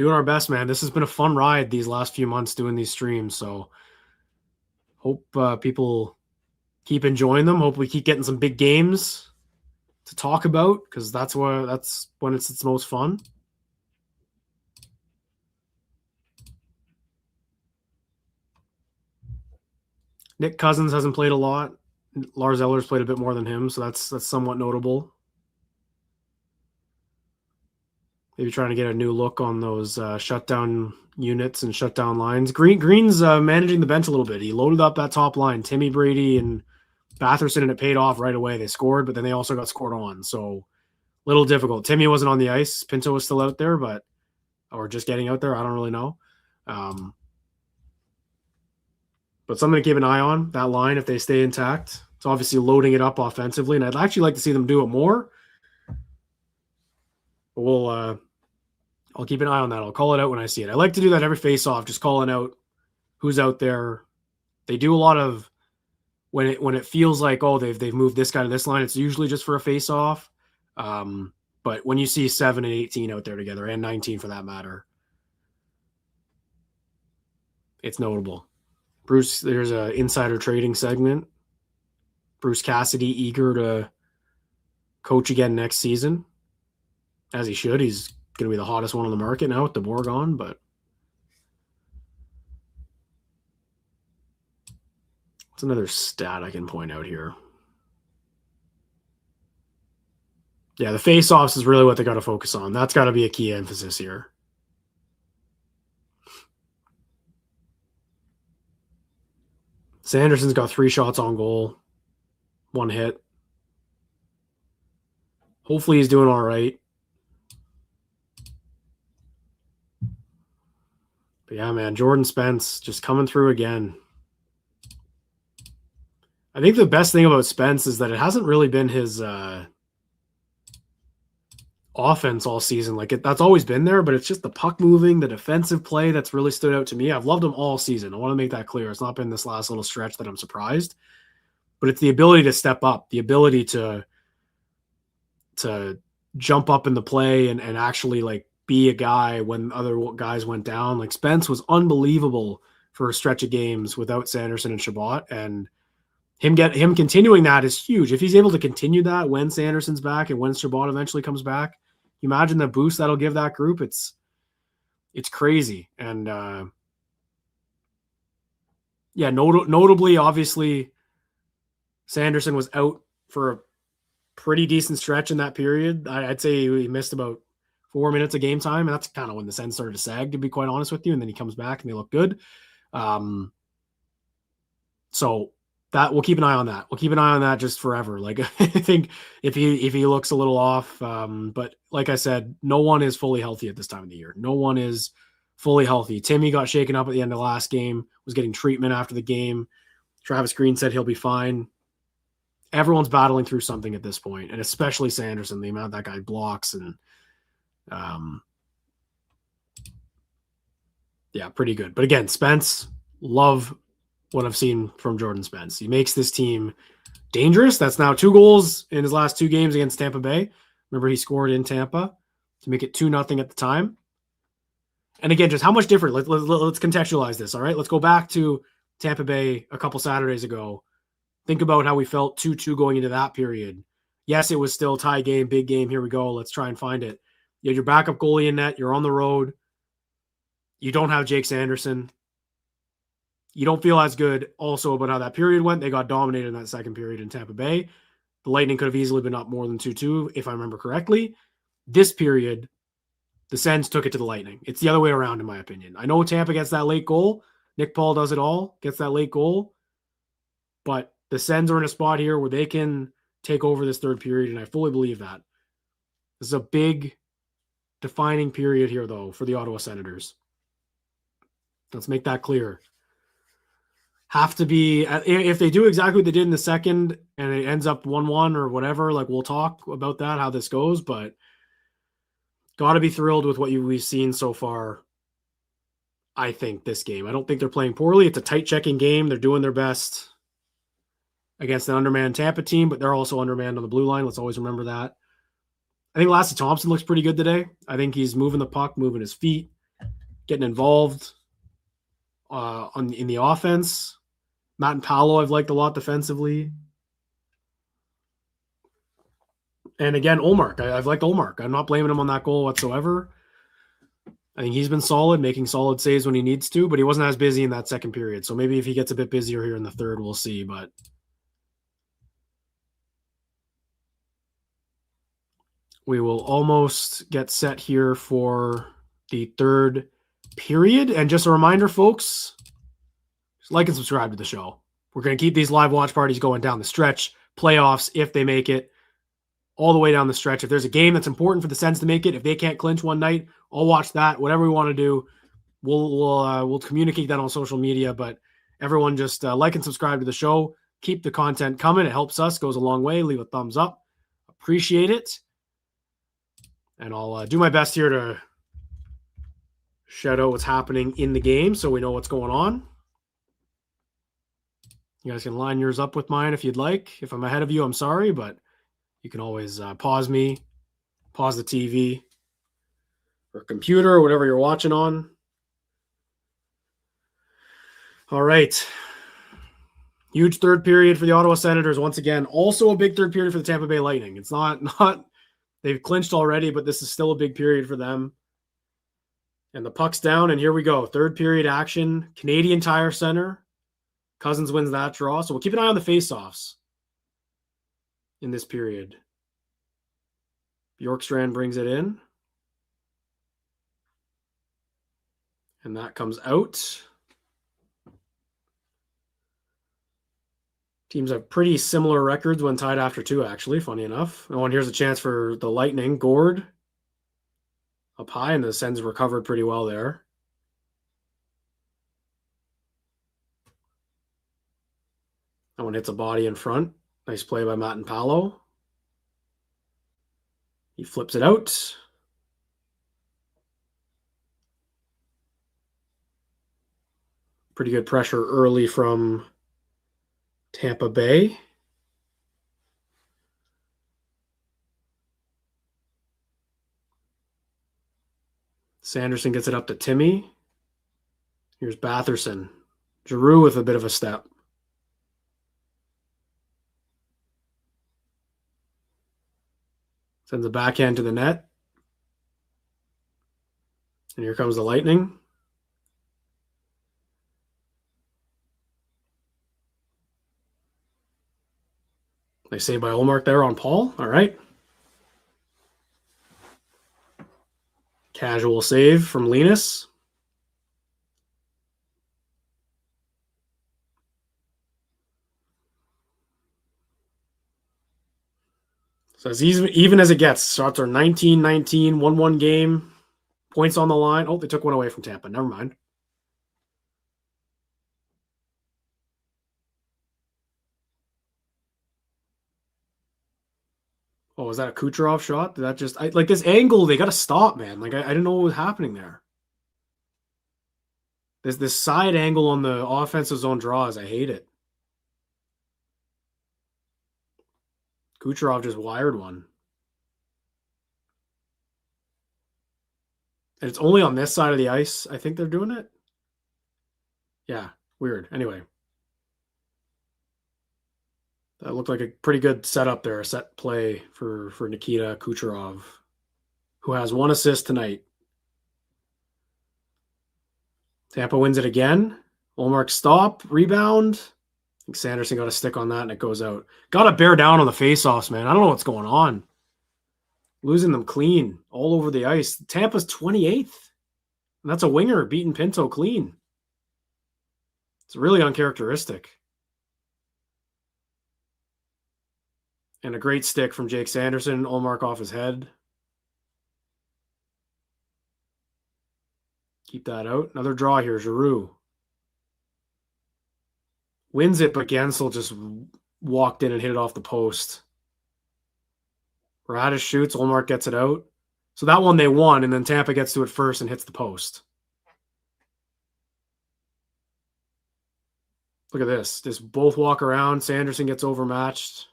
our best, man. This has been a fun ride these last few months doing these streams. So hope people keep enjoying them. Hope we keep getting some big games to talk about, because that's when it's its most fun. Nick Cousins hasn't played a lot. Lars Eller's played a bit more than him, so that's somewhat notable. Maybe trying to get a new look on those shutdown units and shutdown lines. Green's managing the bench a little bit. He loaded up that top line. Timmy, Brady, and Batherson, and it paid off right away. They scored, but then they also got scored on. So a little difficult. Timmy wasn't on the ice. Pinto was still out there, or just getting out there. I don't really know. But something to keep an eye on, that line, if they stay intact. It's obviously loading it up offensively, and I'd actually like to see them do it more. But I'll keep an eye on that. I'll call it out when I see it. I like to do that every face-off, just calling out who's out there. They do a lot of when it feels like, oh, they've moved this guy to this line. It's usually just for a face-off. But when you see 7 and 18 out there together, and 19 for that matter, it's notable. Bruce, there's an insider trading segment. Bruce Cassidy eager to coach again next season, as he should. He's going to be the hottest one on the market now with the Borgon, but it's another stat I can point out here. Yeah, the face-offs is really what they got to focus on. That's got to be a key emphasis here. Sanderson's got 3 shots on goal, 1 hit. Hopefully he's doing all right. But yeah, man, Jordan Spence just coming through again. I think the best thing about Spence is that it hasn't really been his offense all season. That's always been there, but it's just the puck moving, the defensive play that's really stood out to me. I've loved him all season. I want to make that clear. It's not been this last little stretch that I'm surprised, but it's the ability to step up, the ability to jump up in the play and actually be a guy when other guys went down. Spence was unbelievable for a stretch of games without Sanderson and Shabbat, and him continuing that is huge. If he's able to continue that when Sanderson's back and when Shabbat eventually comes back, you imagine the boost that'll give that group. It's crazy. And notably, obviously, Sanderson was out for a pretty decent stretch in that period. I'd say he missed about 4 minutes of game time, and that's kind of when the Sens started to sag, to be quite honest with you. And then he comes back and they look good. So that we'll keep an eye on that. We'll keep an eye on that just forever. I think if he looks a little off, but like I said, no one is fully healthy at this time of the year. No one is fully healthy. Timmy got shaken up at the end of the last game, was getting treatment after the game. Travis Green said he'll be fine. Everyone's battling through something at this point, and especially Sanderson, the amount that guy blocks and pretty good. But again, Spence, love what I've seen from Jordan Spence. He makes this team dangerous. That's now 2 goals in his last 2 games against Tampa Bay. Remember, he scored in Tampa to make it 2-0 at the time. And again, just how much different. Let's contextualize this, all right? Let's go back to Tampa Bay a couple Saturdays ago. Think about how we felt 2-2 going into that period. Yes, it was still tie game, big game. Here we go. Let's try and find it. You had your backup goalie in net. You're on the road. You don't have Jake Sanderson. You don't feel as good also about how that period went. They got dominated in that second period in Tampa Bay. The Lightning could have easily been up more than 2-2, if I remember correctly. This period, the Sens took it to the Lightning. It's the other way around, in my opinion. I know Tampa gets that late goal. Nick Paul does it all, gets that late goal. But the Sens are in a spot here where they can take over this third period, and I fully believe that. This is a big defining period here, though, for the Ottawa Senators. Let's make that clear. Have to be, if they do exactly what they did in the second and it ends up 1-1 or whatever, we'll talk about that, how this goes, but got to be thrilled with what we've seen so far. I think this game, I don't think they're playing poorly. It's a tight checking game. They're doing their best against an undermanned Tampa team, but they're also undermanned on the blue line. Let's always remember that. I think Lassie Thompson looks pretty good today. I think he's moving the puck, moving his feet, getting involved in the offense. Matt and Paolo I've liked a lot defensively. And again, Olmark. I've liked Olmark. I'm not blaming him on that goal whatsoever. I think he's been solid, making solid saves when he needs to, but he wasn't as busy in that second period. So maybe if he gets a bit busier here in the third, we'll see. But we will almost get set here for the third period. And just a reminder, folks, just like and subscribe to the show. We're going to keep these live watch parties going down the stretch. Playoffs, if they make it, all the way down the stretch. If there's a game that's important for the Sens to make it, if they can't clinch one night, I'll watch that. Whatever we want to do, we'll communicate that on social media. But everyone just like and subscribe to the show. Keep the content coming. It helps us, goes a long way. Leave a thumbs up. Appreciate it. And I'll do my best here to shout out what's happening in the game so we know what's going on. You guys can line yours up with mine if you'd like. If I'm ahead of you, I'm sorry, but you can always pause me, pause the TV or computer or whatever you're watching on. All right. Huge third period for the Ottawa Senators. Once again, also a big third period for the Tampa Bay Lightning. It's not they've clinched already, but this is still a big period for them. And the puck's down, and here we go. Third period action. Canadian Tire Center. Cousins wins that draw. So we'll keep an eye on the faceoffs in this period. Bjorkstrand brings it in. And that comes out. Teams have pretty similar records when tied after two, actually, funny enough. Oh, and here's a chance for the Lightning. Gord up high, and the Sens recovered pretty well there. That one hits a body in front. Nice play by Matt and Paolo. He flips it out. Pretty good pressure early from Tampa Bay. Sanderson gets it up to Timmy. Here's Batherson. Giroux with a bit of a step. Sends a backhand to the net. And here comes the Lightning. Nice save by Olmark there on Paul. All right. Casual save from Linus. So as even as it gets, starts our 19-19, 1-1 game. Points on the line. Oh, they took one away from Tampa. Never mind. Oh, was that a Kucherov shot? Did that just like this angle? They got to stop, man. Like I didn't know what was happening there. This side angle on the offensive zone draws. I hate it. Kucherov just wired one. And it's only on this side of the ice. I think they're doing it. Yeah, weird. Anyway. That looked like a pretty good setup there, a set play for Nikita Kucherov, who has one assist tonight. Tampa wins it again. Olmark stop, rebound. I think Sanderson got a stick on that, and it goes out. Got to bear down on the faceoffs, man. I don't know what's going on. Losing them clean all over the ice. Tampa's 28th. And that's a winger beating Pinto clean. It's really uncharacteristic. And a great stick from Jake Sanderson. Olmark off his head. Keep that out. Another draw here. Giroux. Wins it, but Gensel just walked in and hit it off the post. Radish shoots. Olmark gets it out. So that one they won, and then Tampa gets to it first and hits the post. Look at this. Just both walk around. Sanderson gets overmatched.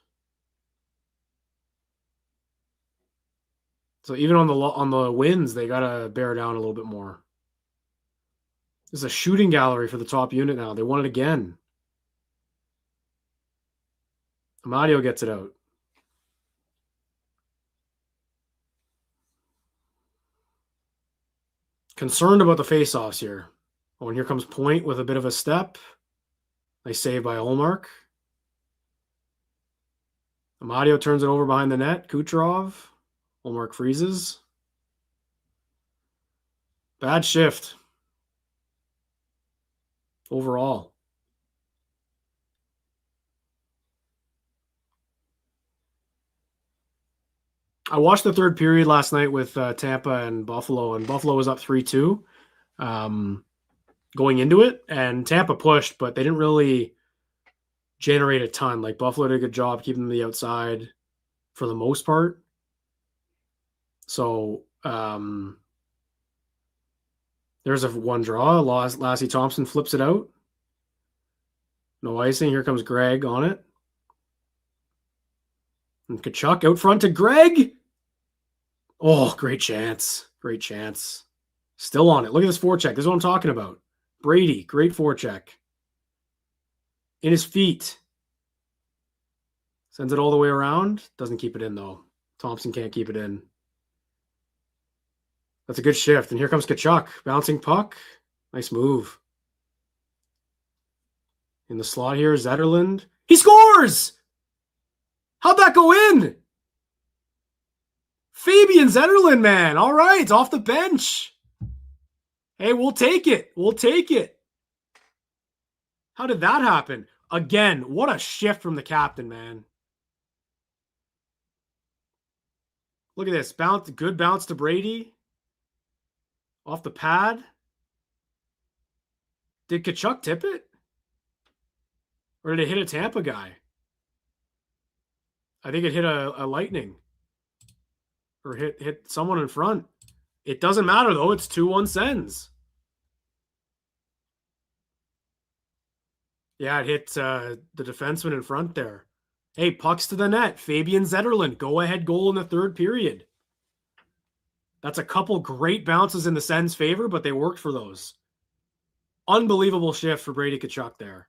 So even on the wins, they got to bear down a little bit more. This is a shooting gallery for the top unit now. They won it again. Amadio gets it out. Concerned about the faceoffs here. Oh, and here comes Point with a bit of a step. Nice save by Olmark. Amadio turns it over behind the net. Kucherov. Hallmark freezes. Bad shift. Overall. I watched the third period last night with Tampa and Buffalo was up 3-2 going into it, and Tampa pushed, but they didn't really generate a ton. Like, Buffalo did a good job keeping them the outside for the most part. So there's a one draw. Lassie Thompson flips it out. No icing. Here comes Greg on it. And Tkachuk out front to Greg. Oh, great chance. Great chance. Still on it. Look at this forecheck. This is what I'm talking about. Brady, great forecheck. In his feet. Sends it all the way around. Doesn't keep it in, though. Thompson can't keep it in. That's a good shift. And here comes Tkachuk. Bouncing puck. Nice move. In the slot here, Zetterlund. He scores! How'd that go in? Fabian Zetterlund, man. All right, off the bench. Hey, we'll take it. We'll take it. How did that happen? Again, what a shift from the captain, man. Look at this. Bounce, good bounce to Brady. Off the pad. Did Tkachuk tip it? Or did it hit a Tampa guy? I think it hit a Lightning. Or hit someone in front. It doesn't matter, though. It's 2-1 Sens. Yeah, it hit the defenseman in front there. Hey, pucks to the net. Fabian Zetterlund. Go-ahead goal in the third period. That's a couple great bounces in the Sens' favor, but they worked for those. Unbelievable shift for Brady Tkachuk there.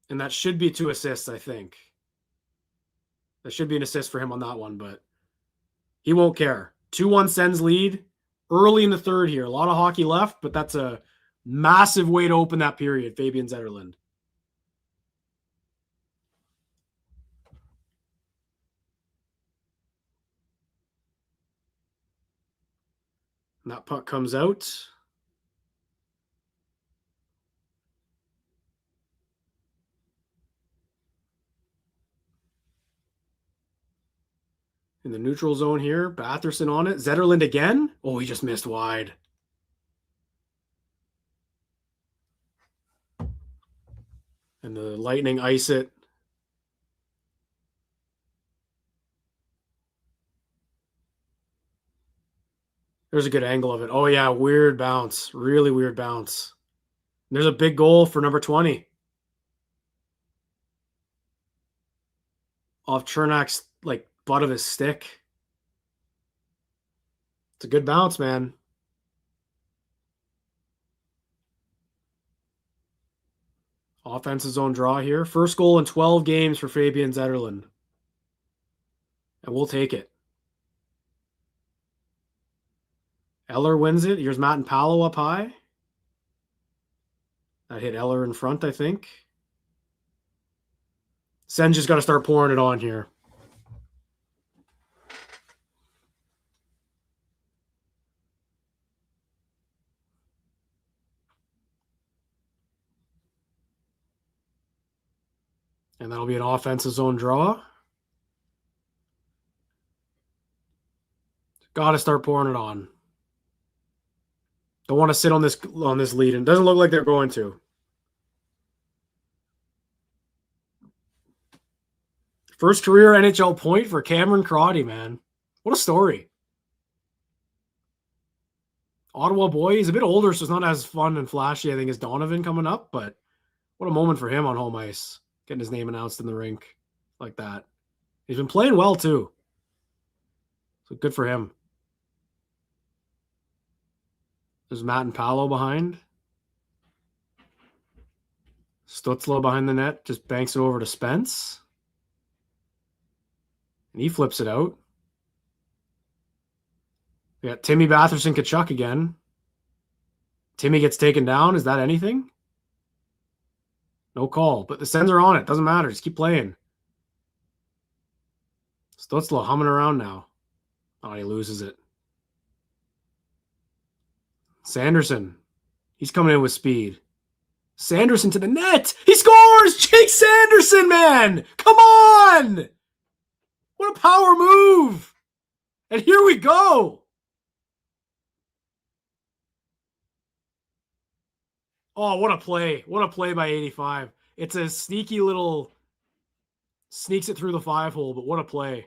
And that should be 2 assists, I think. That should be an assist for him on that one, but he won't care. 2-1 Sens lead early in the third here. A lot of hockey left, but that's a massive way to open that period, Fabian Zetterlund. And that puck comes out. In the neutral zone here, Batherson on it. Zetterlund again. Oh, he just missed wide. And the Lightning ice it. There's a good angle of it. Oh, yeah, weird bounce. Really weird bounce. And there's a big goal for number 20. Off Chernak's, butt of his stick. It's a good bounce, man. Offensive zone draw here. First goal in 12 games for Fabian Zetterlund. And we'll take it. Eller wins it. Here's Matt and Paolo up high. That hit Eller in front, I think. Sen just got to start pouring it on here. And that'll be an offensive zone draw. Got to start pouring it on. Don't want to sit on this lead, and it doesn't look like they're going to. First career NHL point for Cameron Crotty, man. What a story. Ottawa boy. He's a bit older, so it's not as fun and flashy, I think, as Donovan coming up, but what a moment for him on home ice. Getting his name announced in the rink like that. He's been playing well, too. So good for him. There's Matt and Paolo behind. Stutzla behind the net. Just banks it over to Spence. And he flips it out. We got Timmy Batherson Tkachuk again. Timmy gets taken down. Is that anything? No call, but the Sens are on it. Doesn't matter. Just keep playing. Stutzla humming around now. Oh, he loses it. Sanderson. He's coming in with speed. Sanderson to the net. He scores! Jake Sanderson, man! Come on! What a power move! And here we go! Oh, what a play. What a play by 85. It's a sneaky little... Sneaks it through the 5-hole, but what a play.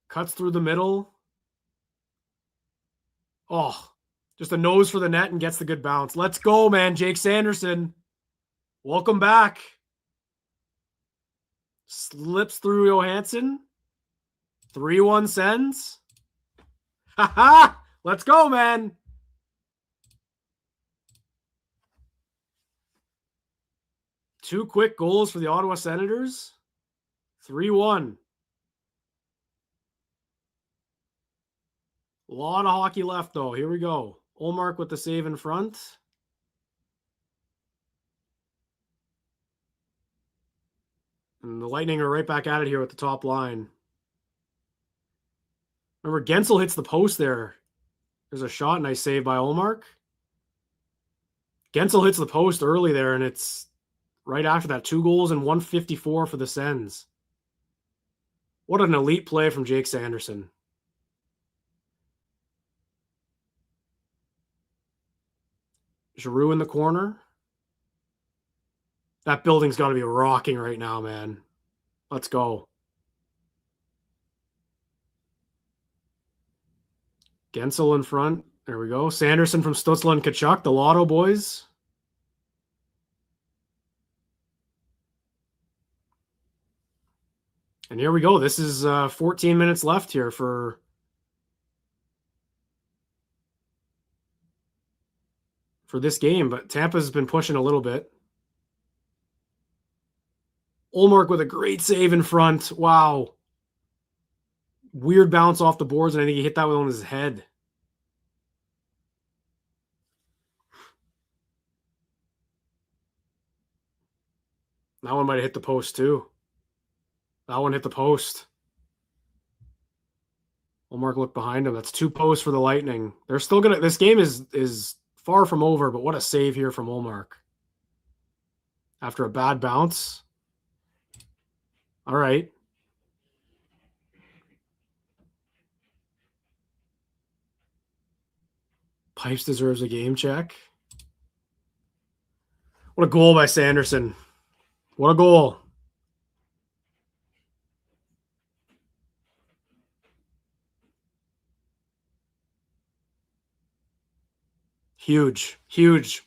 Cuts through the middle. Oh, just a nose for the net and gets the good bounce. Let's go, man. Jake Sanderson. Welcome back. Slips through Johansson. 3-1 Sens. Ha-ha! Let's go, man. Two quick goals for the Ottawa Senators. 3-1. A lot of hockey left, though. Here we go. Ullmark with the save in front. And the Lightning are right back at it here with the top line. Remember, Gensel hits the post there. There's a shot, nice save by Ullmark. Gensel hits the post early there, and it's right after that. 2 goals and 154 for the Sens. What an elite play from Jake Sanderson. Giroux in the corner. That building's got to be rocking right now, man. Let's go. Gensel in front. There we go. Sanderson from Stützle and Tkachuk, the Lotto boys. And here we go. This is 14 minutes left here for this game, but Tampa's been pushing a little bit. Ullmark with a great save in front. Wow. Weird bounce off the boards, and I think he hit that one on his head. That one might have hit the post too. That one hit the post. Ullmark looked behind him. That's 2 posts for the Lightning. They're still gonna. This game is far from over, but what a save here from Ullmark. After a bad bounce. All right. Pipes deserves a game check. What a goal by Sanderson. What a goal. Huge, huge.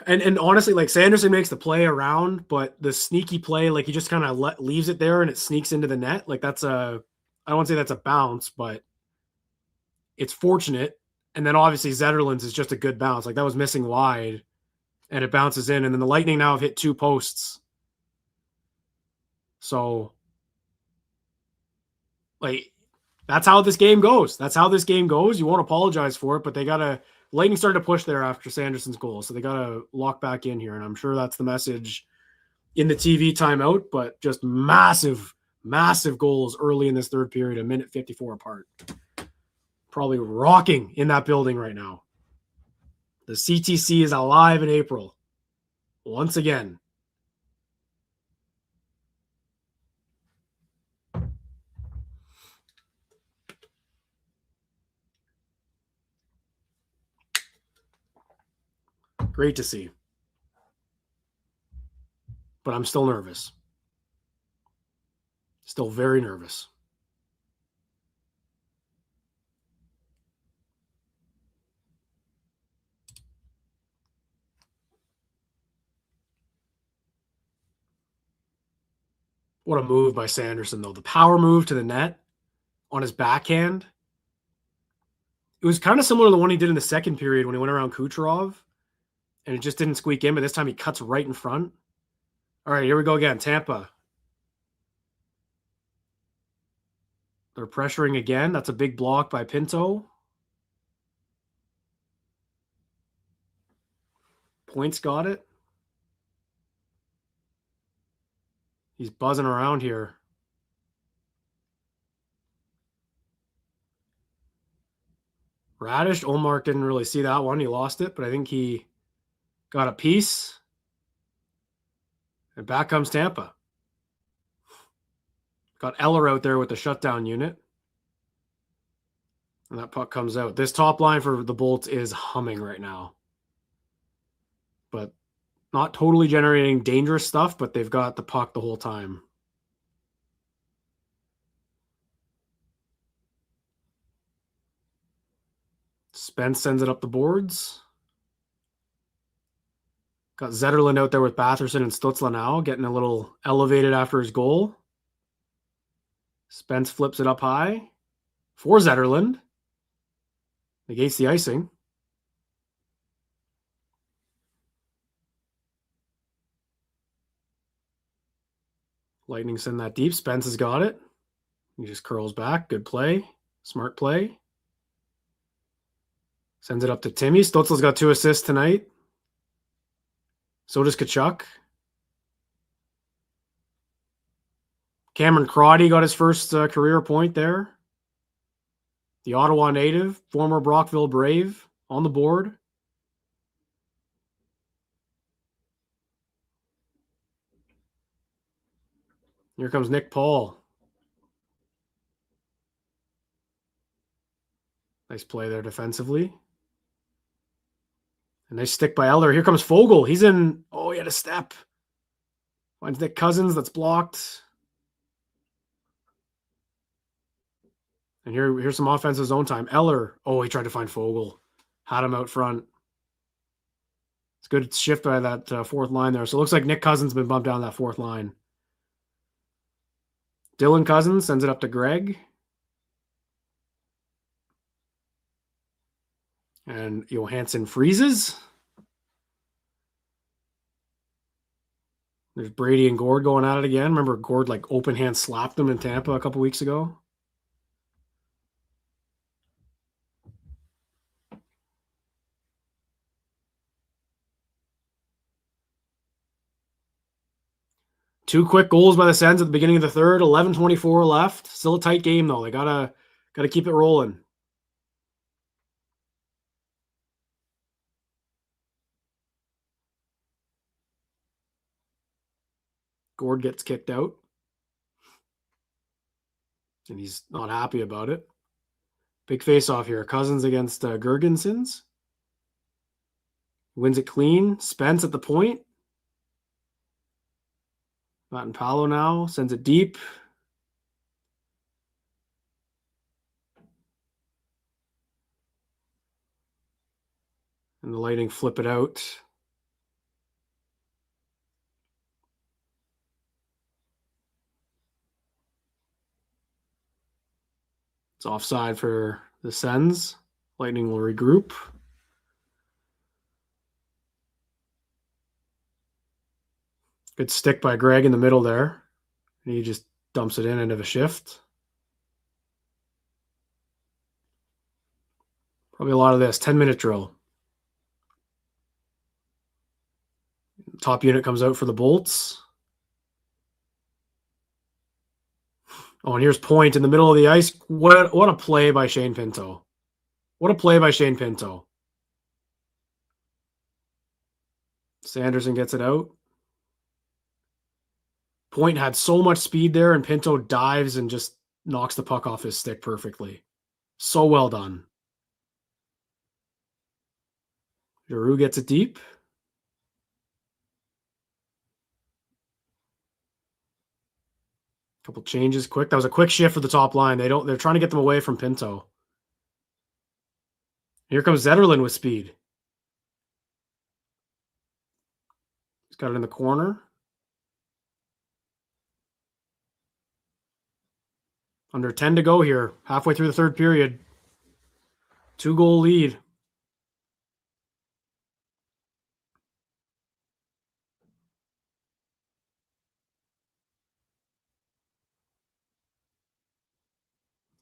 And honestly, like, Sanderson makes the play around, but the sneaky play, like, he just kind of leaves it there and it sneaks into the net. Like, that's I don't want to say that's a bounce, but it's fortunate. And then obviously Zetterlund's is just a good bounce. Like, that was missing wide and it bounces in. And then the Lightning now have hit 2 posts. So, like, that's how this game goes. That's how this game goes. You won't apologize for it, but they got to – Lightning started to push there after Sanderson's goal, so they got to lock back in here, and I'm sure that's the message in the TV timeout, but just massive, massive goals early in this third period, 1:54 apart. Probably rocking in that building right now. The CTC is alive in April. Once again. Great to see. But I'm still nervous. Still very nervous. What a move by Sanderson, though. The power move to the net on his backhand. It was kind of similar to the one he did in the second period when he went around Kucherov. And it just didn't squeak in, but this time he cuts right in front. All right, here we go again. Tampa. They're pressuring again. That's a big block by Pinto. Points got it. He's buzzing around here. Radish, Olmark didn't really see that one. He lost it, but I think he got a piece. And back comes Tampa. Got Eller out there with the shutdown unit. And that puck comes out. This top line for the Bolts is humming right now. But not totally generating dangerous stuff, but they've got the puck the whole time. Spence sends it up the boards. Got Zetterlund out there with Batherson and Stutzla now, getting a little elevated after his goal. Spence flips it up high for Zetterlund. Negates the icing. Lightning send that deep. Spence has got it. He just curls back. Good play. Smart play. Sends it up to Timmy. Stutzla's got 2 assists tonight. So does Tkachuk. Cameron Crotty got his first career point there. The Ottawa native, former Brockville Brave, on the board. Here comes Nick Paul. Nice play there defensively. A nice stick by Eller. Here comes Fogle. He's in. Oh, he had a step. Finds Nick Cousins. That's blocked. And here's some offensive zone time. Eller. Oh, he tried to find Fogle. Had him out front. It's a good shift by that fourth line there. So it looks like Nick Cousins been bumped down that fourth line. Dylan Cousins sends it up to Greg. And Johansson freezes. There's Brady and Gord going at it again. Remember Gord like open hand slapped them in Tampa a couple weeks ago? Two quick goals by the Sens at the beginning of the third. 11:24 left. Still a tight game though. They gotta keep it rolling. Gord gets kicked out. And he's not happy about it. Big face-off here. Cousins against Gergensons. Wins it clean. Spence at the point. Matt Palo now. Sends it deep. And the Lightning flip it out. It's offside for the Sens. Lightning will regroup. Good stick by Greg in the middle there. And he just dumps it in end of a shift. Probably a lot of this. 10-minute drill. Top unit comes out for the Bolts. Oh, and here's Point in the middle of the ice. What a play by Shane Pinto. What a play by Shane Pinto. Sanderson gets it out. Point had so much speed there, and Pinto dives and just knocks the puck off his stick perfectly. So well done. Giroux gets it deep. Couple changes quick. That was a quick shift for the top line. They're trying to get them away from Pinto. Here comes Zetterlund with speed. He's got it in the corner. Under 10 to go here. Halfway through the third period. 2-goal lead.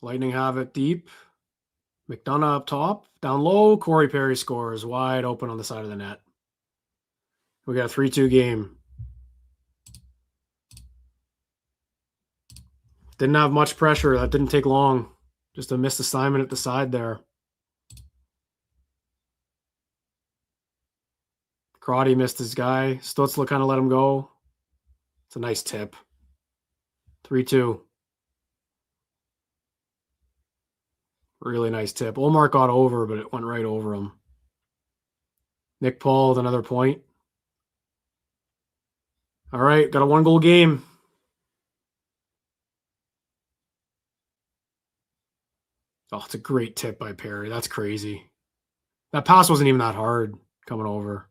Lightning have it deep. McDonough up top. Down low. Corey Perry scores. Wide open on the side of the net. We got a 3-2 game. Didn't have much pressure. That didn't take long. Just a missed assignment at the side there. Crotty missed his guy. Stutzla kind of let him go. It's a nice tip. 3-2. Really nice tip. Olmark got over, but it went right over him. Nick Paul with another point. All right, got a 1-goal game. Oh, it's a great tip by Perry. That's crazy. That pass wasn't even that hard coming over.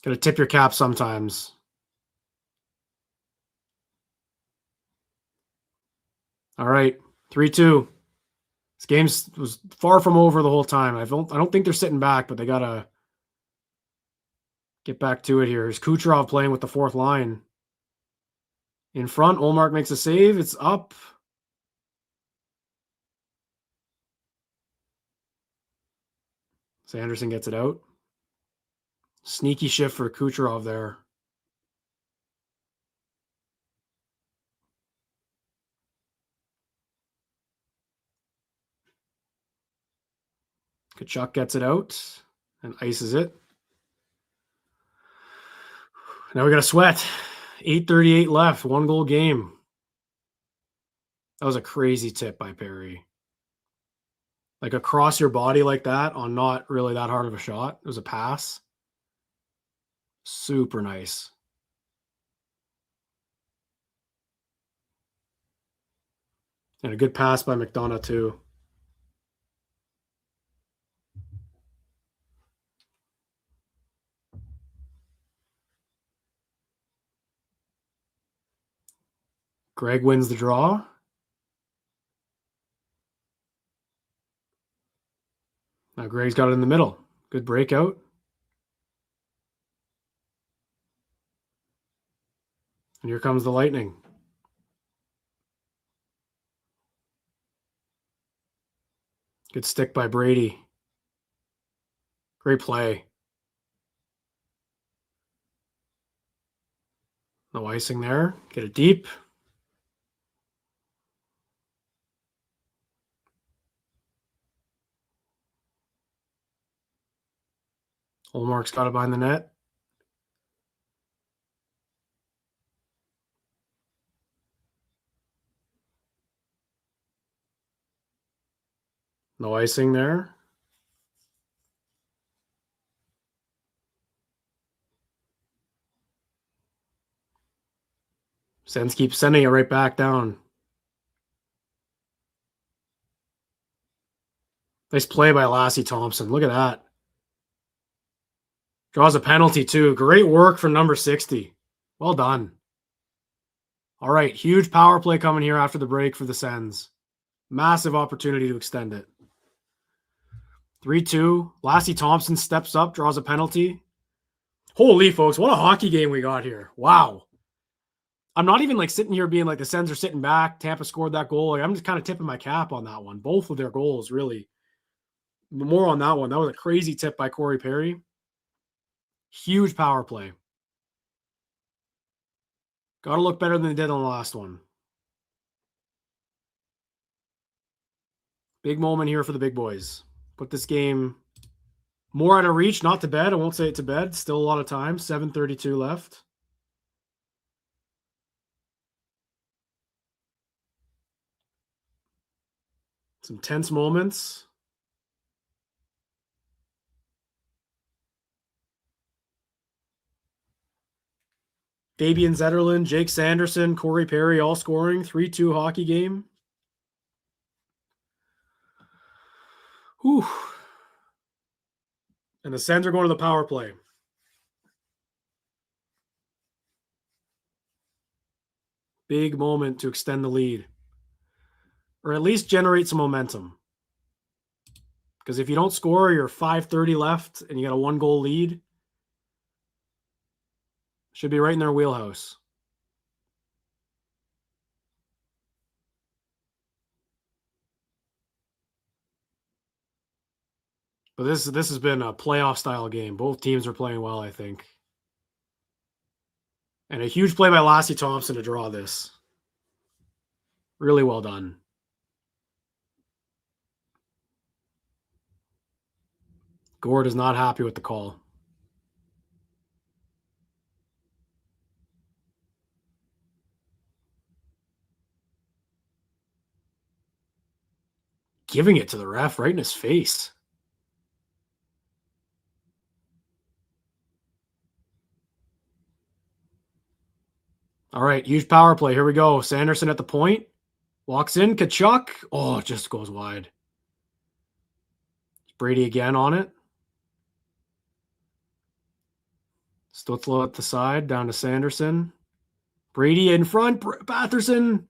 Got to tip your cap sometimes. All right, 3-2. This game was far from over the whole time. I don't think they're sitting back, but they got to get back to it here. Here's Kucherov playing with the fourth line. In front, Olmark makes a save. It's up. Sanderson gets it out. Sneaky shift for Kucherov there. Kachuk gets it out and ices it. Now we got a sweat. 8:38 left. 1-goal game. That was a crazy tip by Perry. Like across your body like that on not really that hard of a shot. It was a pass. Super nice. And a good pass by McDonough too. Greg wins the draw. Now Greg's got it in the middle. Good breakout. And here comes the Lightning. Good stick by Brady. Great play. No icing there. Get it deep. Olmark's got it behind the net. No icing there. Sens keep sending it right back down. Nice play by Lassie Thompson. Look at that. Draws a penalty too. Great work from number 60. Well done. All right, huge power play coming here after the break for the Sens. Massive opportunity to extend it. 3-2. Lassie Thompson steps up, draws a penalty. Holy folks, what a hockey game we got here. Wow. I'm not even like sitting here being like the Sens are sitting back. Tampa scored that goal. Like, I'm just kind of tipping my cap on that one. Both of their goals, really. More on that one. That was a crazy tip by Corey Perry. Huge power play. Got to look better than they did on the last one. Big moment here for the big boys. Put this game more out of reach, not to bed. I won't say it to bed. Still a lot of time. 7:32 left. Some tense moments. Fabian Zetterlund, Jake Sanderson, Corey Perry all scoring. 3-2 hockey game. Whew. And the Sens are going to the power play. Big moment to extend the lead. Or at least generate some momentum. Because if you don't score, you're 5:30 left and you got a 1-goal lead. Should be right in their wheelhouse. But this has been a playoff style game. Both teams are playing well, I think. And a huge play by Lassie Thompson to draw this. Really well done. Gord is not happy with the call. Giving it to the ref right in his face. All right, huge power play. Here we go. Sanderson at the point. Walks in. Kachuk. Oh, it just goes wide. Brady again on it. Stutzla at the side. Down to Sanderson. Brady in front. Batherson.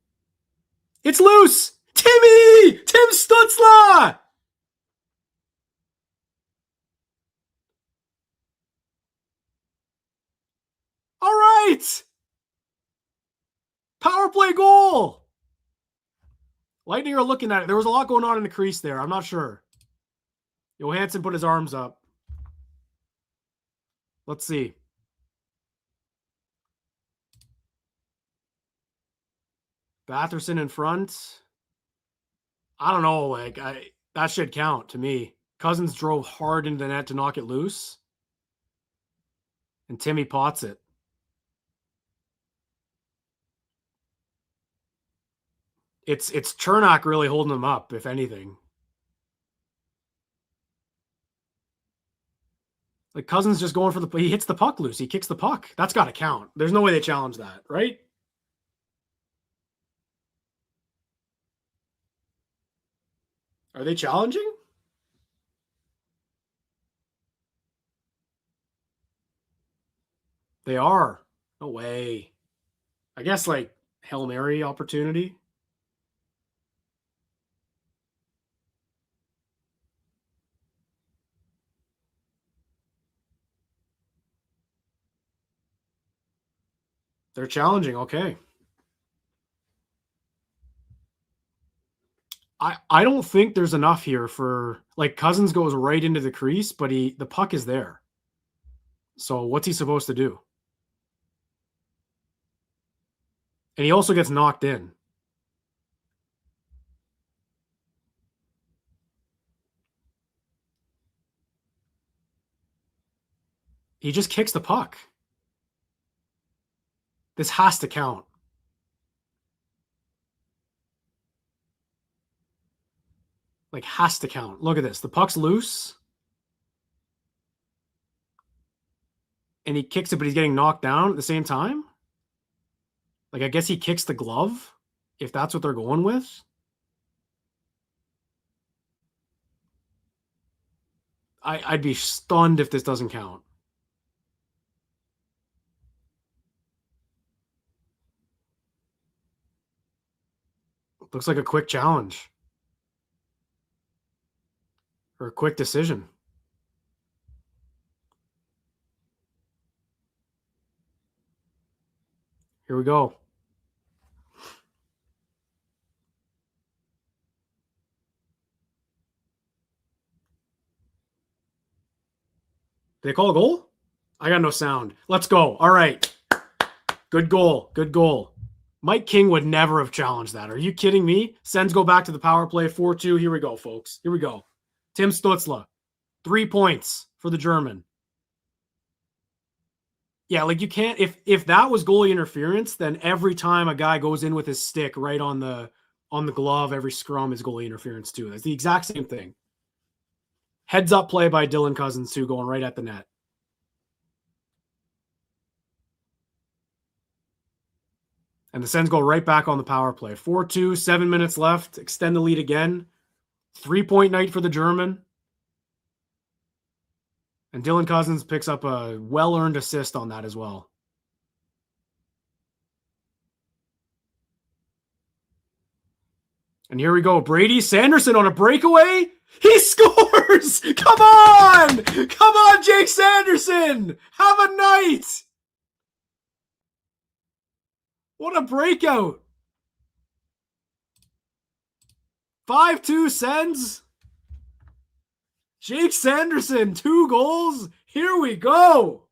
It's loose. Tim Stutzla. All right. Power play goal. Lightning are looking at it. There was a lot going on in the crease there. I'm not sure. Johansson put his arms up. Let's see. Batherson in front. I don't know. That should count to me. Cousins drove hard into the net to knock it loose. And Timmy pots it. It's Chernak really holding him up, if anything. Like Cousins just going for the... He hits the puck loose. He kicks the puck. That's got to count. There's no way they challenge that, right? Are they challenging? They are. No way. I guess like Hail Mary opportunity. They're challenging. Okay. I don't think there's enough here for like Cousins goes right into the crease, but the puck is there. So what's he supposed to do? And he also gets knocked in. He just kicks the puck. This has to count. Like, has to count. Look at this. The puck's loose. And he kicks it, but he's getting knocked down at the same time. Like, I guess he kicks the glove, if that's what they're going with. I'd be stunned if this doesn't count. Looks like a quick challenge. Or a quick decision. Here we go. Did they call a goal? I got no sound. Let's go. All right. Good goal. Good goal. Mike King would never have challenged that. Are you kidding me? Sens go back to the power play 4-2. Here we go, folks. Here we go. Tim Stutzla. 3 points for the German. Yeah, like you can't if that was goalie interference, then every time a guy goes in with his stick right on the glove, every scrum is goalie interference too. That's the exact same thing. Heads up play by Dylan Cousins too, going right at the net. And the Sens go right back on the power play. 4-2, 7 minutes left. Extend the lead again. 3-point night for the German. And Dylan Cousins picks up a well-earned assist on that as well. And here we go. Brady Sanderson on a breakaway. He scores! Come on! Come on, Jake Sanderson! Have a night! What a breakout! 5-2 Sens. Jake Sanderson, 2 goals. Here we go.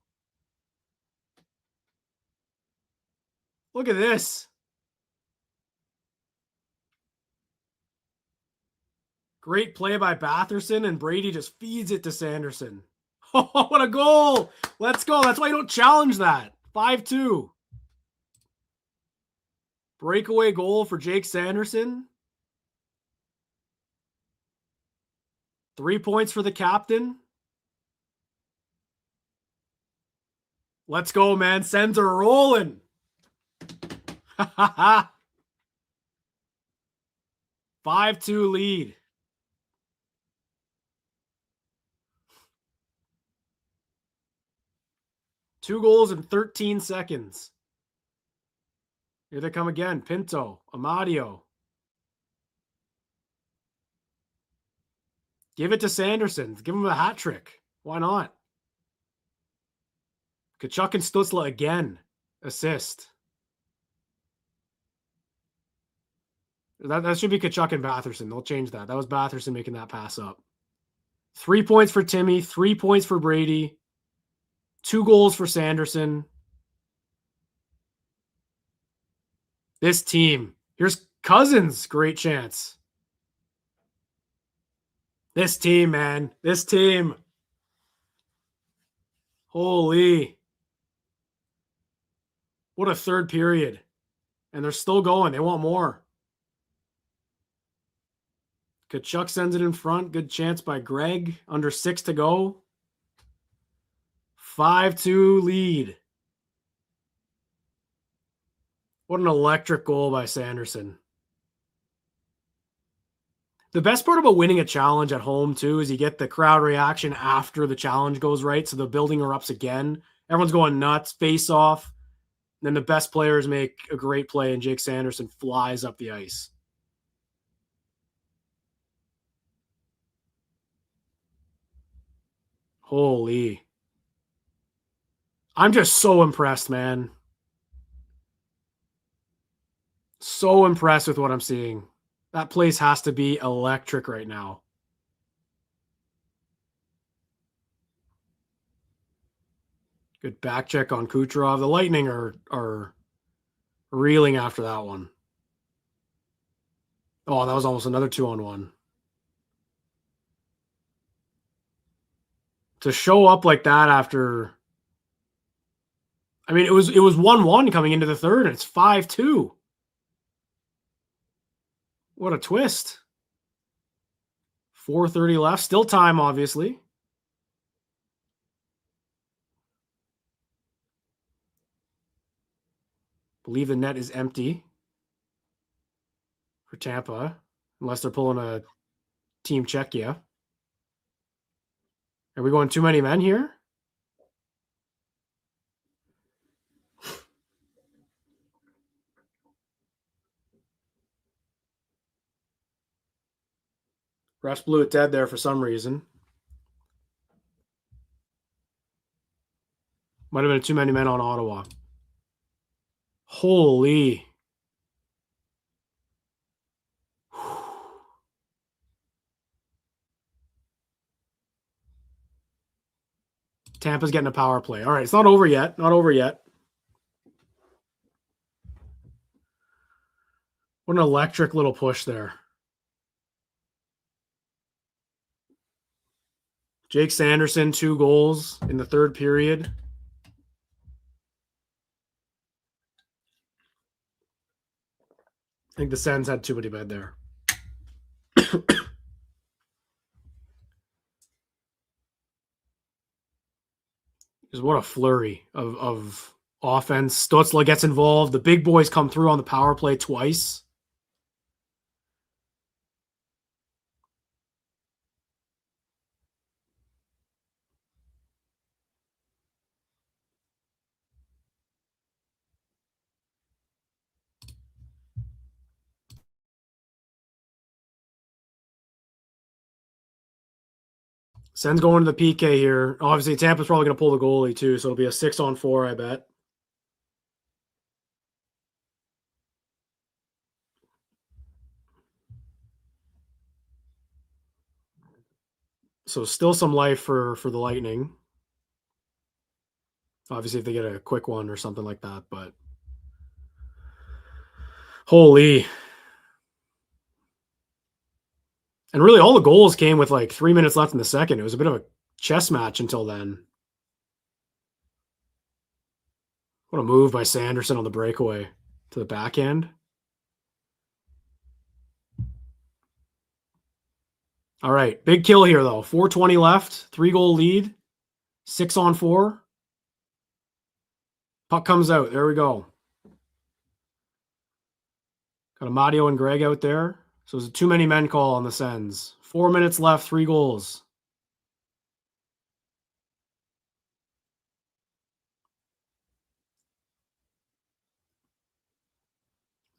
Look at this. Great play by Batherson, and Brady just feeds it to Sanderson. Oh, what a goal. Let's go. That's why you don't challenge that. 5-2. Breakaway goal for Jake Sanderson. 3 points for the captain. Let's go, man. Sens are rolling. 5-2 lead. Two goals in 13 seconds. Here they come again. Pinto, Amadio. Give it to Sanderson. Give him a hat trick. Why not? Kachuk and Stutzla again. Assist. That should be Kachuk and Batherson. They'll change that. That was Batherson making that pass up. 3 points for Timmy. 3 points for Brady. 2 goals for Sanderson. This team. Here's Cousins. Great chance. This team, man. This team. Holy. What a third period. And they're still going. They want more. Kachuk sends it in front. Good chance by Greg. Under 6 to go. 5-2 lead. What an electric goal by Sanderson. The best part about winning a challenge at home, too, is you get the crowd reaction after the challenge goes right. So the building erupts again. Everyone's going nuts, face off. Then the best players make a great play, and Jake Sanderson flies up the ice. Holy. I'm just so impressed, man. So impressed with what I'm seeing. That place has to be electric right now. Good back check on Kucherov. The Lightning are reeling after that one. Oh, that was almost another 2-on-1. To show up like that after, I mean, it was 1-1 coming into the third, and it's 5-2. What a twist. 4:30 left. Still time, obviously. Believe the net is empty for Tampa, unless they're pulling a team Czechia. Are we going too many men here? Refs blew it dead there for some reason. Might have been too many men on Ottawa. Holy. Tampa's getting a power play. All right, it's not over yet. Not over yet. What an electric little push there. Jake Sanderson, 2 goals in the third period. I think the Sens had too many men there. Just what a flurry of offense. Stutzla gets involved. The big boys come through on the power play twice. Sens going to the PK here. Obviously, Tampa's probably going to pull the goalie too, so it'll be a 6-on-4, I bet. So still some life for the Lightning. Obviously, if they get a quick one or something like that, but Holy. And really all the goals came with like 3 minutes left in the second. It was a bit of a chess match until then. What a move by Sanderson on the breakaway to the backhand. All right, big kill here though. 4:20 left, 3-goal lead, 6-on-4. Puck comes out. There we go. Got Amadio and Greg out there. So it's a too many men call on the Sens. 4 minutes left, 3 goals.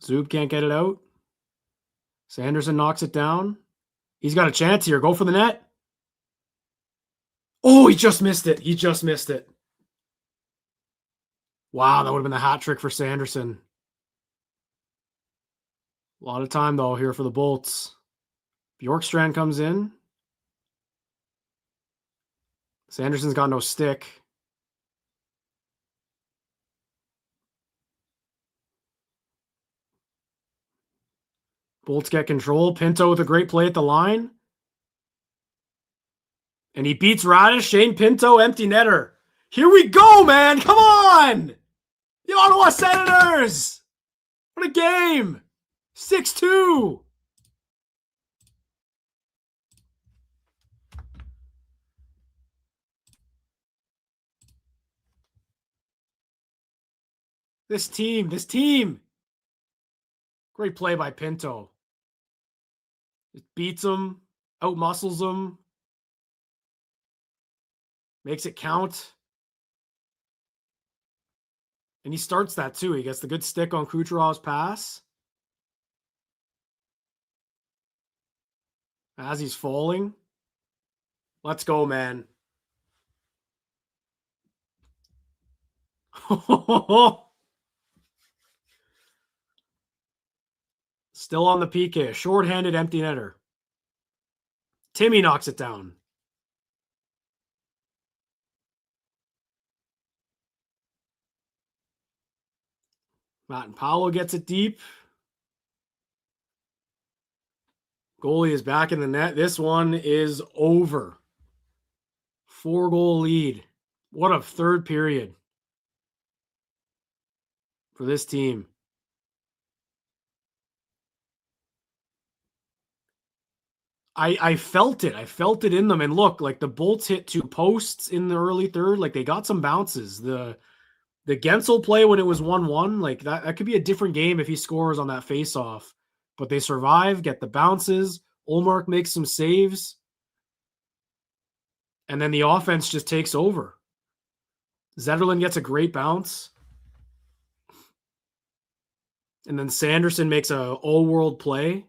Zub can't get it out. Sanderson knocks it down. He's got a chance here. Go for the net. Oh, he just missed it. He just missed it. Wow, that would have been the hat trick for Sanderson. A lot of time, though, here for the Bolts. Bjorkstrand comes in. Sanderson's got no stick. Bolts get control. Pinto with a great play at the line. And he beats Radish. Shane Pinto, empty netter. Here we go, man. Come on. The Ottawa Senators. What a game. 6-2. This team. Great play by Pinto. Just beats him, out-muscles him, makes it count. And he starts that too. He gets the good stick on Kucherov's pass. As he's falling. Let's go, man. Still on the PK. Short-handed empty netter. Timmy knocks it down. Matt and Paolo gets it deep. Goalie is back in the net. This one is over. 4-goal lead. What a third period for this team. I felt it. I felt it in them. And look, like the Bolts hit 2 posts in the early third. Like they got some bounces. The Gensel play when it was 1-1, like that could be a different game if he scores on that faceoff. But they survive, get the bounces. Ullmark makes some saves. And then the offense just takes over. Zetterlund gets a great bounce. And then Sanderson makes a all-world play.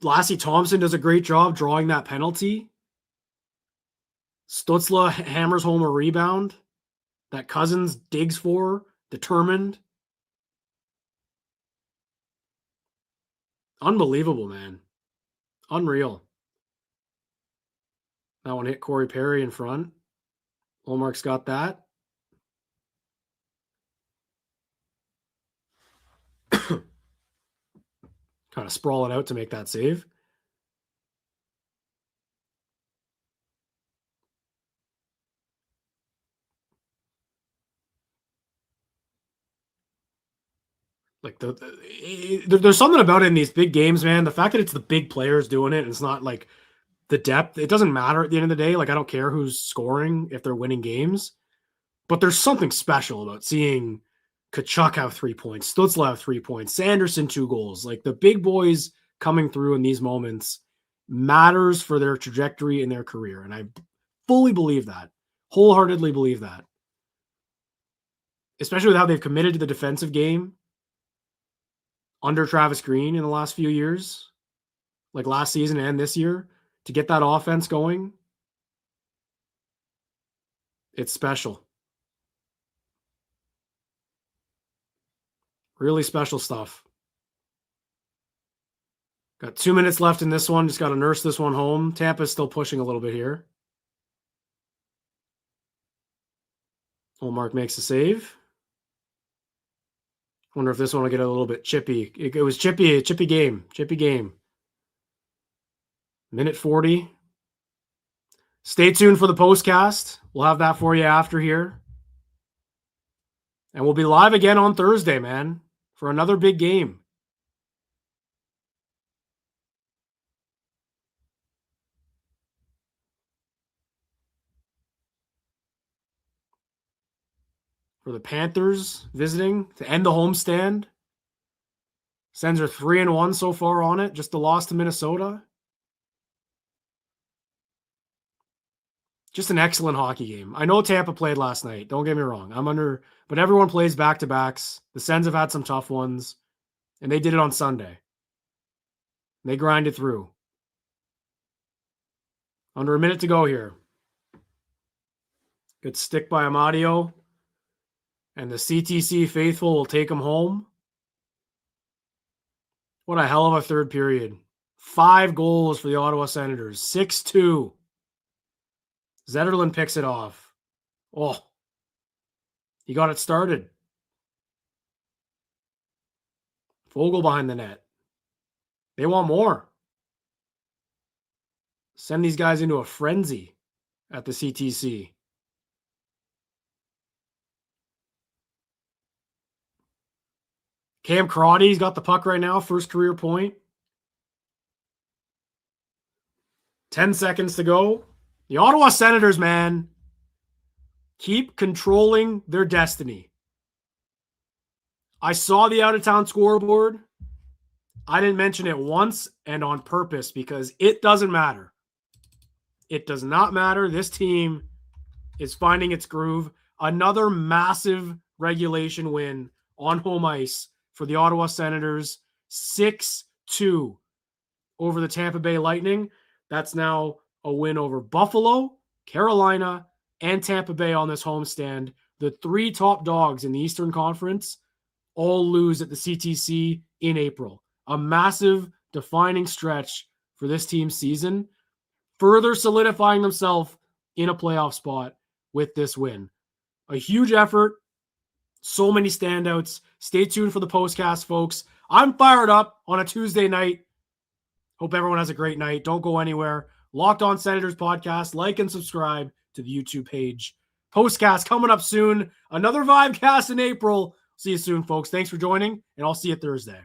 Lassie Thompson does a great job drawing that penalty. Stutzla hammers home a rebound that Cousins digs for, determined. Unbelievable, man. Unreal. That one hit Corey Perry in front. Olmark's got that. Kind of sprawling out to make that save. Like there's something about it in these big games, man. The fact that it's the big players doing it, and it's not like the depth. It doesn't matter at the end of the day. Like I don't care who's scoring if they're winning games, but there's something special about seeing Kachuk have 3 points, Stutzla have 3 points, Sanderson 2 goals. Like the big boys coming through in these moments matters for their trajectory in their career, and I fully believe that, wholeheartedly believe that. Especially with how they've committed to the defensive game under Travis Green in the last few years, like last season and this year, to get that offense going. It's special. Really special stuff. Got 2 minutes left in this one. Just got to nurse this one home. Tampa's still pushing a little bit here. Ullmark makes a save. Wonder if this one will get a little bit chippy. It was chippy, a chippy game. Minute 40. Stay tuned for the postcast. We'll have that for you after here. And we'll be live again on Thursday, man, for another big game. For the Panthers visiting to end the homestand. Sens are 3-1 so far on it. Just a loss to Minnesota. Just an excellent hockey game. I know Tampa played last night. Don't get me wrong. But everyone plays back-to-backs. The Sens have had some tough ones, and they did it on Sunday. They grinded through. Under a minute to go here. Good stick by Amadio. And the CTC faithful will take him home. What a hell of a third period. 5 goals for the Ottawa Senators. 6-2. Zetterlund picks it off. Oh, he got it started. Fogle behind the net. They want more. Send these guys into a frenzy at the CTC. Cam Crotty's got the puck right now. First career point. 10 seconds to go. The Ottawa Senators, man, keep controlling their destiny. I saw the out-of-town scoreboard. I didn't mention it once and on purpose because it doesn't matter. It does not matter. This team is finding its groove. Another massive regulation win on home ice for the Ottawa Senators. 6-2 over the Tampa Bay Lightning. That's now a win over Buffalo, Carolina, and Tampa Bay on this homestand. The 3 top dogs in the Eastern Conference all lose at the CTC in April. A massive defining stretch for this team's season, further solidifying themselves in a playoff spot with this win. A huge effort. So many standouts. Stay tuned for the postcast, folks. I'm fired up on a Tuesday night. Hope everyone has a great night. Don't go anywhere. Locked On Senators podcast. Like and subscribe to the YouTube page. Postcast coming up soon. Another Vibecast in April. See you soon, folks. Thanks for joining, and I'll see you Thursday.